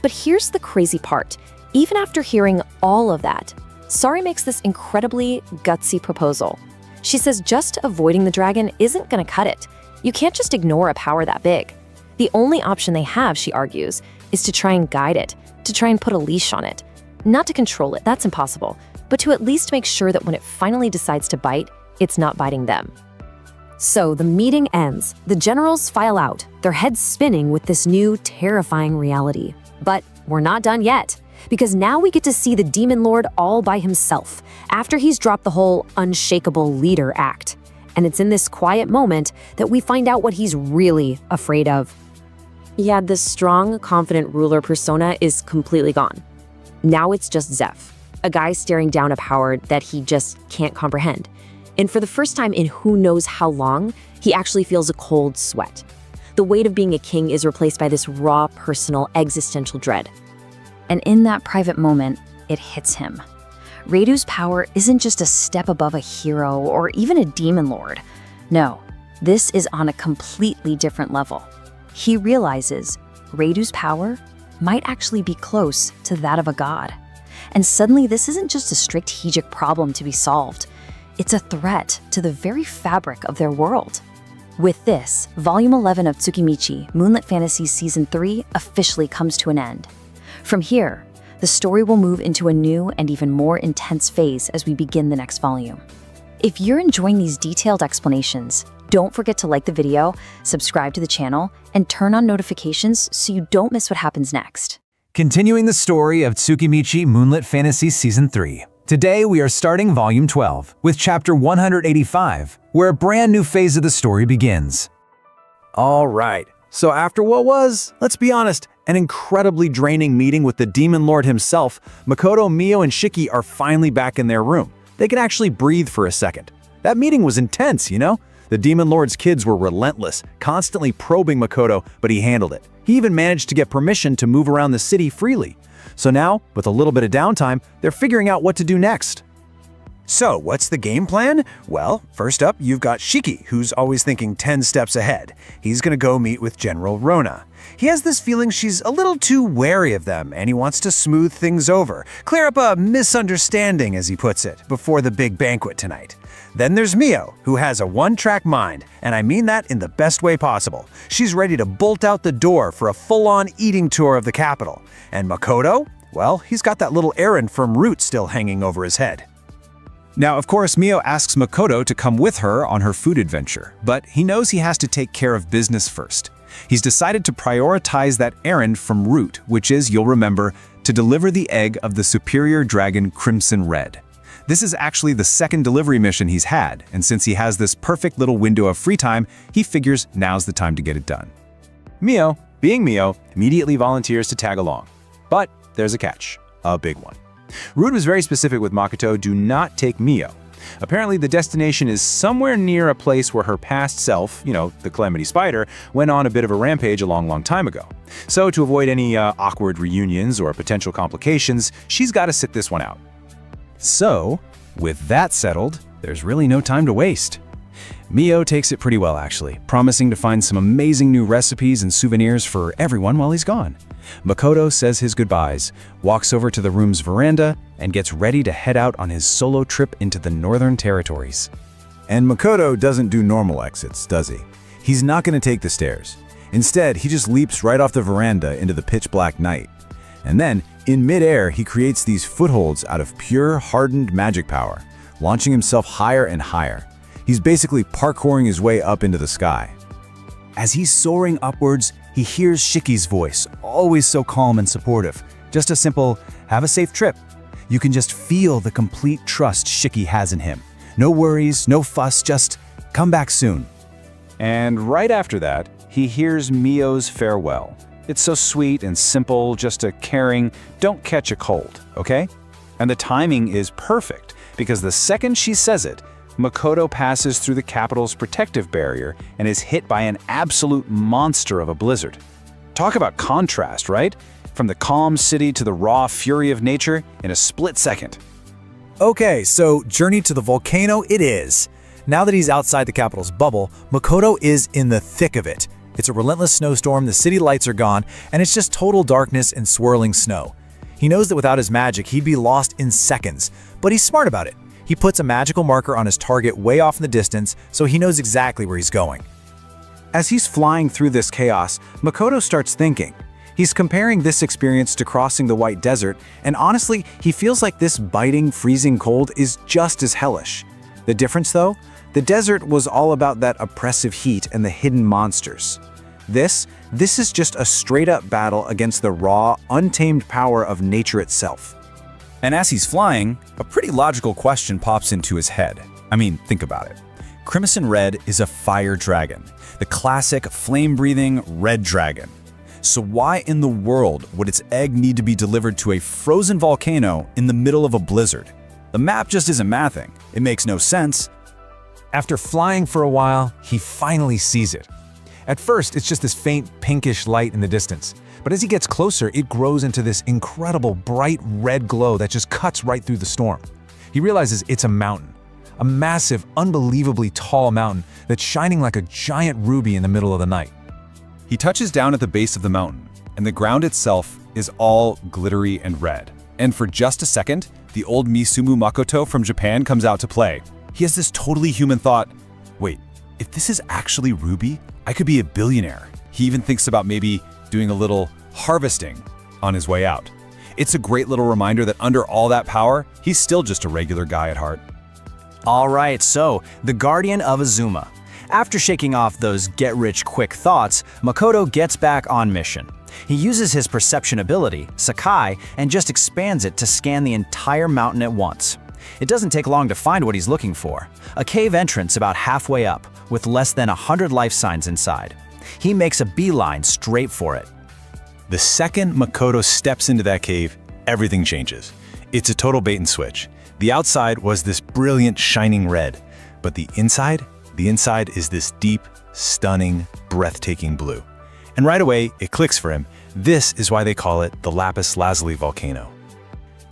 But here's the crazy part. Even after hearing all of that, Sari makes this incredibly gutsy proposal. She says just avoiding the dragon isn't gonna cut it. You can't just ignore a power that big. The only option they have, she argues, is to try and guide it, to try and put a leash on it. Not to control it, that's impossible, but to at least make sure that when it finally decides to bite, it's not biting them. So the meeting ends. The generals file out, their heads spinning with this new, terrifying reality. But we're not done yet, because now we get to see the Demon Lord all by himself, after he's dropped the whole unshakable leader act. And it's in this quiet moment that we find out what he's really afraid of. Yeah, this strong, confident ruler persona is completely gone. Now it's just Zeph, a guy staring down a power that he just can't comprehend. And for the first time in who knows how long, he actually feels a cold sweat. The weight of being a king is replaced by this raw, personal, existential dread. And in that private moment, it hits him. Raidu's power isn't just a step above a hero or even a demon lord. No, this is on a completely different level. He realizes Raidu's power might actually be close to that of a god. And suddenly, this isn't just a strategic problem to be solved. It's a threat to the very fabric of their world. With this, Volume 11 of Tsukimichi, Moonlit Fantasy Season 3 officially comes to an end. From here, the story will move into a new and even more intense phase as we begin the next volume. If you're enjoying these detailed explanations, don't forget to like the video, subscribe to the channel, and turn on notifications so you don't miss what happens next. Continuing the story of Tsukimichi Moonlit Fantasy Season 3. Today we are starting Volume 12 with Chapter 185, where a brand new phase of the story begins. All right, so after what was, let's be honest, an incredibly draining meeting with the Demon Lord himself, Makoto, Mio, and Shiki are finally back in their room. They can actually breathe for a second. That meeting was intense, you know? The Demon Lord's kids were relentless, constantly probing Makoto, but he handled it. He even managed to get permission to move around the city freely. So now, with a little bit of downtime, they're figuring out what to do next. So, what's the game plan? Well, first up, you've got Shiki, who's always thinking 10 steps ahead. He's gonna go meet with General Rona. He has this feeling she's a little too wary of them, and he wants to smooth things over, clear up a misunderstanding, as he puts it, before the big banquet tonight. Then there's Mio, who has a one-track mind, and I mean that in the best way possible. She's ready to bolt out the door for a full-on eating tour of the capital. And Makoto? Well, he's got that little errand from Root still hanging over his head. Now, of course, Mio asks Makoto to come with her on her food adventure, but he knows he has to take care of business first. He's decided to prioritize that errand from Root, which is, you'll remember, to deliver the egg of the superior dragon Crimson Red. This is actually the second delivery mission he's had, and since he has this perfect little window of free time, he figures now's the time to get it done. Mio, being Mio, immediately volunteers to tag along. But there's a catch, a big one. Root was very specific with Makoto, do not take Mio. Apparently the destination is somewhere near a place where her past self, you know, the Calamity Spider, went on a bit of a rampage a long time ago. So to avoid any awkward reunions or potential complications, she's got to sit this one out. So, with that settled, there's really no time to waste. Mio takes it pretty well actually, promising to find some amazing new recipes and souvenirs for everyone while he's gone. Makoto says his goodbyes, walks over to the room's veranda, and gets ready to head out on his solo trip into the Northern Territories. And Makoto doesn't do normal exits, does he? He's not going to take the stairs. Instead, he just leaps right off the veranda into the pitch-black night. And then, in midair, he creates these footholds out of pure, hardened magic power, launching himself higher and higher. He's basically parkouring his way up into the sky. As he's soaring upwards, he hears Shiki's voice, always so calm and supportive. Just a simple, have a safe trip. You can just feel the complete trust Shiki has in him. No worries, no fuss, just come back soon. And right after that, he hears Mio's farewell. It's so sweet and simple, just a caring, don't catch a cold, okay? And the timing is perfect, because the second she says it, Makoto passes through the capital's protective barrier and is hit by an absolute monster of a blizzard. Talk about contrast, right? From the calm city to the raw fury of nature in a split second. Okay, so journey to the volcano it is. Now that he's outside the capital's bubble, Makoto is in the thick of it. It's a relentless snowstorm, the city lights are gone, and it's just total darkness and swirling snow. He knows that without his magic, he'd be lost in seconds, but he's smart about it. He puts a magical marker on his target way off in the distance, so he knows exactly where he's going. As he's flying through this chaos, Makoto starts thinking. He's comparing this experience to crossing the White Desert, and honestly, he feels like this biting, freezing cold is just as hellish. The difference though? The desert was all about that oppressive heat and the hidden monsters. This is just a straight-up battle against the raw, untamed power of nature itself. And as he's flying, a pretty logical question pops into his head. I mean, think about it. Crimson Red is a fire dragon, the classic flame-breathing red dragon. So why in the world would its egg need to be delivered to a frozen volcano in the middle of a blizzard? The map just isn't mathing. It makes no sense. After flying for a while, he finally sees it. At first, it's just this faint pinkish light in the distance. But as he gets closer, it grows into this incredible bright red glow that just cuts right through the storm. He realizes it's a mountain. A massive, unbelievably tall mountain that's shining like a giant ruby in the middle of the night. He touches down at the base of the mountain, and the ground itself is all glittery and red. And for just a second, the old Misumu Makoto from Japan comes out to play. He has this totally human thought, wait, if this is actually Ruby, I could be a billionaire. He even thinks about maybe doing a little harvesting on his way out. It's a great little reminder that under all that power, he's still just a regular guy at heart. All right, so the Guardian of Azuma. After shaking off those get-rich-quick thoughts, Makoto gets back on mission. He uses his perception ability, Sakai, and just expands it to scan the entire mountain at once. It doesn't take long to find what he's looking for, a cave entrance about halfway up, with less than 100 life signs inside. He makes a beeline straight for it. The second Makoto steps into that cave, everything changes. It's a total bait and switch. The outside was this brilliant shining red, but the inside is this deep, stunning, breathtaking blue. And right away, it clicks for him. This is why they call it the Lapis Lazuli volcano.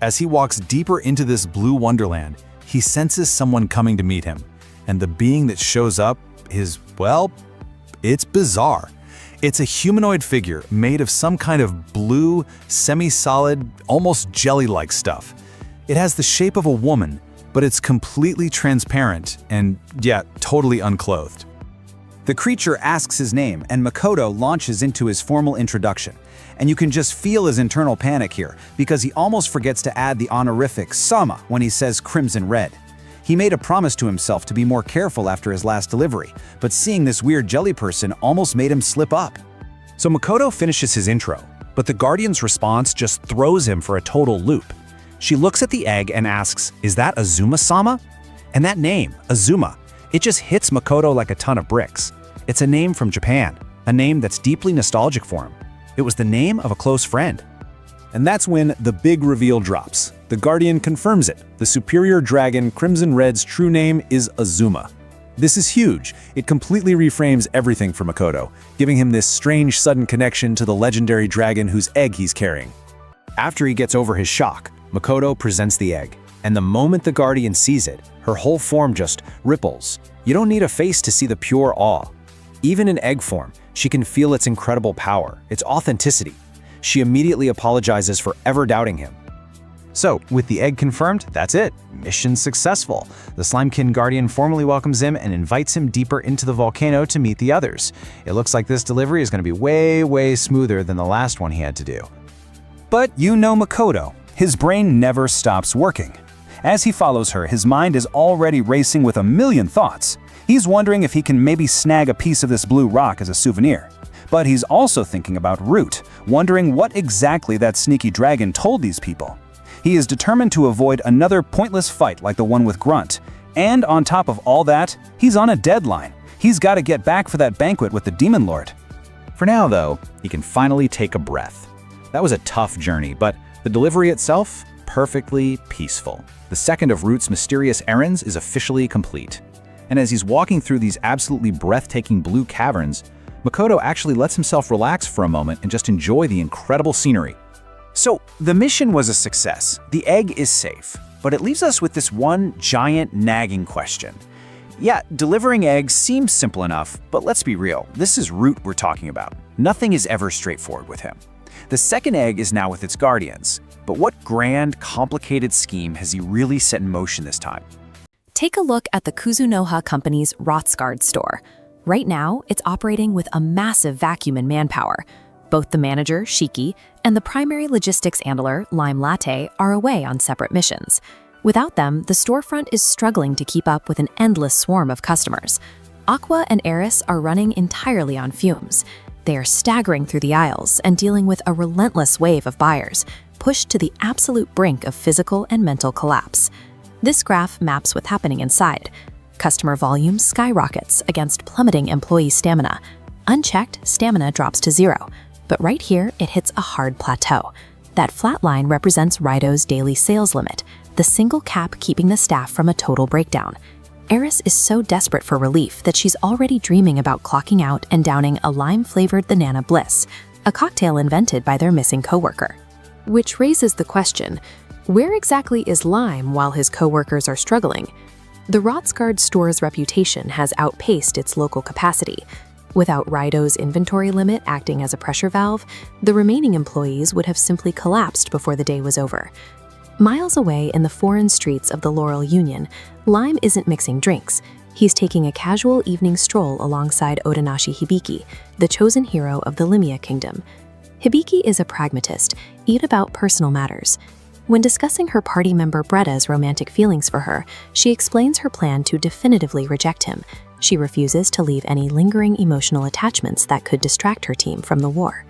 As he walks deeper into this blue wonderland, he senses someone coming to meet him. And the being that shows up is, well, it's bizarre. It's a humanoid figure made of some kind of blue, semi-solid, almost jelly-like stuff. It has the shape of a woman, but it's completely transparent and, yeah, totally unclothed. The creature asks his name, and Makoto launches into his formal introduction. And you can just feel his internal panic here, because he almost forgets to add the honorific Sama when he says crimson red. He made a promise to himself to be more careful after his last delivery, but seeing this weird jelly person almost made him slip up. So Makoto finishes his intro, but the Guardian's response just throws him for a total loop. She looks at the egg and asks, is that Azuma-sama? And that name, Azuma, it just hits Makoto like a ton of bricks. It's a name from Japan, a name that's deeply nostalgic for him. It was the name of a close friend. And that's when the big reveal drops. The Guardian confirms it. The superior dragon Crimson Red's true name is Azuma. This is huge. It completely reframes everything for Makoto, giving him this strange sudden connection to the legendary dragon whose egg he's carrying. After he gets over his shock, Makoto presents the egg. And the moment the Guardian sees it, her whole form just ripples. You don't need a face to see the pure awe. Even in egg form, she can feel its incredible power, its authenticity. She immediately apologizes for ever doubting him. So, with the egg confirmed, that's it. Mission successful. The Slimekin Guardian formally welcomes him and invites him deeper into the volcano to meet the others. It looks like this delivery is going to be way smoother than the last one he had to do. But you know Makoto. His brain never stops working. As he follows her, his mind is already racing with a million thoughts. He's wondering if he can maybe snag a piece of this blue rock as a souvenir. But he's also thinking about Root, wondering what exactly that sneaky dragon told these people. He is determined to avoid another pointless fight like the one with Grunt. And on top of all that, he's on a deadline. He's got to get back for that banquet with the Demon Lord. For now, though, he can finally take a breath. That was a tough journey, but the delivery itself, perfectly peaceful. The second of Root's mysterious errands is officially complete. And as he's walking through these absolutely breathtaking blue caverns, Makoto actually lets himself relax for a moment and just enjoy the incredible scenery. So, the mission was a success. The egg is safe, but it leaves us with this one giant nagging question. Yeah, delivering eggs seems simple enough, but let's be real, this is Root we're talking about. Nothing is ever straightforward with him. The second egg is now with its guardians, but what grand, complicated scheme has he really set in motion this time? Take a look at the Kuzunoha Company's Rotsguard store. Right now, it's operating with a massive vacuum and manpower. Both the manager, Shiki, and the primary logistics handler, Lime Latte, are away on separate missions. Without them, the storefront is struggling to keep up with an endless swarm of customers. Aqua and Eris are running entirely on fumes. They are staggering through the aisles and dealing with a relentless wave of buyers, pushed to the absolute brink of physical and mental collapse. This graph maps what's happening inside. Customer volume skyrockets against plummeting employee stamina. Unchecked, stamina drops to 0. But right here, it hits a hard plateau. That flat line represents Rido's daily sales limit, the single cap keeping the staff from a total breakdown. Eris is so desperate for relief that she's already dreaming about clocking out and downing a lime-flavored Banana Bliss, a cocktail invented by their missing coworker. Which raises the question, where exactly is Lime while his coworkers are struggling? The Rotsguard store's reputation has outpaced its local capacity. Without Raido's inventory limit acting as a pressure valve, the remaining employees would have simply collapsed before the day was over. Miles away in the foreign streets of the Laurel Union, Lime isn't mixing drinks. He's taking a casual evening stroll alongside Otonashi Hibiki, the chosen hero of the Limia Kingdom. Hibiki is a pragmatist, about personal matters. When discussing her party member Bretta's romantic feelings for her, she explains her plan to definitively reject him. She refuses to leave any lingering emotional attachments that could distract her team from the war.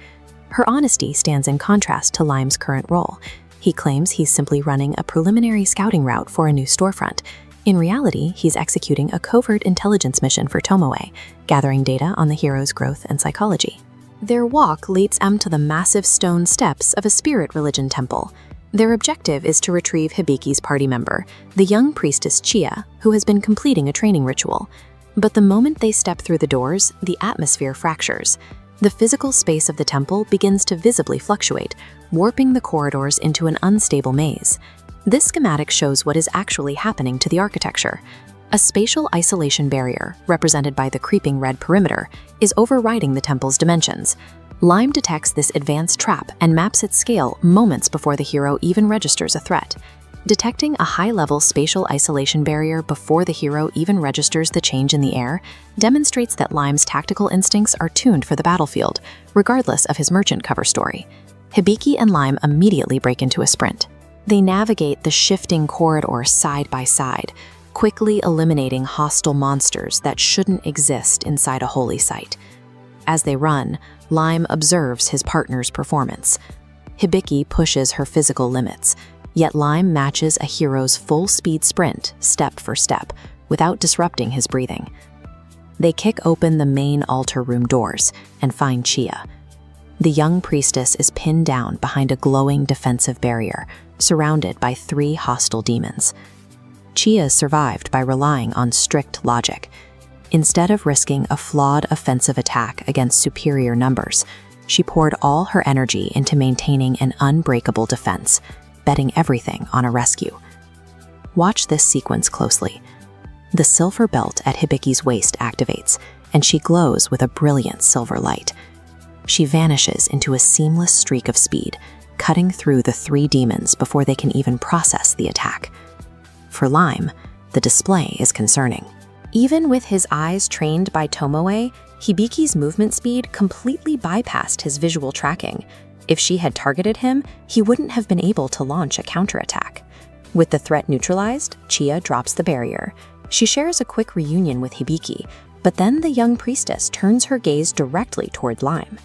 Her honesty stands in contrast to Lime's current role. He claims he's simply running a preliminary scouting route for a new storefront. In reality, he's executing a covert intelligence mission for Tomoe, gathering data on the hero's growth and psychology. Their walk leads them to the massive stone steps of a spirit religion temple. Their objective is to retrieve Hibiki's party member, the young priestess Chia, who has been completing a training ritual. But the moment they step through the doors, the atmosphere fractures. The physical space of the temple begins to visibly fluctuate, warping the corridors into an unstable maze. This schematic shows what is actually happening to the architecture. A spatial isolation barrier, represented by the creeping red perimeter, is overriding the temple's dimensions. Lime detects this advanced trap and maps its scale moments before the hero even registers a threat. Detecting a high-level spatial isolation barrier before the hero even registers the change in the air demonstrates that Lime's tactical instincts are tuned for the battlefield, regardless of his merchant cover story. Hibiki and Lime immediately break into a sprint. They navigate the shifting corridors side by side, quickly eliminating hostile monsters that shouldn't exist inside a holy site. As they run, Lime observes his partner's performance. Hibiki pushes her physical limits, yet Lime matches a hero's full-speed sprint, step for step, without disrupting his breathing. They kick open the main altar room doors and find Chia. The young priestess is pinned down behind a glowing defensive barrier, surrounded by 3 hostile demons. Chia survived by relying on strict logic. Instead of risking a flawed offensive attack against superior numbers, she poured all her energy into maintaining an unbreakable defense, betting everything on a rescue. Watch this sequence closely. The silver belt at Hibiki's waist activates, and she glows with a brilliant silver light. She vanishes into a seamless streak of speed, cutting through the 3 demons before they can even process the attack. For Lime, the display is concerning. Even with his eyes trained by Tomoe, Hibiki's movement speed completely bypassed his visual tracking. If she had targeted him, he wouldn't have been able to launch a counterattack. With the threat neutralized, Chia drops the barrier. She shares a quick reunion with Hibiki, but then the young priestess turns her gaze directly toward Lime.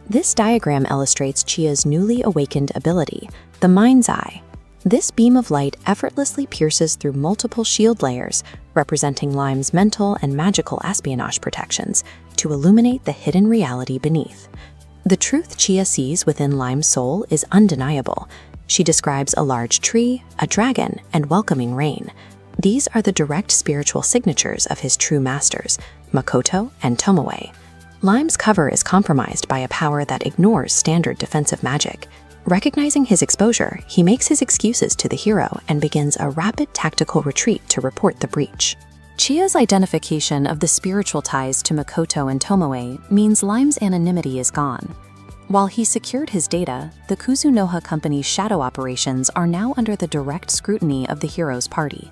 This diagram illustrates Chia's newly awakened ability, the Mind's Eye. This beam of light effortlessly pierces through multiple shield layers, representing Lime's mental and magical espionage protections, to illuminate the hidden reality beneath. The truth Chia sees within Lime's soul is undeniable. She describes a large tree, a dragon, and welcoming rain. These are the direct spiritual signatures of his true masters, Makoto and Tomoe. Lime's cover is compromised by a power that ignores standard defensive magic. Recognizing his exposure, he makes his excuses to the hero and begins a rapid tactical retreat to report the breach. Chia's identification of the spiritual ties to Makoto and Tomoe means Lime's anonymity is gone. While he secured his data, the Kuzunoha Company's shadow operations are now under the direct scrutiny of the hero's party.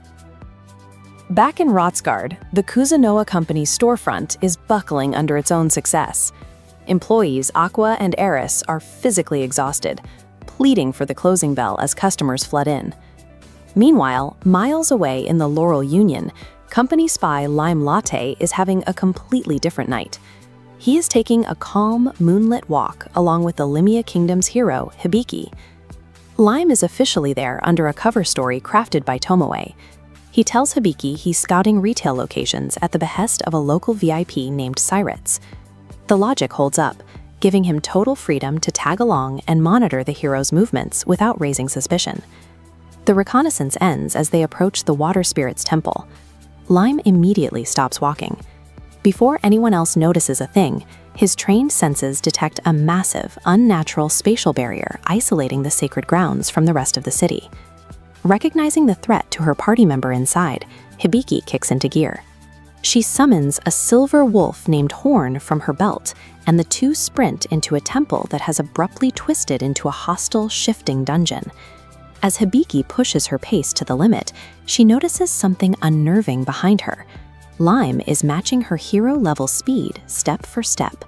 Back in Rotsgard, the Kuzunoha Company's storefront is buckling under its own success. Employees Aqua and Eris are physically exhausted, pleading for the closing bell as customers flood in. Meanwhile, miles away in the Laurel Union, company spy Lime Latte is having a completely different night. He is taking a calm, moonlit walk along with the Limia Kingdom's hero, Hibiki. Lime is officially there under a cover story crafted by Tomoe. He tells Hibiki he's scouting retail locations at the behest of a local VIP named Cyrits. The logic holds up, giving him total freedom to tag along and monitor the hero's movements without raising suspicion. The reconnaissance ends as they approach the Water Spirit's temple. Lime immediately stops walking. Before anyone else notices a thing, his trained senses detect a massive, unnatural spatial barrier isolating the sacred grounds from the rest of the city. Recognizing the threat to her party member inside, Hibiki kicks into gear. She summons a silver wolf named Horn from her belt, and the two sprint into a temple that has abruptly twisted into a hostile, shifting dungeon. As Hibiki pushes her pace to the limit, she notices something unnerving behind her. Lime is matching her hero-level speed step for step.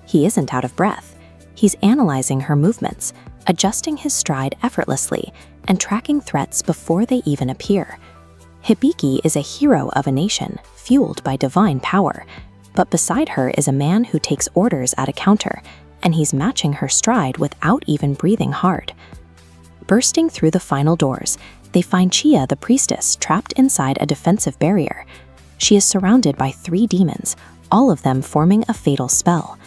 He isn't out of breath. He's analyzing her movements, adjusting his stride effortlessly, and tracking threats before they even appear. Hibiki is a hero of a nation, fueled by divine power, but beside her is a man who takes orders at a counter, and he's matching her stride without even breathing hard. Bursting through the final doors, they find Chia the priestess trapped inside a defensive barrier. She is surrounded by 3 demons, all of them forming a fatal spell.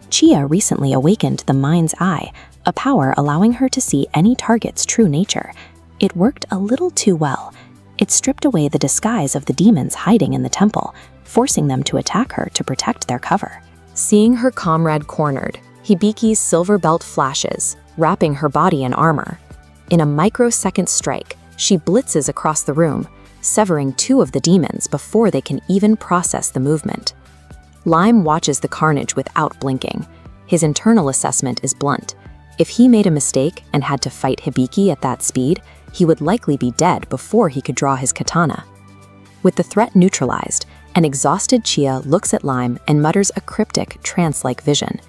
Chia recently awakened the Mind's Eye, a power allowing her to see any target's true nature. It worked a little too well. It stripped away the disguise of the demons hiding in the temple, forcing them to attack her to protect their cover. Seeing her comrade cornered, Hibiki's silver belt flashes, wrapping her body in armor. In a microsecond strike, she blitzes across the room, severing 2 of the demons before they can even process the movement. Lime watches the carnage without blinking. His internal assessment is blunt. If he made a mistake and had to fight Hibiki at that speed, he would likely be dead before he could draw his katana. With the threat neutralized, an exhausted Chia looks at Lime and mutters a cryptic, trance-like vision.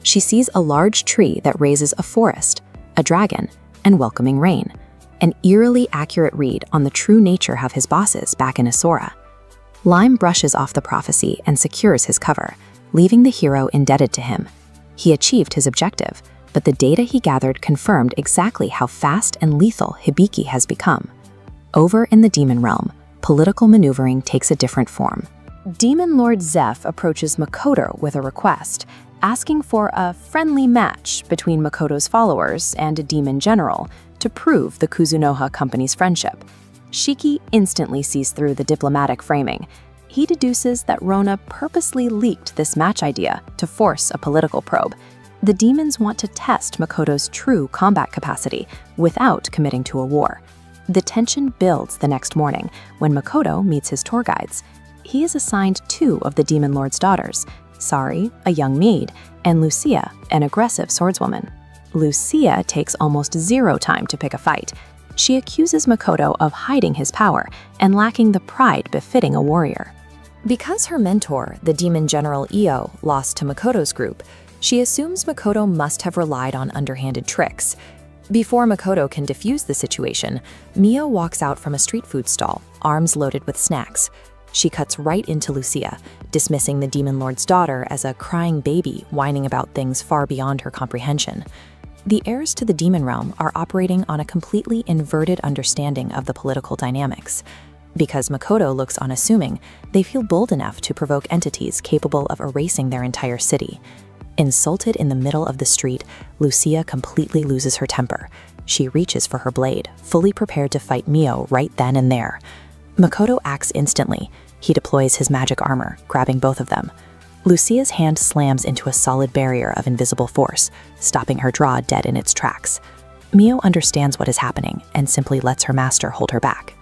She sees a large tree that raises a forest, a dragon, and welcoming rain, an eerily accurate read on the true nature of his bosses back in Asura. Lime brushes off the prophecy and secures his cover, leaving the hero indebted to him. He achieved his objective, but the data he gathered confirmed exactly how fast and lethal Hibiki has become. Over in the demon realm, political maneuvering takes a different form. Demon Lord Zeph approaches Makoto with a request, asking for a friendly match between Makoto's followers and a demon general to prove the Kuzunoha company's friendship. Shiki instantly sees through the diplomatic framing. He deduces that Rona purposely leaked this match idea to force a political probe. The demons want to test Makoto's true combat capacity without committing to a war. The tension builds the next morning when Makoto meets his tour guides. He is assigned 2 of the Demon Lord's daughters, Sari, a young maid, and Lucia, an aggressive swordswoman. Lucia takes almost 0 time to pick a fight. She accuses Makoto of hiding his power and lacking the pride befitting a warrior. Because her mentor, the demon general Io, lost to Makoto's group, she assumes Makoto must have relied on underhanded tricks. Before Makoto can defuse the situation, Mio walks out from a street food stall, arms loaded with snacks. She cuts right into Lucia, dismissing the Demon Lord's daughter as a crying baby whining about things far beyond her comprehension. The heirs to the demon realm are operating on a completely inverted understanding of the political dynamics. Because Makoto looks unassuming, they feel bold enough to provoke entities capable of erasing their entire city. Insulted in the middle of the street, Lucia completely loses her temper. She reaches for her blade, fully prepared to fight Mio right then and there. Makoto acts instantly. He deploys his magic armor, grabbing both of them. Lucia's hand slams into a solid barrier of invisible force, stopping her draw dead in its tracks. Mio understands what is happening and simply lets her master hold her back.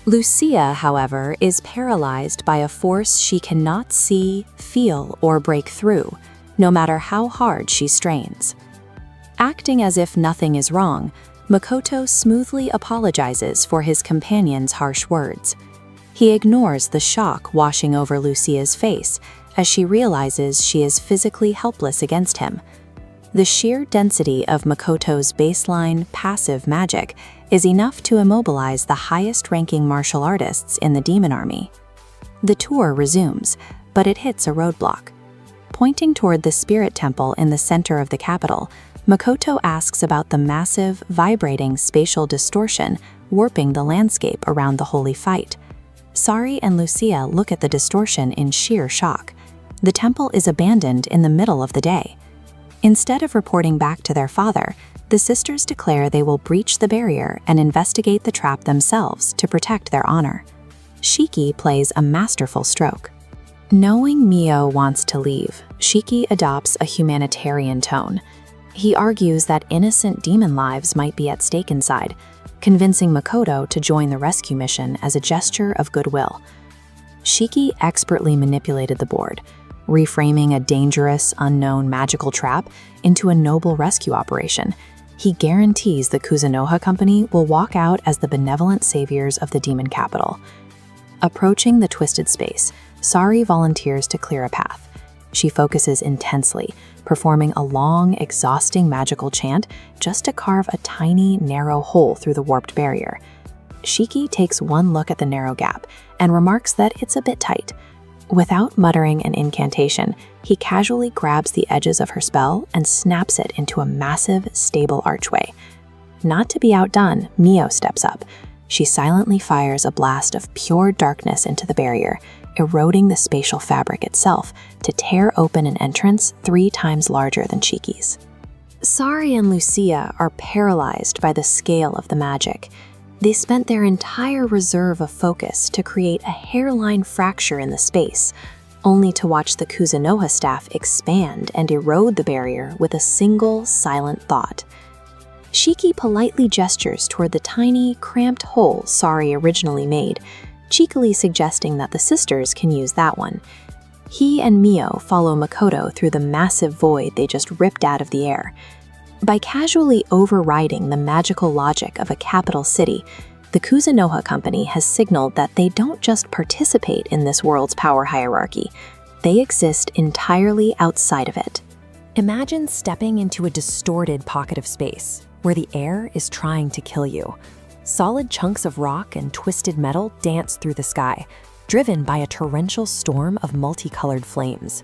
Lucia, however, is paralyzed by a force she cannot see, feel, or break through, no matter how hard she strains. Acting as if nothing is wrong, Makoto smoothly apologizes for his companion's harsh words. He ignores the shock washing over Lucia's face as she realizes she is physically helpless against him. The sheer density of Makoto's baseline, passive magic is enough to immobilize the highest-ranking martial artists in the demon army. The tour resumes, but it hits a roadblock. Pointing toward the spirit temple in the center of the capital, Makoto asks about the massive, vibrating spatial distortion warping the landscape around the holy fight. Sari and Lucia look at the distortion in sheer shock. The temple is abandoned in the middle of the day. Instead of reporting back to their father, the sisters declare they will breach the barrier and investigate the trap themselves to protect their honor. Shiki plays a masterful stroke. Knowing Mio wants to leave, Shiki adopts a humanitarian tone. He argues that innocent demon lives might be at stake inside, convincing Makoto to join the rescue mission as a gesture of goodwill. Shiki expertly manipulated the board, reframing a dangerous, unknown magical trap into a noble rescue operation. He guarantees the Kuzunoha Company will walk out as the benevolent saviors of the demon capital. Approaching the twisted space, Sari volunteers to clear a path. She focuses intensely, performing a long, exhausting magical chant just to carve a tiny, narrow hole through the warped barrier. Shiki takes one look at the narrow gap and remarks that it's a bit tight. Without muttering an incantation, he casually grabs the edges of her spell and snaps it into a massive, stable archway. Not to be outdone, Mio steps up. She silently fires a blast of pure darkness into the barrier, eroding the spatial fabric itself to tear open an entrance 3 times larger than Shiki's. Sari and Lucia are paralyzed by the scale of the magic. They spent their entire reserve of focus to create a hairline fracture in the space, only to watch the Kuzunoha staff expand and erode the barrier with a single, silent thought. Shiki politely gestures toward the tiny, cramped hole Sari originally made, cheekily suggesting that the sisters can use that one. He and Mio follow Makoto through the massive void they just ripped out of the air. By casually overriding the magical logic of a capital city, the Kuzunoha Company has signaled that they don't just participate in this world's power hierarchy, they exist entirely outside of it. Imagine stepping into a distorted pocket of space, where the air is trying to kill you. Solid chunks of rock and twisted metal dance through the sky, driven by a torrential storm of multicolored flames.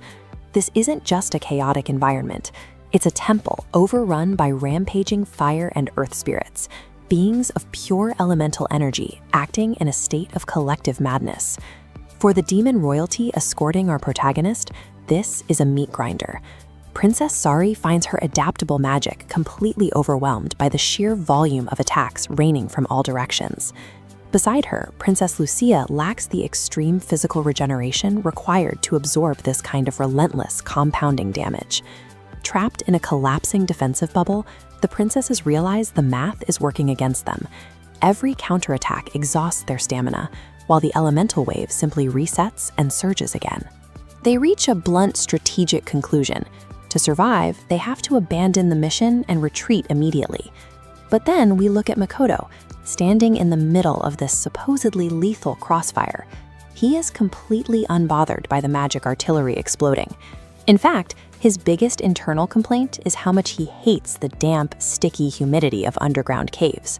This isn't just a chaotic environment. It's a temple overrun by rampaging fire and earth spirits, beings of pure elemental energy acting in a state of collective madness. For the demon royalty escorting our protagonist, this is a meat grinder. Princess Sari finds her adaptable magic completely overwhelmed by the sheer volume of attacks raining from all directions. Beside her, Princess Lucia lacks the extreme physical regeneration required to absorb this kind of relentless, compounding damage. Trapped in a collapsing defensive bubble, the princesses realize the math is working against them. Every counterattack exhausts their stamina, while the elemental wave simply resets and surges again. They reach a blunt strategic conclusion. To survive, they have to abandon the mission and retreat immediately. But then we look at Makoto, standing in the middle of this supposedly lethal crossfire. He is completely unbothered by the magic artillery exploding. In fact, his biggest internal complaint is how much he hates the damp, sticky humidity of underground caves.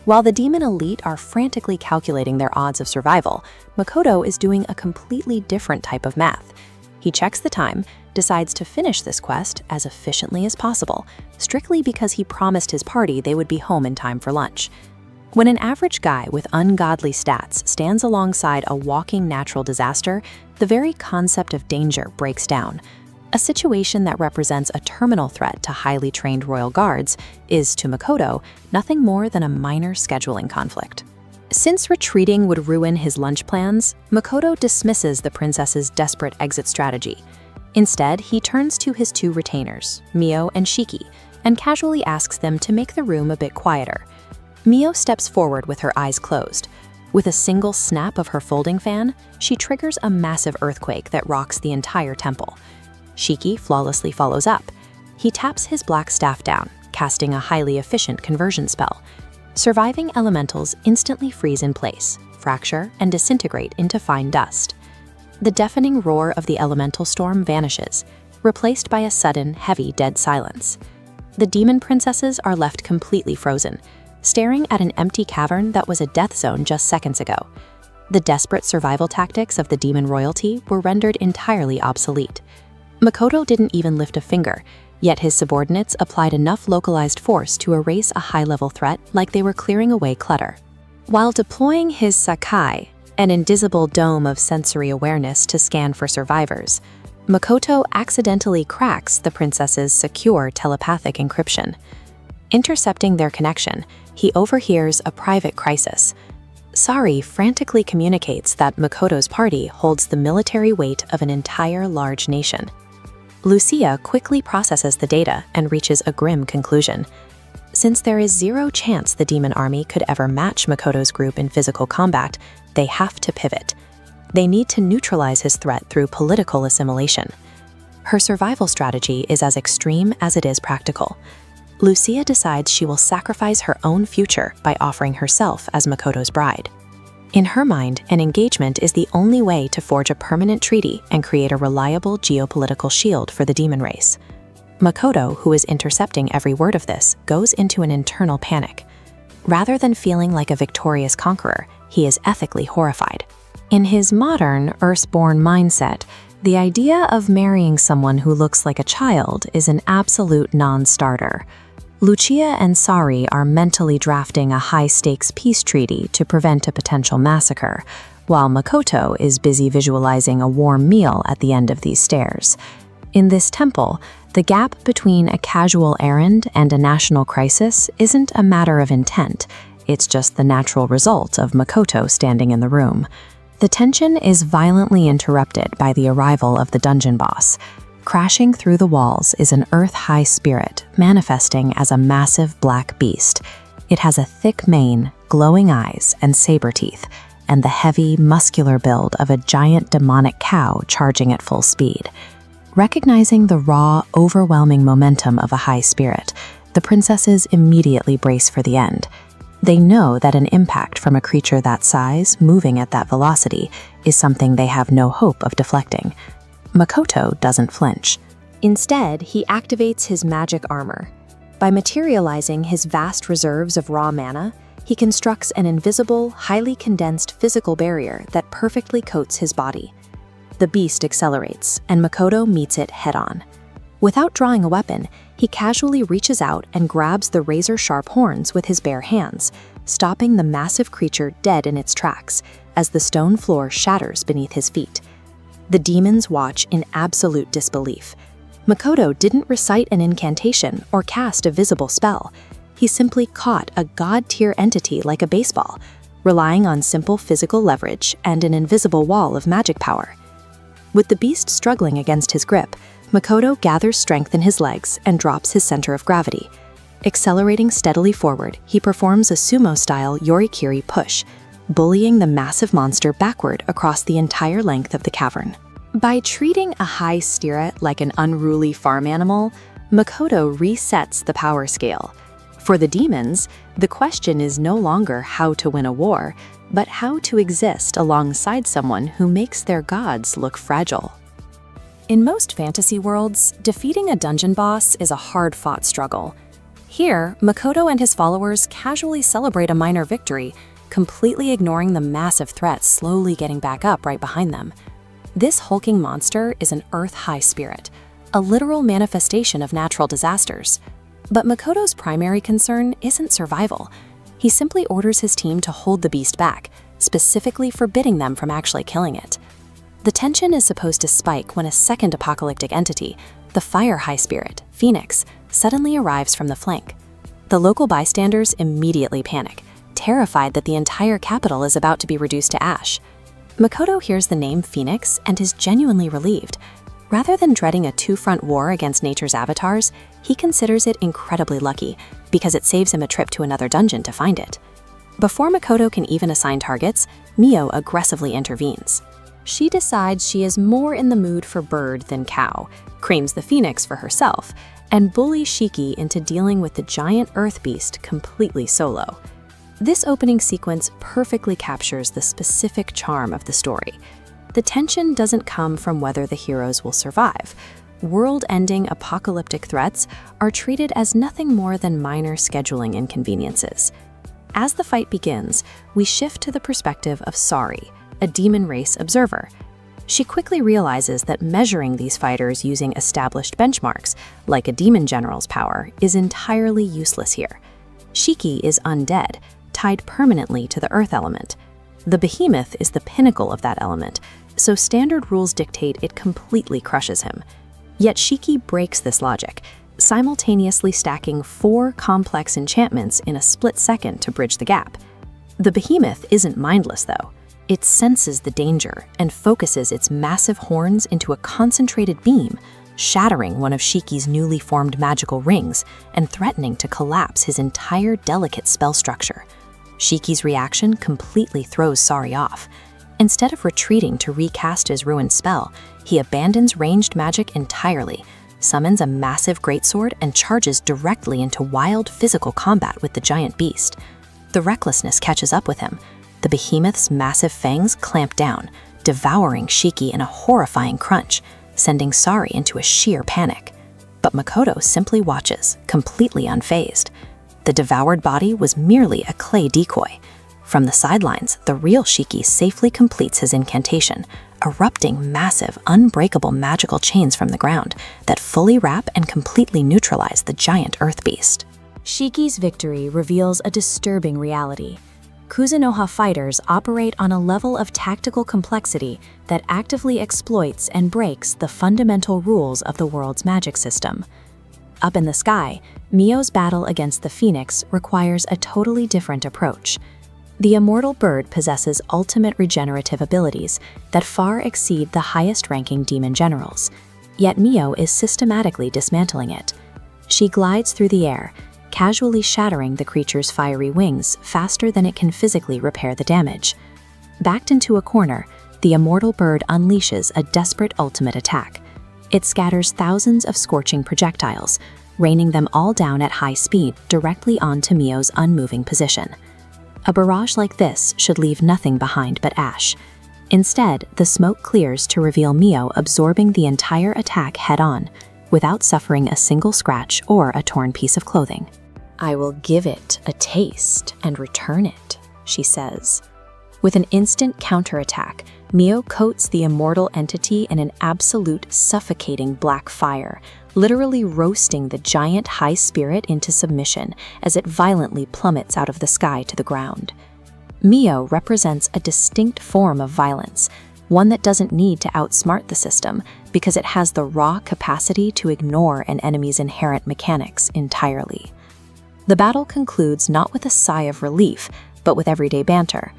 While the demon elite are frantically calculating their odds of survival, Makoto is doing a completely different type of math. He checks the time, decides to finish this quest as efficiently as possible, strictly because he promised his party they would be home in time for lunch. When an average guy with ungodly stats stands alongside a walking natural disaster, the very concept of danger breaks down. A situation that represents a terminal threat to highly trained royal guards is, to Makoto, nothing more than a minor scheduling conflict. Since retreating would ruin his lunch plans, Makoto dismisses the princess's desperate exit strategy. Instead, he turns to his 2 retainers, Mio and Shiki, and casually asks them to make the room a bit quieter. Mio steps forward with her eyes closed. With a single snap of her folding fan, she triggers a massive earthquake that rocks the entire temple. Shiki flawlessly follows up. He taps his black staff down, casting a highly efficient conversion spell. Surviving elementals instantly freeze in place, fracture, and disintegrate into fine dust. The deafening roar of the elemental storm vanishes, replaced by a sudden, heavy, dead silence. The demon princesses are left completely frozen, staring at an empty cavern that was a death zone just seconds ago. The desperate survival tactics of the demon royalty were rendered entirely obsolete. Makoto didn't even lift a finger, yet his subordinates applied enough localized force to erase a high-level threat like they were clearing away clutter. While deploying his Sakai, an invisible dome of sensory awareness to scan for survivors, Makoto accidentally cracks the princess's secure telepathic encryption. Intercepting their connection, he overhears a private crisis. Sari frantically communicates that Makoto's party holds the military weight of an entire large nation. Lucia quickly processes the data and reaches a grim conclusion. Since there is 0 chance the demon army could ever match Makoto's group in physical combat, they have to pivot. They need to neutralize his threat through political assimilation. Her survival strategy is as extreme as it is practical. Lucia decides she will sacrifice her own future by offering herself as Makoto's bride. In her mind, an engagement is the only way to forge a permanent treaty and create a reliable geopolitical shield for the demon race. Makoto, who is intercepting every word of this, goes into an internal panic. Rather than feeling like a victorious conqueror, he is ethically horrified. In his modern, Earthborn mindset, the idea of marrying someone who looks like a child is an absolute non-starter. Lucia and Sari are mentally drafting a high-stakes peace treaty to prevent a potential massacre, while Makoto is busy visualizing a warm meal at the end of these stairs. In this temple, the gap between a casual errand and a national crisis isn't a matter of intent, it's just the natural result of Makoto standing in the room. The tension is violently interrupted by the arrival of the dungeon boss. Crashing through the walls is an earth-high spirit manifesting as a massive black beast. It has a thick mane, glowing eyes, and saber teeth, and the heavy, muscular build of a giant demonic cow charging at full speed. Recognizing the raw, overwhelming momentum of a high spirit, the princesses immediately brace for the end. They know that an impact from a creature that size, moving at that velocity, is something they have no hope of deflecting. Makoto doesn't flinch. Instead, he activates his magic armor. By materializing his vast reserves of raw mana, he constructs an invisible, highly condensed physical barrier that perfectly coats his body. The beast accelerates, and Makoto meets it head-on. Without drawing a weapon, he casually reaches out and grabs the razor-sharp horns with his bare hands, stopping the massive creature dead in its tracks as the stone floor shatters beneath his feet. The demons watch in absolute disbelief. Makoto didn't recite an incantation or cast a visible spell. He simply caught a god-tier entity like a baseball, relying on simple physical leverage and an invisible wall of magic power. With the beast struggling against his grip, Makoto gathers strength in his legs and drops his center of gravity. Accelerating steadily forward, he performs a sumo-style yorikiri push, bullying the massive monster backward across the entire length of the cavern. By treating a high spirit like an unruly farm animal, Makoto resets the power scale. For the demons, the question is no longer how to win a war, but how to exist alongside someone who makes their gods look fragile. In most fantasy worlds, defeating a dungeon boss is a hard-fought struggle. Here, Makoto and his followers casually celebrate a minor victory, completely ignoring the massive threat slowly getting back up right behind them. This hulking monster is an earth-high spirit, a literal manifestation of natural disasters. But Makoto's primary concern isn't survival. He simply orders his team to hold the beast back, specifically forbidding them from actually killing it. The tension is supposed to spike when a second apocalyptic entity, the Fire High Spirit, Phoenix, suddenly arrives from the flank. The local bystanders immediately panic, terrified that the entire capital is about to be reduced to ash. Makoto hears the name Phoenix and is genuinely relieved. Rather than dreading a two-front war against nature's avatars, he considers it incredibly lucky because it saves him a trip to another dungeon to find it. Before Makoto can even assign targets, Mio aggressively intervenes. She decides she is more in the mood for bird than cow, claims the phoenix for herself, and bullies Shiki into dealing with the giant earth beast completely solo. This opening sequence perfectly captures the specific charm of the story. The tension doesn't come from whether the heroes will survive. World-ending apocalyptic threats are treated as nothing more than minor scheduling inconveniences. As the fight begins, we shift to the perspective of Sari, a demon race observer. She quickly realizes that measuring these fighters using established benchmarks, like a demon general's power, is entirely useless here. Shiki is undead, tied permanently to the earth element. The behemoth is the pinnacle of that element, so standard rules dictate it completely crushes him. Yet Shiki breaks this logic, simultaneously stacking 4 complex enchantments in a split second to bridge the gap. The behemoth isn't mindless, though. It senses the danger and focuses its massive horns into a concentrated beam, shattering one of Shiki's newly formed magical rings and threatening to collapse his entire delicate spell structure. Shiki's reaction completely throws Sari off. Instead of retreating to recast his ruined spell, he abandons ranged magic entirely, summons a massive greatsword, and charges directly into wild physical combat with the giant beast. The recklessness catches up with him. The behemoth's massive fangs clamp down, devouring Shiki in a horrifying crunch, sending Sari into a sheer panic. But Makoto simply watches, completely unfazed. The devoured body was merely a clay decoy. From the sidelines, the real Shiki safely completes his incantation, erupting massive, unbreakable magical chains from the ground that fully wrap and completely neutralize the giant earth beast. Shiki's victory reveals a disturbing reality. Kuzunoha fighters operate on a level of tactical complexity that actively exploits and breaks the fundamental rules of the world's magic system. Up in the sky, Mio's battle against the Phoenix requires a totally different approach. The immortal bird possesses ultimate regenerative abilities that far exceed the highest-ranking demon generals, yet Mio is systematically dismantling it. She glides through the air, casually shattering the creature's fiery wings faster than it can physically repair the damage. Backed into a corner, the immortal bird unleashes a desperate ultimate attack. It scatters thousands of scorching projectiles, raining them all down at high speed directly onto Mio's unmoving position. A barrage like this should leave nothing behind but ash. Instead, the smoke clears to reveal Mio absorbing the entire attack head-on, without suffering a single scratch or a torn piece of clothing. "I will give it a taste and return it," she says. With an instant counterattack, Mio coats the immortal entity in an absolute suffocating black fire, literally roasting the giant high spirit into submission as it violently plummets out of the sky to the ground. Mio represents a distinct form of violence, one that doesn't need to outsmart the system because it has the raw capacity to ignore an enemy's inherent mechanics entirely. The battle concludes not with a sigh of relief, but with everyday banter.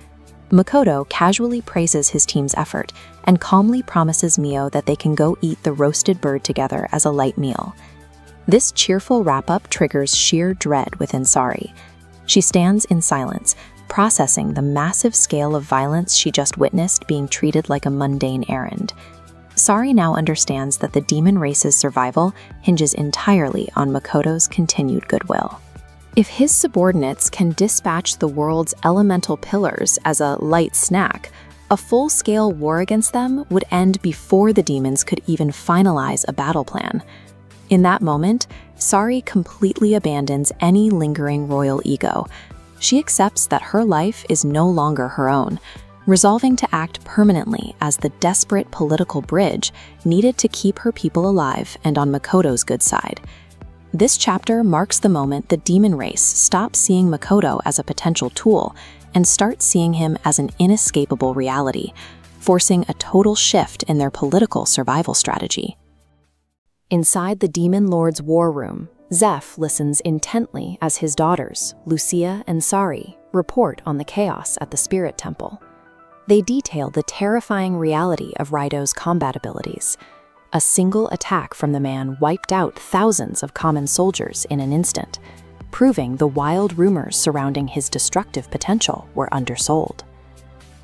Makoto casually praises his team's effort and calmly promises Mio that they can go eat the roasted bird together as a light meal. This cheerful wrap-up triggers sheer dread within Sari. She stands in silence, processing the massive scale of violence she just witnessed being treated like a mundane errand. Sari now understands that the demon race's survival hinges entirely on Makoto's continued goodwill. If his subordinates can dispatch the world's elemental pillars as a light snack, a full-scale war against them would end before the demons could even finalize a battle plan. In that moment, Sari completely abandons any lingering royal ego. She accepts that her life is no longer her own, resolving to act permanently as the desperate political bridge needed to keep her people alive and on Makoto's good side. This chapter marks the moment the demon race stops seeing Makoto as a potential tool and starts seeing him as an inescapable reality, forcing a total shift in their political survival strategy. Inside the Demon Lord's war room, Zeph listens intently as his daughters, Lucia and Sari, report on the chaos at the Spirit Temple. They detail the terrifying reality of Raido's combat abilities. A single attack from the man wiped out thousands of common soldiers in an instant, proving the wild rumors surrounding his destructive potential were undersold.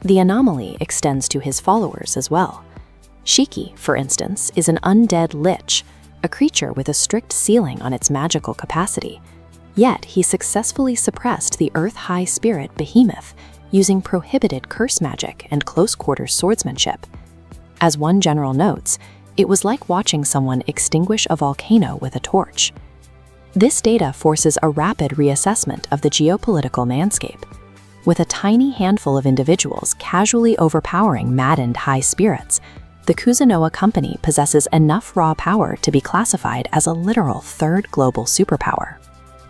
The anomaly extends to his followers as well. Shiki, for instance, is an undead lich, a creature with a strict ceiling on its magical capacity. Yet he successfully suppressed the Earth-High Spirit Behemoth using prohibited curse magic and close-quarters swordsmanship. As one general notes, it was like watching someone extinguish a volcano with a torch. This data forces a rapid reassessment of the geopolitical landscape. With a tiny handful of individuals casually overpowering maddened high spirits, the Kuzunoha company possesses enough raw power to be classified as a literal third global superpower.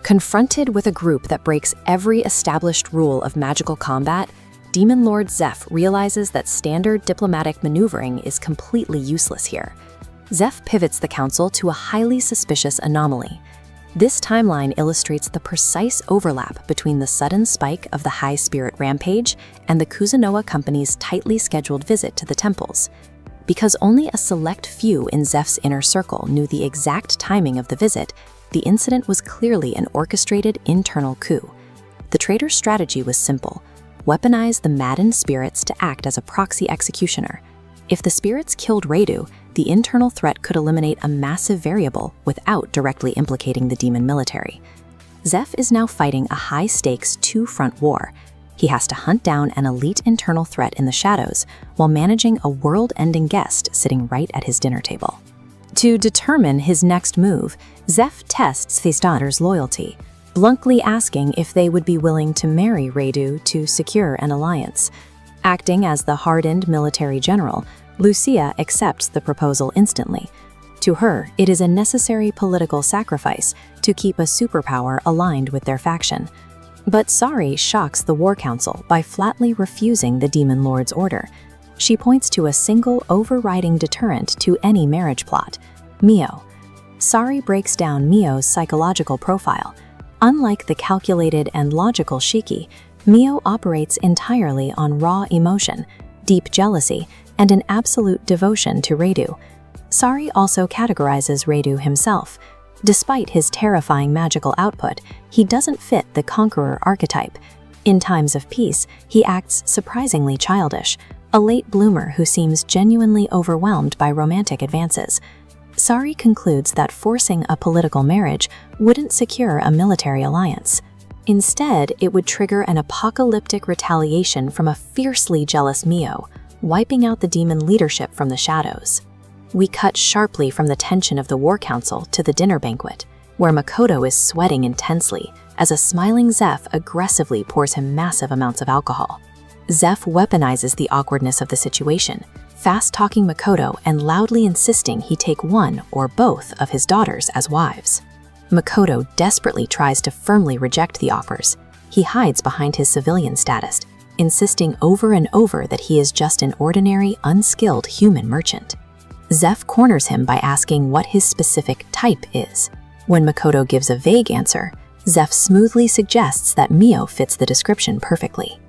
Confronted with a group that breaks every established rule of magical combat, Demon Lord Zeph realizes that standard diplomatic maneuvering is completely useless here. Zeph pivots the council to a highly suspicious anomaly. This timeline illustrates the precise overlap between the sudden spike of the High Spirit Rampage and the Kuzunoha company's tightly scheduled visit to the temples. Because only a select few in Zeph's inner circle knew the exact timing of the visit, the incident was clearly an orchestrated internal coup. The traitor's strategy was simple: weaponize the maddened spirits to act as a proxy executioner. If the spirits killed Reidu, the internal threat could eliminate a massive variable without directly implicating the demon military. Zeph is now fighting a high-stakes two-front war. He has to hunt down an elite internal threat in the shadows while managing a world-ending guest sitting right at his dinner table. To determine his next move, Zeph tests his daughter's loyalty, bluntly asking if they would be willing to marry Reidu to secure an alliance. Acting as the hardened military general, Lucia accepts the proposal instantly. To her, it is a necessary political sacrifice to keep a superpower aligned with their faction. But Sari shocks the War Council by flatly refusing the Demon Lord's order. She points to a single overriding deterrent to any marriage plot: Mio. Sari breaks down Mio's psychological profile. Unlike the calculated and logical Shiki, Mio operates entirely on raw emotion, deep jealousy, and an absolute devotion to Reidu. Sari also categorizes Reidu himself. Despite his terrifying magical output, he doesn't fit the conqueror archetype. In times of peace, he acts surprisingly childish, a late bloomer who seems genuinely overwhelmed by romantic advances. Sari concludes that forcing a political marriage wouldn't secure a military alliance. Instead, it would trigger an apocalyptic retaliation from a fiercely jealous Mio, wiping out the demon leadership from the shadows. We cut sharply from the tension of the War Council to the dinner banquet, where Makoto is sweating intensely as a smiling Zeph aggressively pours him massive amounts of alcohol. Zeph weaponizes the awkwardness of the situation, fast-talking Makoto and loudly insisting he take one or both of his daughters as wives. Makoto desperately tries to firmly reject the offers. He hides behind his civilian status, insisting over and over that he is just an ordinary, unskilled human merchant. Zeph corners him by asking what his specific type is. When Makoto gives a vague answer, Zeph smoothly suggests that Mio fits the description perfectly.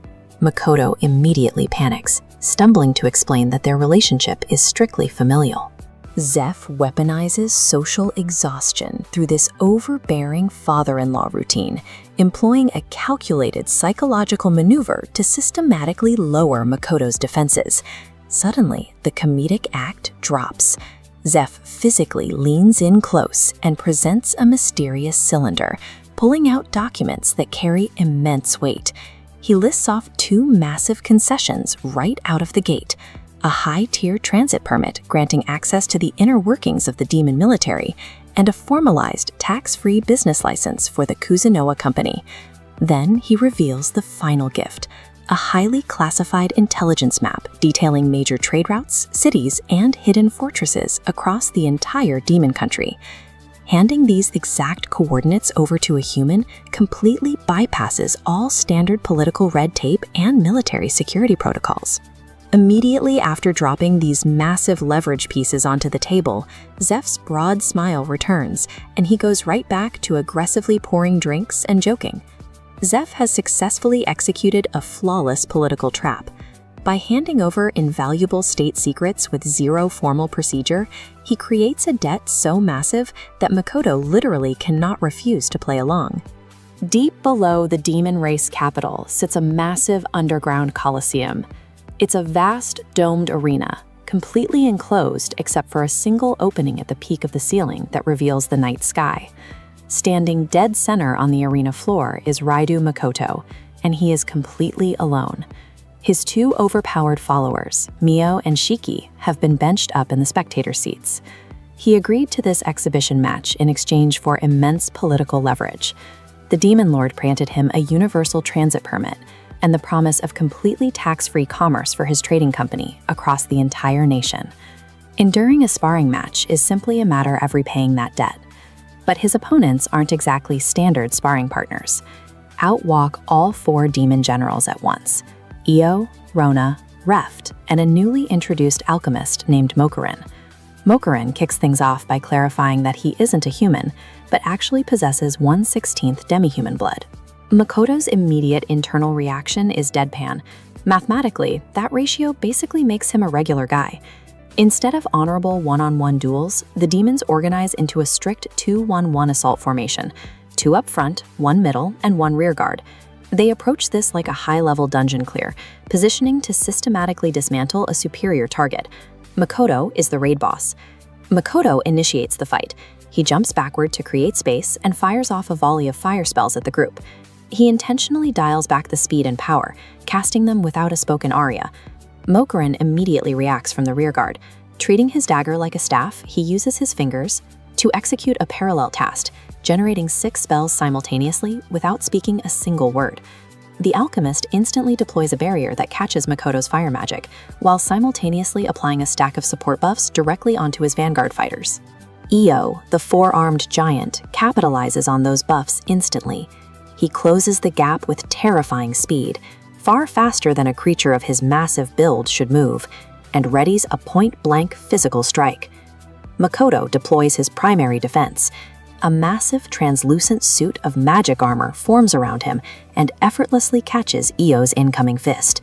Makoto immediately panics, stumbling to explain that their relationship is strictly familial. Zeph weaponizes social exhaustion through this overbearing father-in-law routine, employing a calculated psychological maneuver to systematically lower Makoto's defenses. Suddenly, the comedic act drops. Zeph physically leans in close and presents a mysterious cylinder, pulling out documents that carry immense weight. He lists off two massive concessions right out of the gate: a high-tier transit permit granting access to the inner workings of the demon military, and a formalized tax-free business license for the Kuzunoa Company. Then he reveals the final gift: a highly classified intelligence map detailing major trade routes, cities, and hidden fortresses across the entire demon country. Handing these exact coordinates over to a human completely bypasses all standard political red tape and military security protocols. Immediately after dropping these massive leverage pieces onto the table, Zeph's broad smile returns, and he goes right back to aggressively pouring drinks and joking. Zeph has successfully executed a flawless political trap. By handing over invaluable state secrets with zero formal procedure, he creates a debt so massive that Makoto literally cannot refuse to play along. Deep below the demon race capital sits a massive underground coliseum. It's a vast, domed arena, completely enclosed except for a single opening at the peak of the ceiling that reveals the night sky. Standing dead center on the arena floor is Reidu Makoto, and he is completely alone. His two overpowered followers, Mio and Shiki, have been benched up in the spectator seats. He agreed to this exhibition match in exchange for immense political leverage. The Demon Lord granted him a universal transit permit and the promise of completely tax-free commerce for his trading company across the entire nation. Enduring a sparring match is simply a matter of repaying that debt. But his opponents aren't exactly standard sparring partners. Out walk all four demon generals at once: Io, Rona, Reft, and a newly introduced alchemist named Mokurin. Mokurin kicks things off by clarifying that he isn't a human, but actually possesses 1/16 demi-human blood. Makoto's immediate internal reaction is deadpan. Mathematically, that ratio basically makes him a regular guy. Instead of honorable one-on-one duels, the demons organize into a strict 2-1-1 assault formation: 2 up front, 1 middle, and 1 rear guard. They approach this like a high-level dungeon clear, positioning to systematically dismantle a superior target. Makoto is the raid boss. Makoto initiates the fight. He jumps backward to create space and fires off a volley of fire spells at the group. He intentionally dials back the speed and power, casting them without a spoken aria. Mokurin immediately reacts from the rearguard. Treating his dagger like a staff, he uses his fingers to execute a parallel task, generating 6 spells simultaneously without speaking a single word. The alchemist instantly deploys a barrier that catches Makoto's fire magic, while simultaneously applying a stack of support buffs directly onto his vanguard fighters. Io, the 4-armed giant, capitalizes on those buffs instantly. He closes the gap with terrifying speed, far faster than a creature of his massive build should move, and readies a point-blank physical strike. Makoto deploys his primary defense. A massive translucent suit of magic armor forms around him and effortlessly catches Io's incoming fist.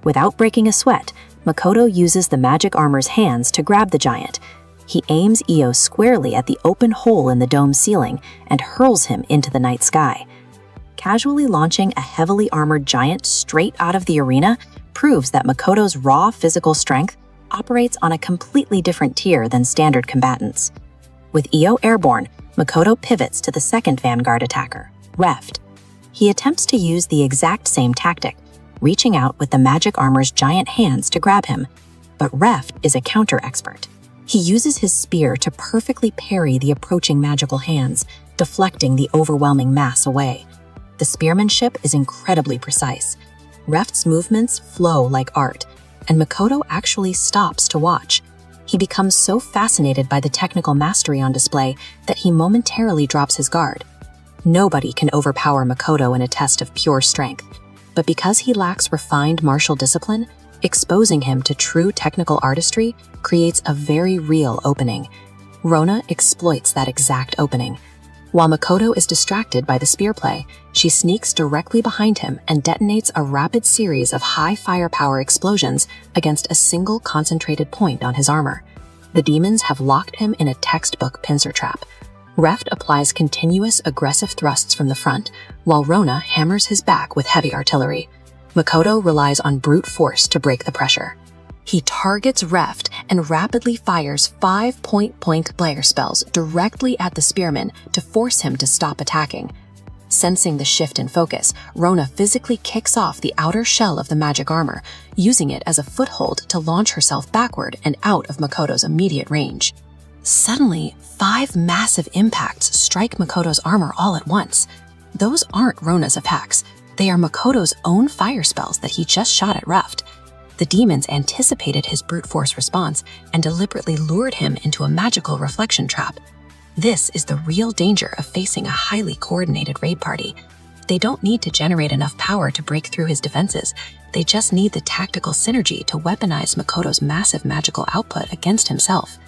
Without breaking a sweat, Makoto uses the magic armor's hands to grab the giant. He aims Io squarely at the open hole in the dome's ceiling and hurls him into the night sky. Casually launching a heavily armored giant straight out of the arena proves that Makoto's raw physical strength operates on a completely different tier than standard combatants. With Io airborne, Makoto pivots to the second vanguard attacker, Reft. He attempts to use the exact same tactic, reaching out with the magic armor's giant hands to grab him, but Reft is a counter-expert. He uses his spear to perfectly parry the approaching magical hands, deflecting the overwhelming mass away. The spearmanship is incredibly precise. Reft's movements flow like art, and Makoto actually stops to watch. He becomes so fascinated by the technical mastery on display that he momentarily drops his guard. Nobody can overpower Makoto in a test of pure strength, but because he lacks refined martial discipline, exposing him to true technical artistry creates a very real opening. Rona exploits that exact opening. While Makoto is distracted by the spear play, she sneaks directly behind him and detonates a rapid series of high firepower explosions against a single concentrated point on his armor. The demons have locked him in a textbook pincer trap. Reft applies continuous aggressive thrusts from the front, while Rona hammers his back with heavy artillery. Makoto relies on brute force to break the pressure. He targets Reft and rapidly fires 5 point-blank blare spells directly at the spearman to force him to stop attacking. Sensing the shift in focus, Rona physically kicks off the outer shell of the magic armor, using it as a foothold to launch herself backward and out of Makoto's immediate range. Suddenly, 5 massive impacts strike Makoto's armor all at once. Those aren't Rona's attacks. They are Makoto's own fire spells that he just shot at Reft. The demons anticipated his brute force response and deliberately lured him into a magical reflection trap. This is the real danger of facing a highly coordinated raid party. They don't need to generate enough power to break through his defenses. They just need the tactical synergy to weaponize Makoto's massive magical output against himself.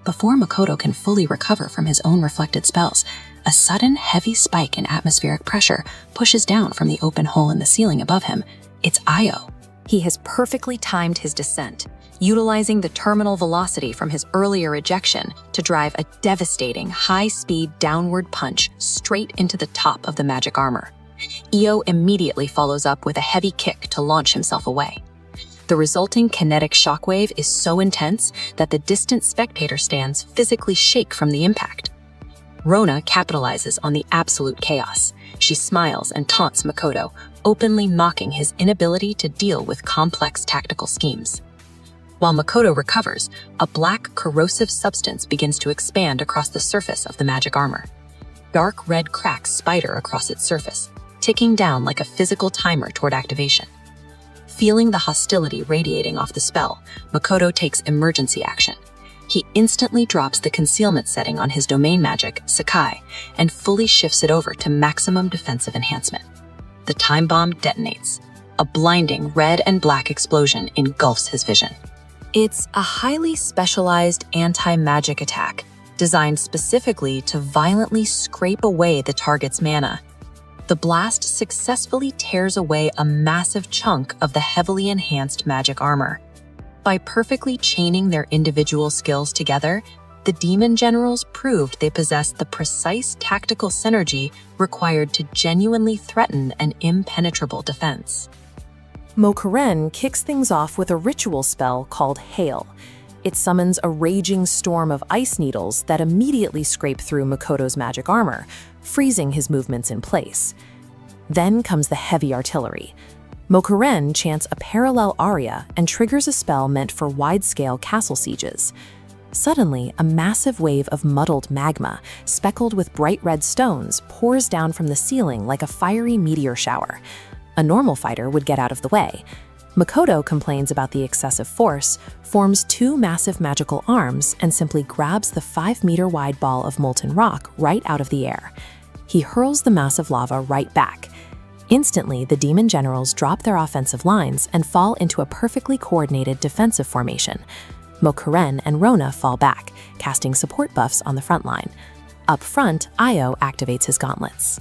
Before Makoto can fully recover from his own reflected spells, a sudden heavy spike in atmospheric pressure pushes down from the open hole in the ceiling above him. It's Io. He has perfectly timed his descent, utilizing the terminal velocity from his earlier ejection to drive a devastating high-speed downward punch straight into the top of the magic armor. Io immediately follows up with a heavy kick to launch himself away. The resulting kinetic shockwave is so intense that the distant spectator stands physically shake from the impact. Rona capitalizes on the absolute chaos. She smiles and taunts Makoto, openly mocking his inability to deal with complex tactical schemes. While Makoto recovers, a black, corrosive substance begins to expand across the surface of the magic armor. Dark red cracks spider across its surface, ticking down like a physical timer toward activation. Feeling the hostility radiating off the spell, Makoto takes emergency action. He instantly drops the concealment setting on his domain magic, Isekai, and fully shifts it over to maximum defensive enhancement. The time bomb detonates. A blinding red and black explosion engulfs his vision. It's a highly specialized anti-magic attack, designed specifically to violently scrape away the target's mana. The blast successfully tears away a massive chunk of the heavily enhanced magic armor. By perfectly chaining their individual skills together, the demon generals proved they possessed the precise tactical synergy required to genuinely threaten an impenetrable defense. Mokuren kicks things off with a ritual spell called Hail. It summons a raging storm of ice needles that immediately scrape through Makoto's magic armor, freezing his movements in place. Then comes the heavy artillery. Mokuren chants a parallel aria and triggers a spell meant for wide-scale castle sieges. Suddenly, a massive wave of muddled magma, speckled with bright red stones, pours down from the ceiling like a fiery meteor shower. A normal fighter would get out of the way. Makoto complains about the excessive force, forms two massive magical arms, and simply grabs the 5-meter-wide ball of molten rock right out of the air. He hurls the mass of lava right back. Instantly, the demon generals drop their offensive lines and fall into a perfectly coordinated defensive formation. Mokuren and Rona fall back, casting support buffs on the front line. Up front, Io activates his gauntlets.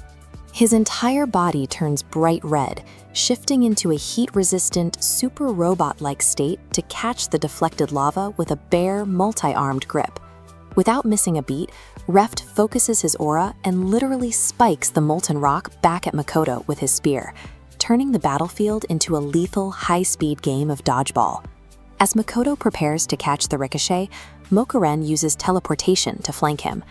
His entire body turns bright red, shifting into a heat-resistant, super robot-like state to catch the deflected lava with a bare, multi-armed grip. Without missing a beat, Reft focuses his aura and literally spikes the molten rock back at Makoto with his spear, turning the battlefield into a lethal, high-speed game of dodgeball. As Makoto prepares to catch the ricochet, Mokuren uses teleportation to flank him.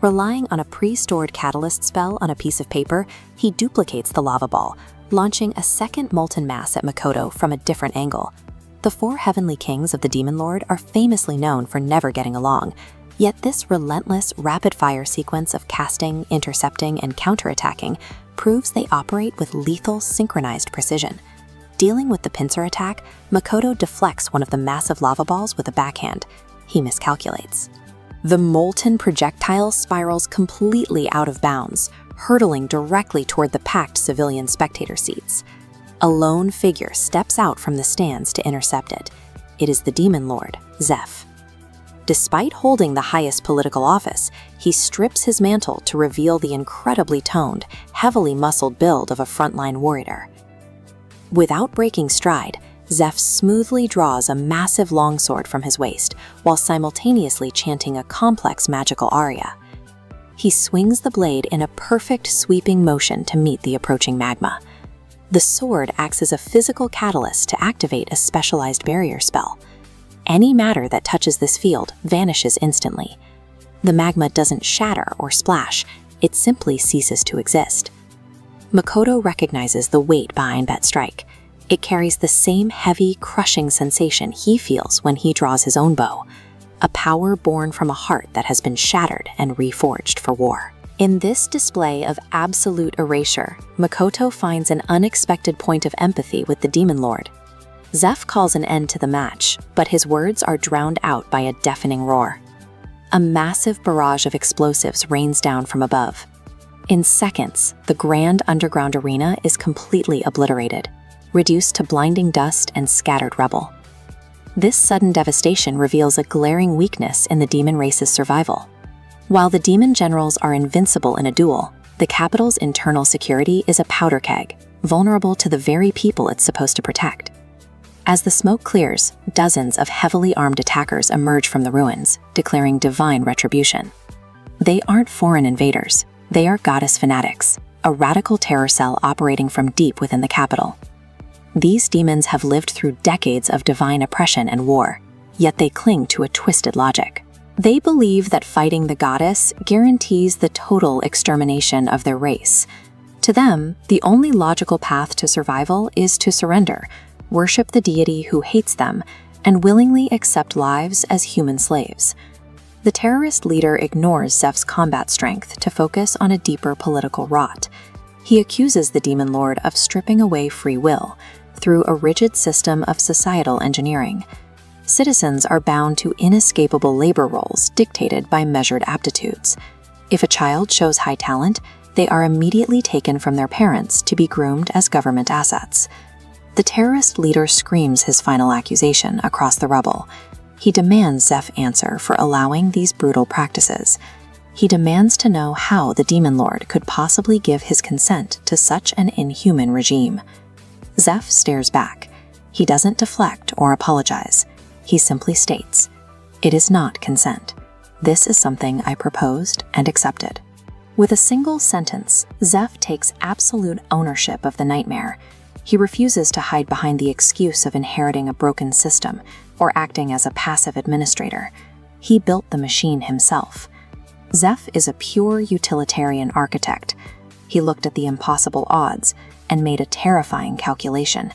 Relying on a pre-stored catalyst spell on a piece of paper, he duplicates the lava ball, launching a second molten mass at Makoto from a different angle. The 4 heavenly kings of the Demon Lord are famously known for never getting along, yet this relentless, rapid-fire sequence of casting, intercepting, and counterattacking proves they operate with lethal, synchronized precision. Dealing with the pincer attack, Makoto deflects one of the massive lava balls with a backhand. He miscalculates. The molten projectile spirals completely out of bounds, hurtling directly toward the packed civilian spectator seats. A lone figure steps out from the stands to intercept it. It is the Demon Lord, Zeph. Despite holding the highest political office, he strips his mantle to reveal the incredibly toned, heavily muscled build of a frontline warrior. Without breaking stride, Zeph smoothly draws a massive longsword from his waist, while simultaneously chanting a complex magical aria. He swings the blade in a perfect sweeping motion to meet the approaching magma. The sword acts as a physical catalyst to activate a specialized barrier spell. Any matter that touches this field vanishes instantly. The magma doesn't shatter or splash, it simply ceases to exist. Makoto recognizes the weight behind that strike. It carries the same heavy, crushing sensation he feels when he draws his own bow, a power born from a heart that has been shattered and reforged for war. In this display of absolute erasure, Makoto finds an unexpected point of empathy with the Demon Lord. Zeph calls an end to the match, but his words are drowned out by a deafening roar. A massive barrage of explosives rains down from above. In seconds, the grand underground arena is completely obliterated, reduced to blinding dust and scattered rubble. This sudden devastation reveals a glaring weakness in the demon race's survival. While the demon generals are invincible in a duel, the capital's internal security is a powder keg, vulnerable to the very people it's supposed to protect. As the smoke clears, dozens of heavily armed attackers emerge from the ruins, declaring divine retribution. They aren't foreign invaders, they are goddess fanatics, a radical terror cell operating from deep within the capital. These demons have lived through decades of divine oppression and war, yet they cling to a twisted logic. They believe that fighting the goddess guarantees the total extermination of their race. To them, the only logical path to survival is to surrender, worship the deity who hates them, and willingly accept lives as human slaves. The terrorist leader ignores Zeph's combat strength to focus on a deeper political rot. He accuses the Demon Lord of stripping away free will through a rigid system of societal engineering. Citizens are bound to inescapable labor roles dictated by measured aptitudes. If a child shows high talent, they are immediately taken from their parents to be groomed as government assets. The terrorist leader screams his final accusation across the rubble. He demands Zeph answer for allowing these brutal practices. He demands to know how the Demon Lord could possibly give his consent to such an inhuman regime. Zeph stares back. He doesn't deflect or apologize. He simply states, "It is not consent." This is something I proposed and accepted. With a single sentence, Zeph takes absolute ownership of the nightmare. He refuses to hide behind the excuse of inheriting a broken system or acting as a passive administrator. He built the machine himself. Zeph is a pure utilitarian architect. He looked at the impossible odds and made a terrifying calculation.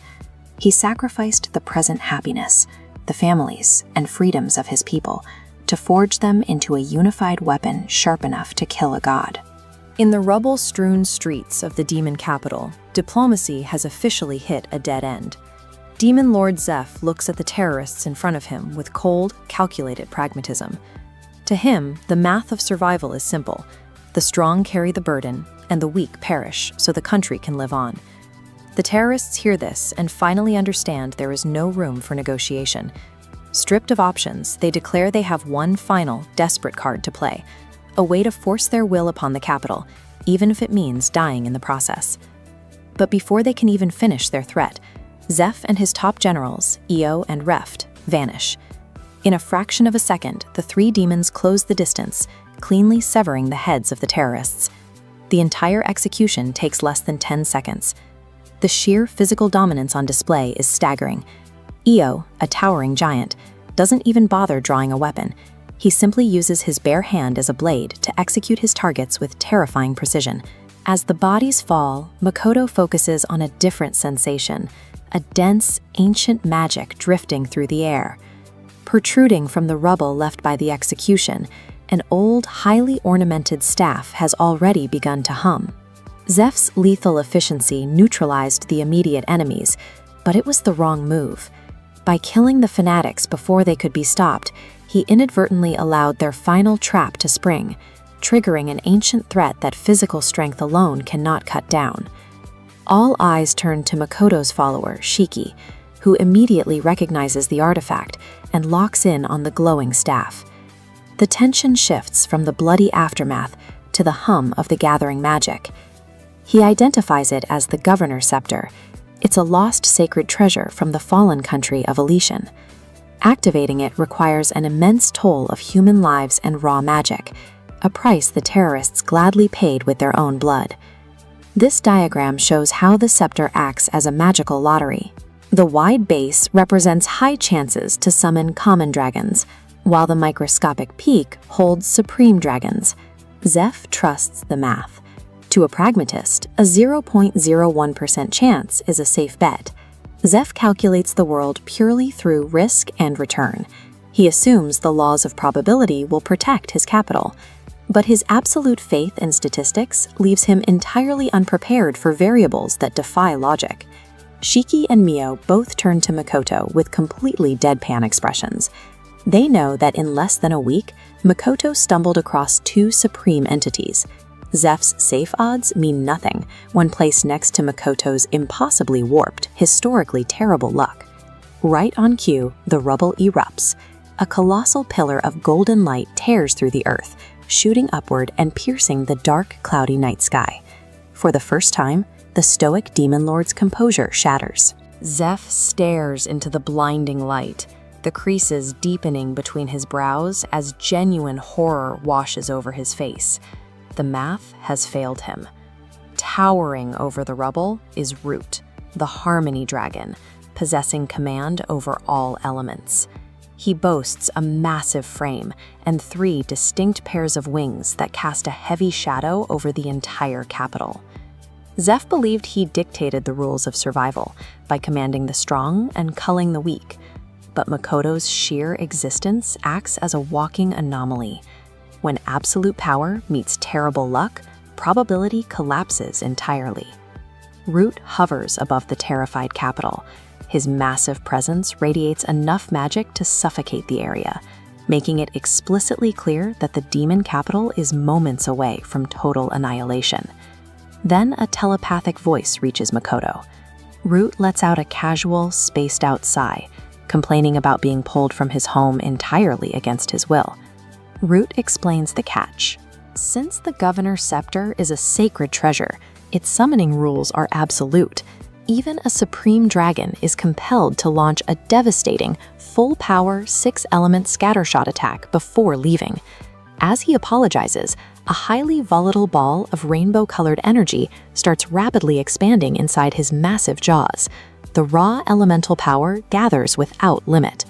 He sacrificed the present happiness, the families and freedoms of his people, to forge them into a unified weapon sharp enough to kill a god. In the rubble-strewn streets of the demon capital, diplomacy has officially hit a dead end. Demon Lord Zeph looks at the terrorists in front of him with cold, calculated pragmatism. To him, the math of survival is simple. The strong carry the burden, and the weak perish so the country can live on. The terrorists hear this and finally understand there is no room for negotiation. Stripped of options, they declare they have one final, desperate card to play, a way to force their will upon the capital, even if it means dying in the process. But before they can even finish their threat, Zeph and his top generals, Io and Reft, vanish. In a fraction of a second, the three demons close the distance, cleanly severing the heads of the terrorists. The entire execution takes less than 10 seconds. The sheer physical dominance on display is staggering. Io, a towering giant, doesn't even bother drawing a weapon. He simply uses his bare hand as a blade to execute his targets with terrifying precision. As the bodies fall, Makoto focuses on a different sensation, a dense, ancient magic drifting through the air. Protruding from the rubble left by the execution, an old, highly ornamented staff has already begun to hum. Zeph's lethal efficiency neutralized the immediate enemies, but it was the wrong move. By killing the fanatics before they could be stopped, he inadvertently allowed their final trap to spring, triggering an ancient threat that physical strength alone cannot cut down. All eyes turn to Makoto's follower, Shiki, who immediately recognizes the artifact and locks in on the glowing staff. The tension shifts from the bloody aftermath to the hum of the gathering magic. He identifies it as the Governor Scepter. It's a lost sacred treasure from the fallen country of Elysian. Activating it requires an immense toll of human lives and raw magic, a price the terrorists gladly paid with their own blood. This diagram shows how the scepter acts as a magical lottery. The wide base represents high chances to summon common dragons, while the microscopic peak holds supreme dragons. Zeph trusts the math. To a pragmatist, a 0.01% chance is a safe bet. Zeph calculates the world purely through risk and return. He assumes the laws of probability will protect his capital, but his absolute faith in statistics leaves him entirely unprepared for variables that defy logic. Shiki and Mio both turn to Makoto with completely deadpan expressions. They know that in less than a week, Makoto stumbled across two supreme entities. Zeph's safe odds mean nothing when placed next to Makoto's impossibly warped, historically terrible luck. Right on cue, the rubble erupts. A colossal pillar of golden light tears through the earth, shooting upward and piercing the dark, cloudy night sky. For the first time, the stoic demon lord's composure shatters. Zeph stares into the blinding light, the creases deepening between his brows as genuine horror washes over his face. The math has failed him. Towering over the rubble is Root, the Harmony Dragon, possessing command over all elements. He boasts a massive frame and 3 distinct pairs of wings that cast a heavy shadow over the entire capital. Zeph believed he dictated the rules of survival by commanding the strong and culling the weak, but Makoto's sheer existence acts as a walking anomaly. When absolute power meets terrible luck, probability collapses entirely. Root hovers above the terrified capital. His massive presence radiates enough magic to suffocate the area, making it explicitly clear that the demon capital is moments away from total annihilation. Then a telepathic voice reaches Makoto. Root lets out a casual, spaced-out sigh, complaining about being pulled from his home entirely against his will. Root explains the catch. Since the Governor's Scepter is a sacred treasure, its summoning rules are absolute. Even a supreme dragon is compelled to launch a devastating, full-power, 6-element scattershot attack before leaving. As he apologizes, a highly volatile ball of rainbow-colored energy starts rapidly expanding inside his massive jaws. The raw elemental power gathers without limit.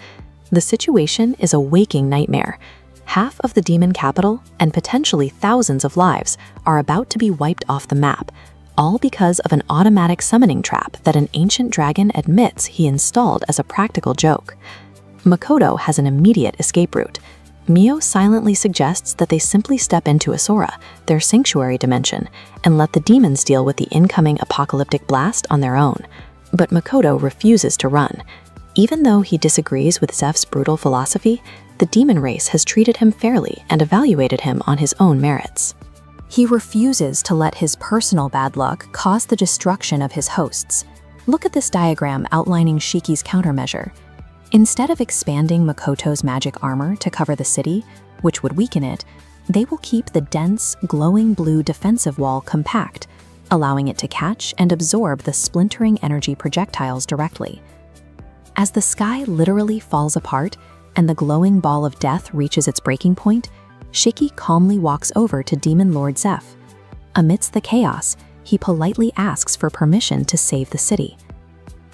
The situation is a waking nightmare. Half of the demon capital and potentially thousands of lives are about to be wiped off the map, all because of an automatic summoning trap that an ancient dragon admits he installed as a practical joke. Makoto has an immediate escape route. Mio silently suggests that they simply step into Asura, their sanctuary dimension, and let the demons deal with the incoming apocalyptic blast on their own. But Makoto refuses to run. Even though he disagrees with Zeph's brutal philosophy, the demon race has treated him fairly and evaluated him on his own merits. He refuses to let his personal bad luck cause the destruction of his hosts. Look at this diagram outlining Shiki's countermeasure. Instead of expanding Makoto's magic armor to cover the city, which would weaken it, they will keep the dense, glowing blue defensive wall compact, allowing it to catch and absorb the splintering energy projectiles directly. As the sky literally falls apart and the glowing ball of death reaches its breaking point, Shiki calmly walks over to Demon Lord Zeph. Amidst the chaos, he politely asks for permission to save the city.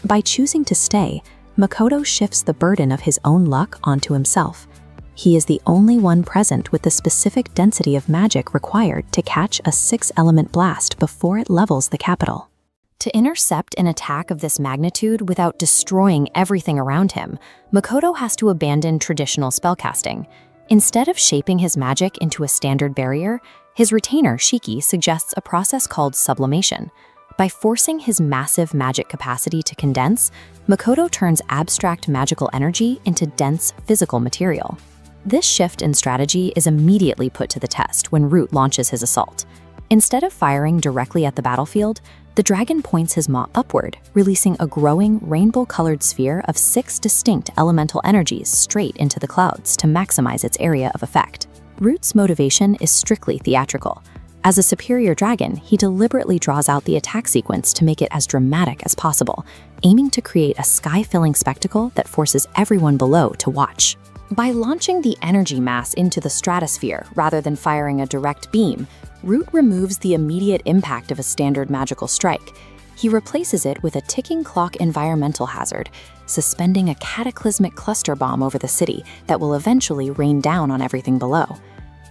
By choosing to stay, Makoto shifts the burden of his own luck onto himself. He is the only one present with the specific density of magic required to catch a 6-element blast before it levels the capital. To intercept an attack of this magnitude without destroying everything around him, Makoto has to abandon traditional spellcasting. Instead of shaping his magic into a standard barrier, his retainer, Shiki, suggests a process called sublimation. By forcing his massive magic capacity to condense, Makoto turns abstract magical energy into dense physical material. This shift in strategy is immediately put to the test when Root launches his assault. Instead of firing directly at the battlefield, the dragon points his maw upward, releasing a growing, rainbow-colored sphere of 6 distinct elemental energies straight into the clouds to maximize its area of effect. Root's motivation is strictly theatrical. As a superior dragon, he deliberately draws out the attack sequence to make it as dramatic as possible, aiming to create a sky-filling spectacle that forces everyone below to watch. By launching the energy mass into the stratosphere rather than firing a direct beam, Root removes the immediate impact of a standard magical strike. He replaces it with a ticking clock environmental hazard, suspending a cataclysmic cluster bomb over the city that will eventually rain down on everything below.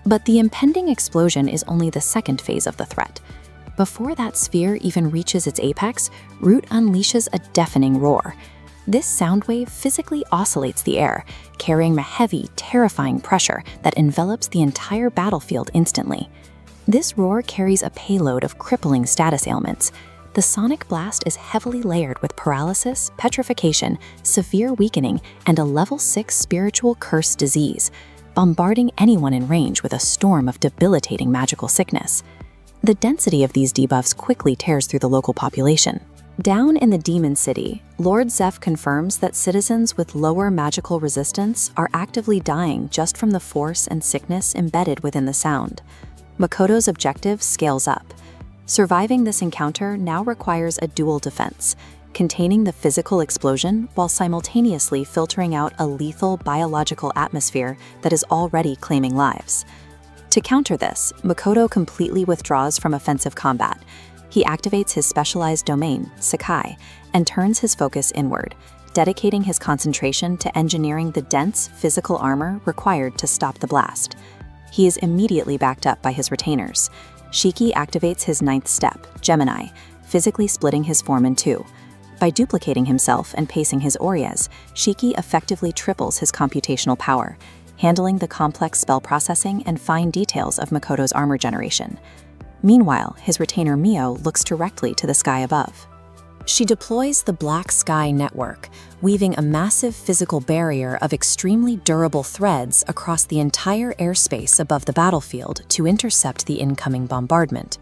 But the impending explosion is only the second phase of the threat. Before that sphere even reaches its apex, Root unleashes a deafening roar. This sound wave physically oscillates the air, carrying a heavy, terrifying pressure that envelops the entire battlefield instantly. This roar carries a payload of crippling status ailments. The sonic blast is heavily layered with paralysis, petrification, severe weakening, and a level 6 spiritual curse disease, bombarding anyone in range with a storm of debilitating magical sickness. The density of these debuffs quickly tears through the local population. Down in the Demon City, Lord Zeph confirms that citizens with lower magical resistance are actively dying just from the force and sickness embedded within the sound. Makoto's objective scales up. Surviving this encounter now requires a dual defense, containing the physical explosion while simultaneously filtering out a lethal biological atmosphere that is already claiming lives. To counter this, Makoto completely withdraws from offensive combat. He activates his specialized domain, Isekai, and turns his focus inward, dedicating his concentration to engineering the dense physical armor required to stop the blast. He is immediately backed up by his retainers. Shiki activates his 9th step, Gemini, physically splitting his form in 2. By duplicating himself and pacing his Aureas, Shiki effectively triples his computational power, handling the complex spell processing and fine details of Makoto's armor generation. Meanwhile, his retainer Mio looks directly to the sky above. She deploys the Black Sky Network, weaving a massive physical barrier of extremely durable threads across the entire airspace above the battlefield to intercept the incoming bombardment.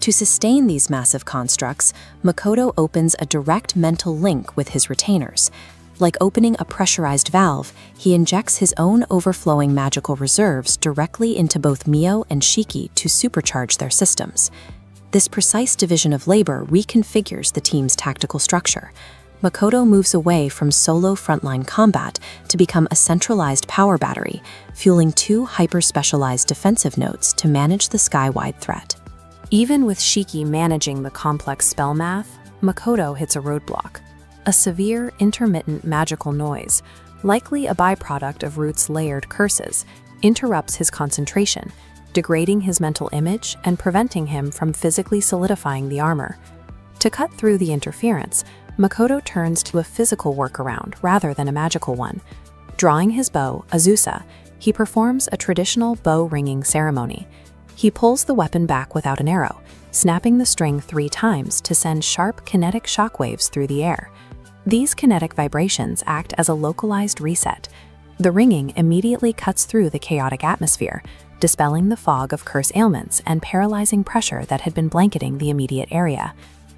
To sustain these massive constructs, Makoto opens a direct mental link with his retainers. Like opening a pressurized valve, he injects his own overflowing magical reserves directly into both Mio and Shiki to supercharge their systems. This precise division of labor reconfigures the team's tactical structure. Makoto moves away from solo frontline combat to become a centralized power battery, fueling 2 hyper-specialized defensive nodes to manage the sky-wide threat. Even with Shiki managing the complex spell math, Makoto hits a roadblock. A severe, intermittent magical noise, likely a byproduct of Root's layered curses, interrupts his concentration, degrading his mental image and preventing him from physically solidifying the armor. To cut through the interference, Makoto turns to a physical workaround rather than a magical one. Drawing his bow, Azusa, he performs a traditional bow ringing ceremony. He pulls the weapon back without an arrow, snapping the string 3 times to send sharp kinetic shockwaves through the air. These kinetic vibrations act as a localized reset. The ringing immediately cuts through the chaotic atmosphere, dispelling the fog of curse ailments and paralyzing pressure that had been blanketing the immediate area.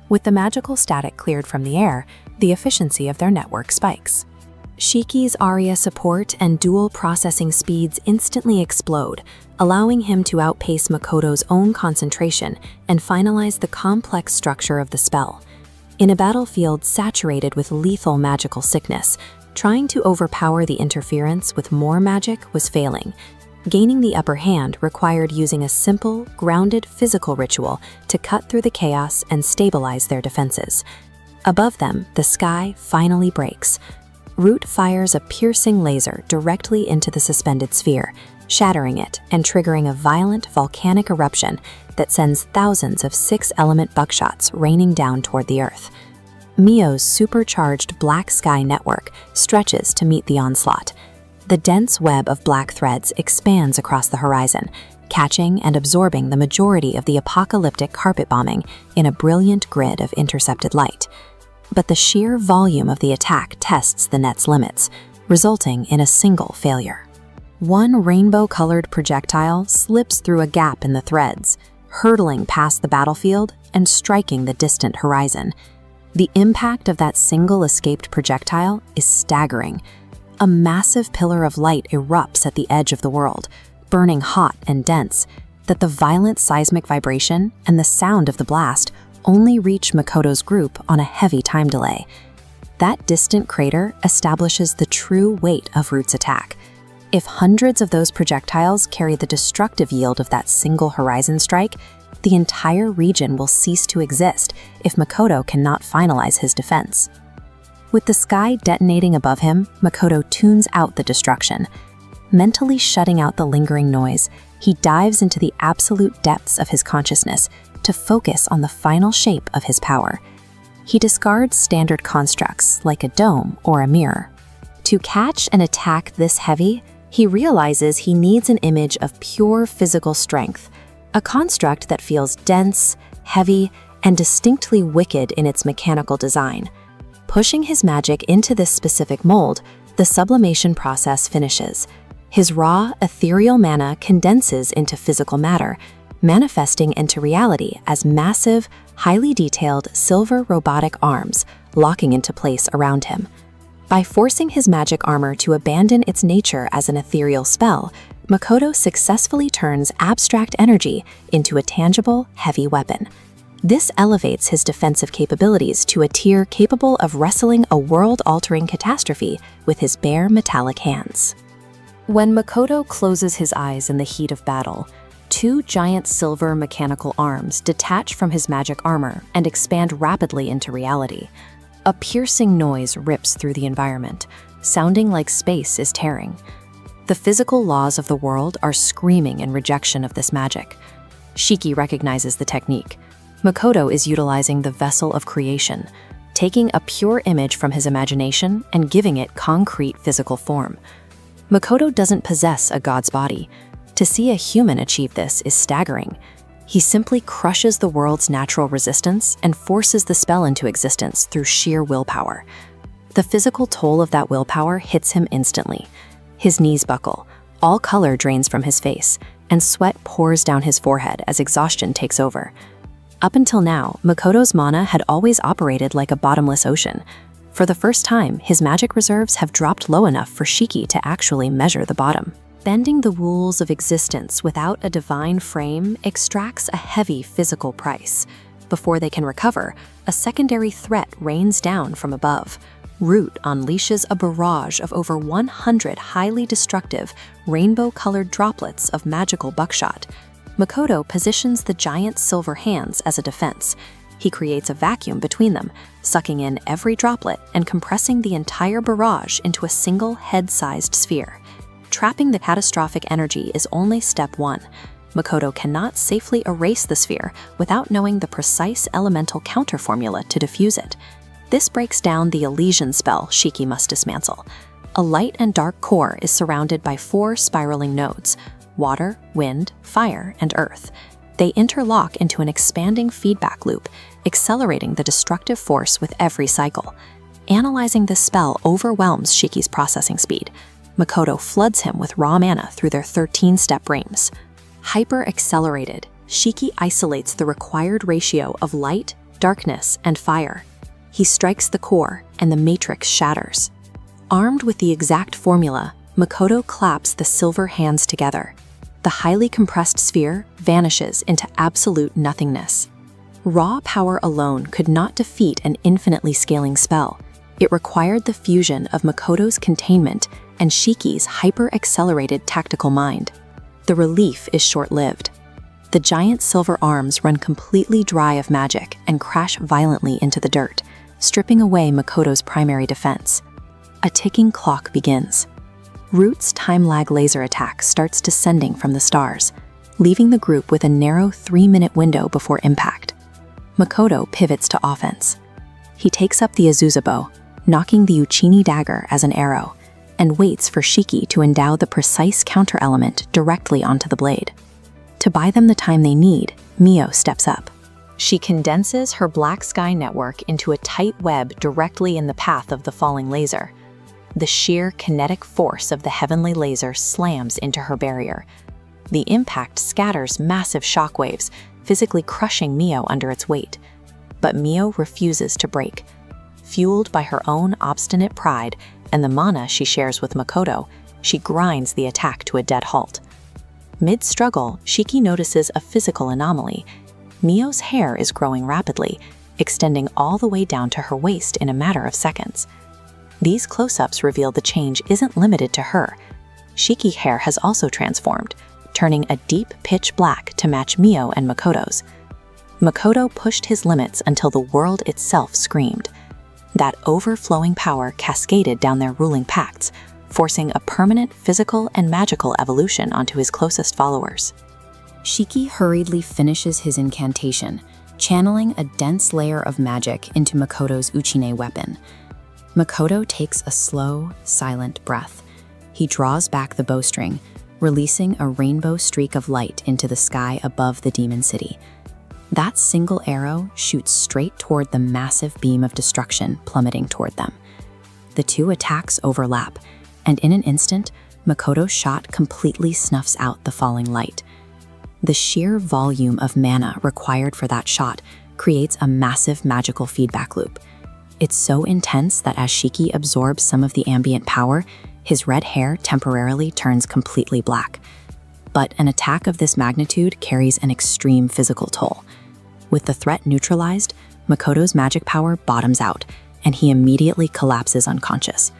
With the magical static cleared from the air, the efficiency of their network spikes. Shiki's Aria support and dual processing speeds instantly explode, allowing him to outpace Makoto's own concentration and finalize the complex structure of the spell. In a battlefield saturated with lethal magical sickness, trying to overpower the interference with more magic was failing. Gaining the upper hand required using a simple, grounded physical ritual to cut through the chaos and stabilize their defenses. Above them, the sky finally breaks. Root fires a piercing laser directly into the suspended sphere, shattering it and triggering a violent volcanic eruption that sends thousands of 6-element buckshots raining down toward the earth. Mio's supercharged black sky network stretches to meet the onslaught. The dense web of black threads expands across the horizon, catching and absorbing the majority of the apocalyptic carpet bombing in a brilliant grid of intercepted light. But the sheer volume of the attack tests the net's limits, resulting in a single failure. One rainbow-colored projectile slips through a gap in the threads, hurtling past the battlefield and striking the distant horizon. The impact of that single escaped projectile is staggering. A massive pillar of light erupts at the edge of the world, burning hot and dense, that the violent seismic vibration and the sound of the blast only reach Makoto's group on a heavy time delay. That distant crater establishes the true weight of Root's attack. If hundreds of those projectiles carry the destructive yield of that single horizon strike, the entire region will cease to exist if Makoto cannot finalize his defense. With the sky detonating above him, Makoto tunes out the destruction. Mentally shutting out the lingering noise, he dives into the absolute depths of his consciousness to focus on the final shape of his power. He discards standard constructs like a dome or a mirror. To catch an attack this heavy, he realizes he needs an image of pure physical strength, a construct that feels dense, heavy, and distinctly wicked in its mechanical design. Pushing his magic into this specific mold, the sublimation process finishes. His raw, ethereal mana condenses into physical matter, manifesting into reality as massive, highly detailed silver robotic arms locking into place around him. By forcing his magic armor to abandon its nature as an ethereal spell, Makoto successfully turns abstract energy into a tangible, heavy weapon. This elevates his defensive capabilities to a tier capable of wrestling a world-altering catastrophe with his bare metallic hands. When Makoto closes his eyes in the heat of battle, 2 giant silver mechanical arms detach from his magic armor and expand rapidly into reality. A piercing noise rips through the environment, sounding like space is tearing. The physical laws of the world are screaming in rejection of this magic. Shiki recognizes the technique. Makoto is utilizing the vessel of creation, taking a pure image from his imagination and giving it concrete physical form. Makoto doesn't possess a god's body. To see a human achieve this is staggering. He simply crushes the world's natural resistance and forces the spell into existence through sheer willpower. The physical toll of that willpower hits him instantly. His knees buckle, all color drains from his face, and sweat pours down his forehead as exhaustion takes over. Up until now, Makoto's mana had always operated like a bottomless ocean. For the first time, his magic reserves have dropped low enough for Shiki to actually measure the bottom. Bending the rules of existence without a divine frame extracts a heavy physical price. Before they can recover, a secondary threat rains down from above. Root unleashes a barrage of over 100 highly destructive, rainbow-colored droplets of magical buckshot. Makoto positions the giant silver hands as a defense. He creates a vacuum between them, sucking in every droplet and compressing the entire barrage into a single head-sized sphere. Trapping the catastrophic energy is only step one. Makoto cannot safely erase the sphere without knowing the precise elemental counter-formula to defuse it. This breaks down the Elysian spell Shiki must dismantle. A light and dark core is surrounded by 4 spiraling nodes: water, wind, fire, and earth. They interlock into an expanding feedback loop, accelerating the destructive force with every cycle. Analyzing this spell overwhelms Shiki's processing speed. Makoto floods him with raw mana through their 13-step reams. Hyper-accelerated, Shiki isolates the required ratio of light, darkness, and fire. He strikes the core, and the matrix shatters. Armed with the exact formula, Makoto claps the silver hands together. The highly compressed sphere vanishes into absolute nothingness. Raw power alone could not defeat an infinitely scaling spell. It required the fusion of Makoto's containment and Shiki's hyper-accelerated tactical mind. The relief is short-lived. The giant silver arms run completely dry of magic and crash violently into the dirt, stripping away Makoto's primary defense. A ticking clock begins. Root's time-lag laser attack starts descending from the stars, leaving the group with a narrow 3-minute window before impact. Makoto pivots to offense. He takes up the Azusa bow, knocking the Uchini dagger as an arrow, and waits for Shiki to endow the precise counter-element directly onto the blade. To buy them the time they need, Mio steps up. She condenses her black sky network into a tight web directly in the path of the falling laser. The sheer kinetic force of the heavenly laser slams into her barrier. The impact scatters massive shockwaves, physically crushing Mio under its weight. But Mio refuses to break. Fueled by her own obstinate pride and the mana she shares with Makoto, she grinds the attack to a dead halt. Mid-struggle, Shiki notices a physical anomaly. Mio's hair is growing rapidly, extending all the way down to her waist in a matter of seconds. These close-ups reveal the change isn't limited to her. Shiki's hair has also transformed, turning a deep pitch black to match Mio and Makoto's. Makoto pushed his limits until the world itself screamed. That overflowing power cascaded down their ruling pacts, forcing a permanent physical and magical evolution onto his closest followers. Shiki hurriedly finishes his incantation, channeling a dense layer of magic into Makoto's Uchine weapon. Makoto takes a slow, silent breath. He draws back the bowstring, releasing a rainbow streak of light into the sky above the demon city. That single arrow shoots straight toward the massive beam of destruction plummeting toward them. The two attacks overlap, and in an instant, Makoto's shot completely snuffs out the falling light. The sheer volume of mana required for that shot creates a massive magical feedback loop. It's so intense that as Shiki absorbs some of the ambient power, his red hair temporarily turns completely black. But an attack of this magnitude carries an extreme physical toll. With the threat neutralized, Makoto's magic power bottoms out, and he immediately collapses unconscious.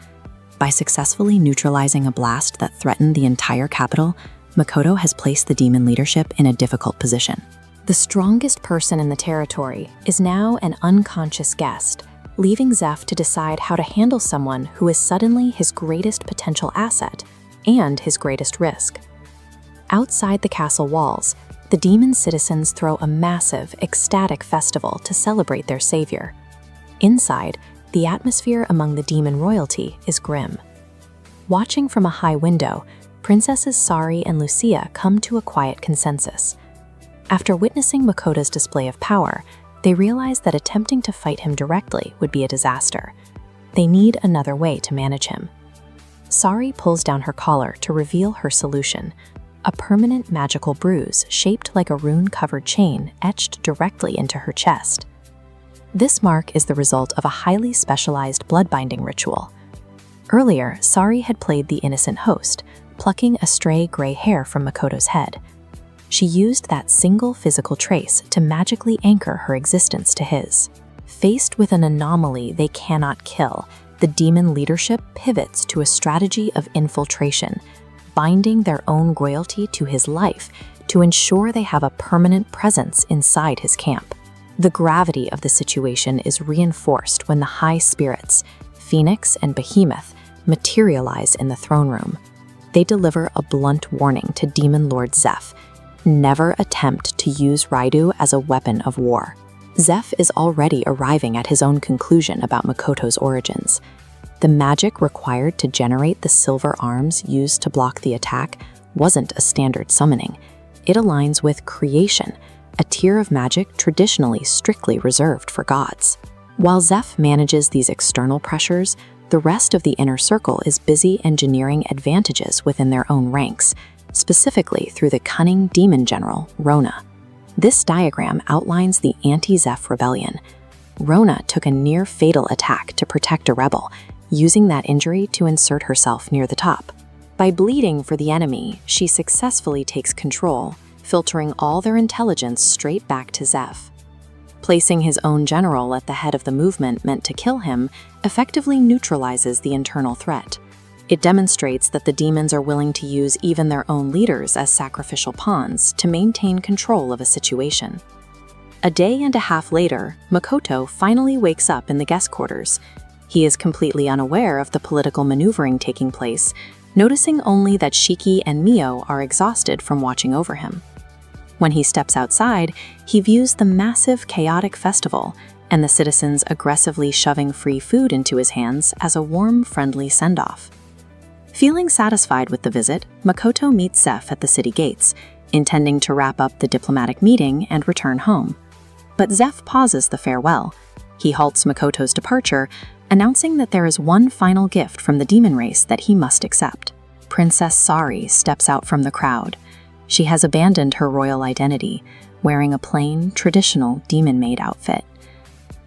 By successfully neutralizing a blast that threatened the entire capital, Makoto has placed the demon leadership in a difficult position. The strongest person in the territory is now an unconscious guest, leaving Zeph to decide how to handle someone who is suddenly his greatest potential asset and his greatest risk. Outside the castle walls, the demon citizens throw a massive, ecstatic festival to celebrate their savior. Inside, the atmosphere among the demon royalty is grim. Watching from a high window, Princesses Sari and Lucia come to a quiet consensus. After witnessing Makoto's display of power, they realize that attempting to fight him directly would be a disaster. They need another way to manage him. Sari pulls down her collar to reveal her solution, a permanent magical bruise shaped like a rune-covered chain etched directly into her chest. This mark is the result of a highly specialized blood-binding ritual. Earlier, Sari had played the innocent host, plucking a stray gray hair from Makoto's head. She used that single physical trace to magically anchor her existence to his. Faced with an anomaly they cannot kill, the demon leadership pivots to a strategy of infiltration, binding their own royalty to his life to ensure they have a permanent presence inside his camp. The gravity of the situation is reinforced when the high spirits, Phoenix and Behemoth, materialize in the throne room. They deliver a blunt warning to Demon Lord Zeph: never attempt to use Raidu as a weapon of war. Zeph is already arriving at his own conclusion about Makoto's origins. The magic required to generate the silver arms used to block the attack wasn't a standard summoning. It aligns with creation, a tier of magic traditionally strictly reserved for gods. While Zeph manages these external pressures, the rest of the inner circle is busy engineering advantages within their own ranks, specifically through the cunning demon general, Rona. This diagram outlines the anti-Zeph rebellion. Rona took a near-fatal attack to protect a rebel, using that injury to insert herself near the top. By bleeding for the enemy, she successfully takes control, filtering all their intelligence straight back to Zeph. Placing his own general at the head of the movement meant to kill him effectively neutralizes the internal threat. It demonstrates that the demons are willing to use even their own leaders as sacrificial pawns to maintain control of a situation. A day and a half later, Makoto finally wakes up in the guest quarters. He is completely unaware of the political maneuvering taking place, noticing only that Shiki and Mio are exhausted from watching over him. When he steps outside, he views the massive chaotic festival and the citizens aggressively shoving free food into his hands as a warm, friendly send-off. Feeling satisfied with the visit, Makoto meets Zeph at the city gates, intending to wrap up the diplomatic meeting and return home. But Zeph pauses the farewell. He halts Makoto's departure, announcing that there is one final gift from the demon race that he must accept. Princess Sari steps out from the crowd. She has abandoned her royal identity, wearing a plain, traditional demon-maid outfit.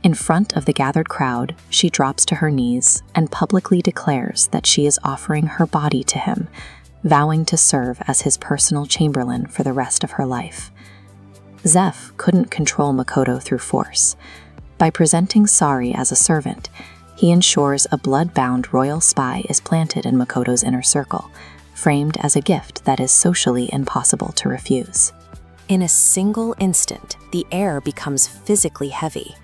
In front of the gathered crowd, she drops to her knees and publicly declares that she is offering her body to him, vowing to serve as his personal chamberlain for the rest of her life. Zeph couldn't control Makoto through force. By presenting Sari as a servant, he ensures a blood-bound royal spy is planted in Makoto's inner circle, framed as a gift that is socially impossible to refuse. In a single instant, the air becomes physically heavy.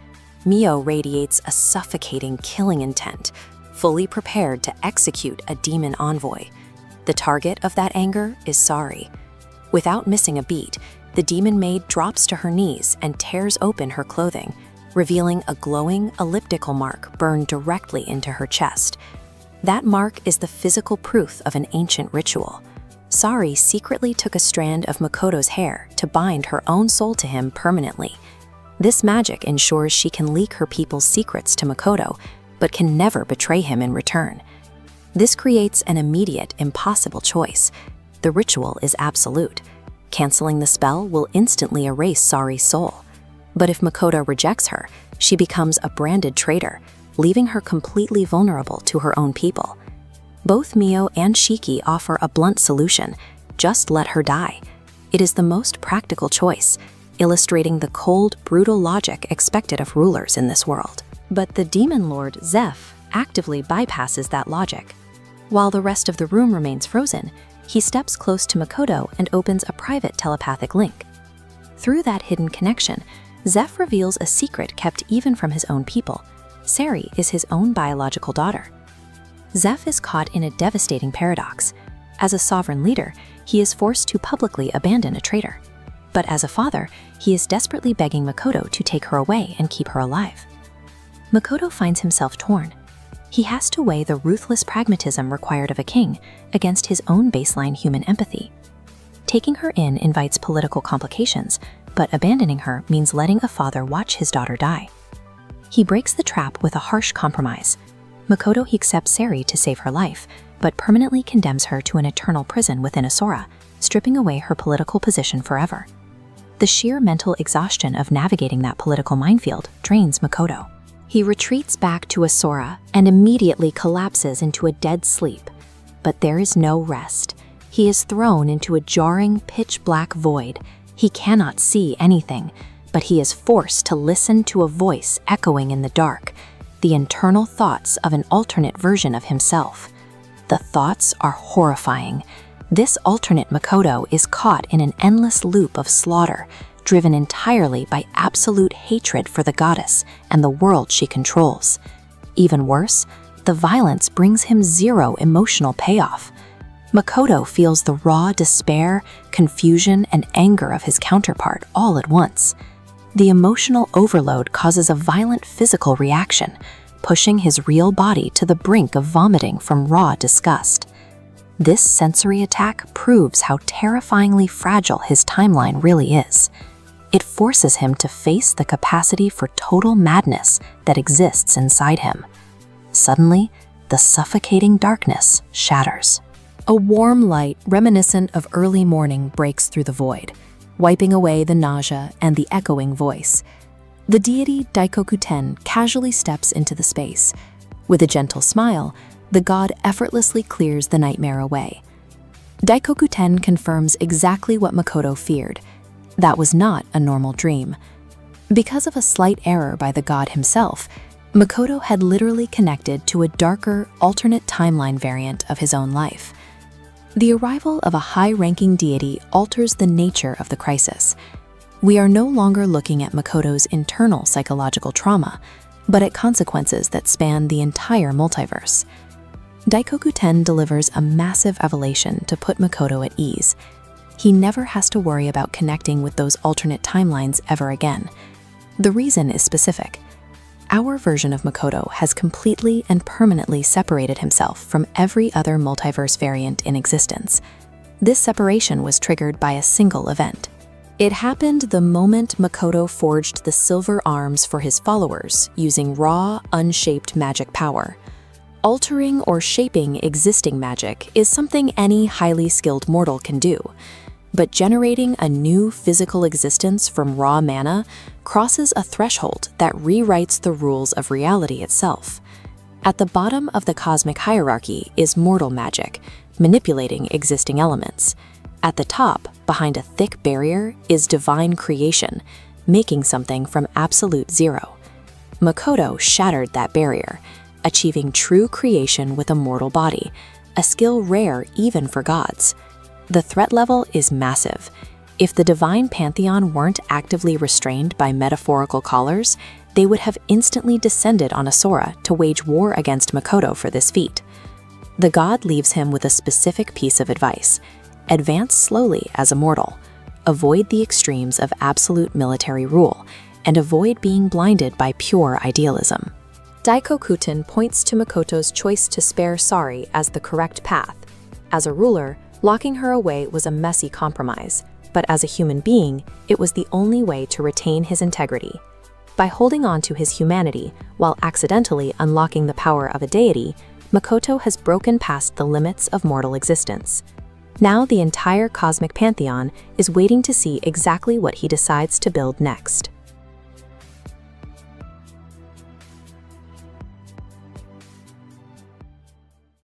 Mio radiates a suffocating killing intent, fully prepared to execute a demon envoy. The target of that anger is Sari. Without missing a beat, the demon maid drops to her knees and tears open her clothing, revealing a glowing elliptical mark burned directly into her chest. That mark is the physical proof of an ancient ritual. Sari secretly took a strand of Makoto's hair to bind her own soul to him permanently. This magic ensures she can leak her people's secrets to Makoto, but can never betray him in return. This creates an immediate, impossible choice. The ritual is absolute. Canceling the spell will instantly erase Sari's soul. But if Makoto rejects her, she becomes a branded traitor, leaving her completely vulnerable to her own people. Both Mio and Shiki offer a blunt solution: just let her die. It is the most practical choice, illustrating the cold, brutal logic expected of rulers in this world. But the demon lord, Zeph, actively bypasses that logic. While the rest of the room remains frozen, he steps close to Makoto and opens a private telepathic link. Through that hidden connection, Zeph reveals a secret kept even from his own people. Sari is his own biological daughter. Zeph is caught in a devastating paradox. As a sovereign leader, he is forced to publicly abandon a traitor. But as a father, he is desperately begging Makoto to take her away and keep her alive. Makoto finds himself torn. He has to weigh the ruthless pragmatism required of a king against his own baseline human empathy. Taking her in invites political complications, but abandoning her means letting a father watch his daughter die. He breaks the trap with a harsh compromise. Makoto accepts Sari to save her life, but permanently condemns her to an eternal prison within Asura, stripping away her political position forever. The sheer mental exhaustion of navigating that political minefield drains Makoto. He retreats back to Asura and immediately collapses into a dead sleep. But there is no rest. He is thrown into a jarring, pitch-black void. He cannot see anything, but he is forced to listen to a voice echoing in the dark, the internal thoughts of an alternate version of himself. The thoughts are horrifying. This alternate Makoto is caught in an endless loop of slaughter, driven entirely by absolute hatred for the goddess and the world she controls. Even worse, the violence brings him zero emotional payoff. Makoto feels the raw despair, confusion, and anger of his counterpart all at once. The emotional overload causes a violent physical reaction, pushing his real body to the brink of vomiting from raw disgust. This sensory attack proves how terrifyingly fragile his timeline really is. It forces him to face the capacity for total madness that exists inside him. Suddenly, the suffocating darkness shatters. A warm light reminiscent of early morning breaks through the void, wiping away the nausea and the echoing voice. The deity Daikoku-ten casually steps into the space. With a gentle smile, the god effortlessly clears the nightmare away. Daikoku-ten confirms exactly what Makoto feared. That was not a normal dream. Because of a slight error by the god himself, Makoto had literally connected to a darker, alternate timeline variant of his own life. The arrival of a high-ranking deity alters the nature of the crisis. We are no longer looking at Makoto's internal psychological trauma, but at consequences that span the entire multiverse. Daikoku-ten delivers a massive revelation to put Makoto at ease. He never has to worry about connecting with those alternate timelines ever again. The reason is specific. Our version of Makoto has completely and permanently separated himself from every other multiverse variant in existence. This separation was triggered by a single event. It happened the moment Makoto forged the silver arms for his followers using raw, unshaped magic power. Altering or shaping existing magic is something any highly skilled mortal can do. But generating a new physical existence from raw mana crosses a threshold that rewrites the rules of reality itself. At the bottom of the cosmic hierarchy is mortal magic, manipulating existing elements. At the top, behind a thick barrier, is divine creation, making something from absolute zero. Makoto shattered that barrier, achieving true creation with a mortal body, a skill rare even for gods. The threat level is massive. If the divine pantheon weren't actively restrained by metaphorical collars, they would have instantly descended on Asura to wage war against Makoto for this feat. The god leaves him with a specific piece of advice: advance slowly as a mortal, avoid the extremes of absolute military rule, and avoid being blinded by pure idealism. Daikoku-ten points to Makoto's choice to spare Sari as the correct path. As a ruler, locking her away was a messy compromise, but as a human being, it was the only way to retain his integrity. By holding on to his humanity while accidentally unlocking the power of a deity, Makoto has broken past the limits of mortal existence. Now the entire cosmic pantheon is waiting to see exactly what he decides to build next.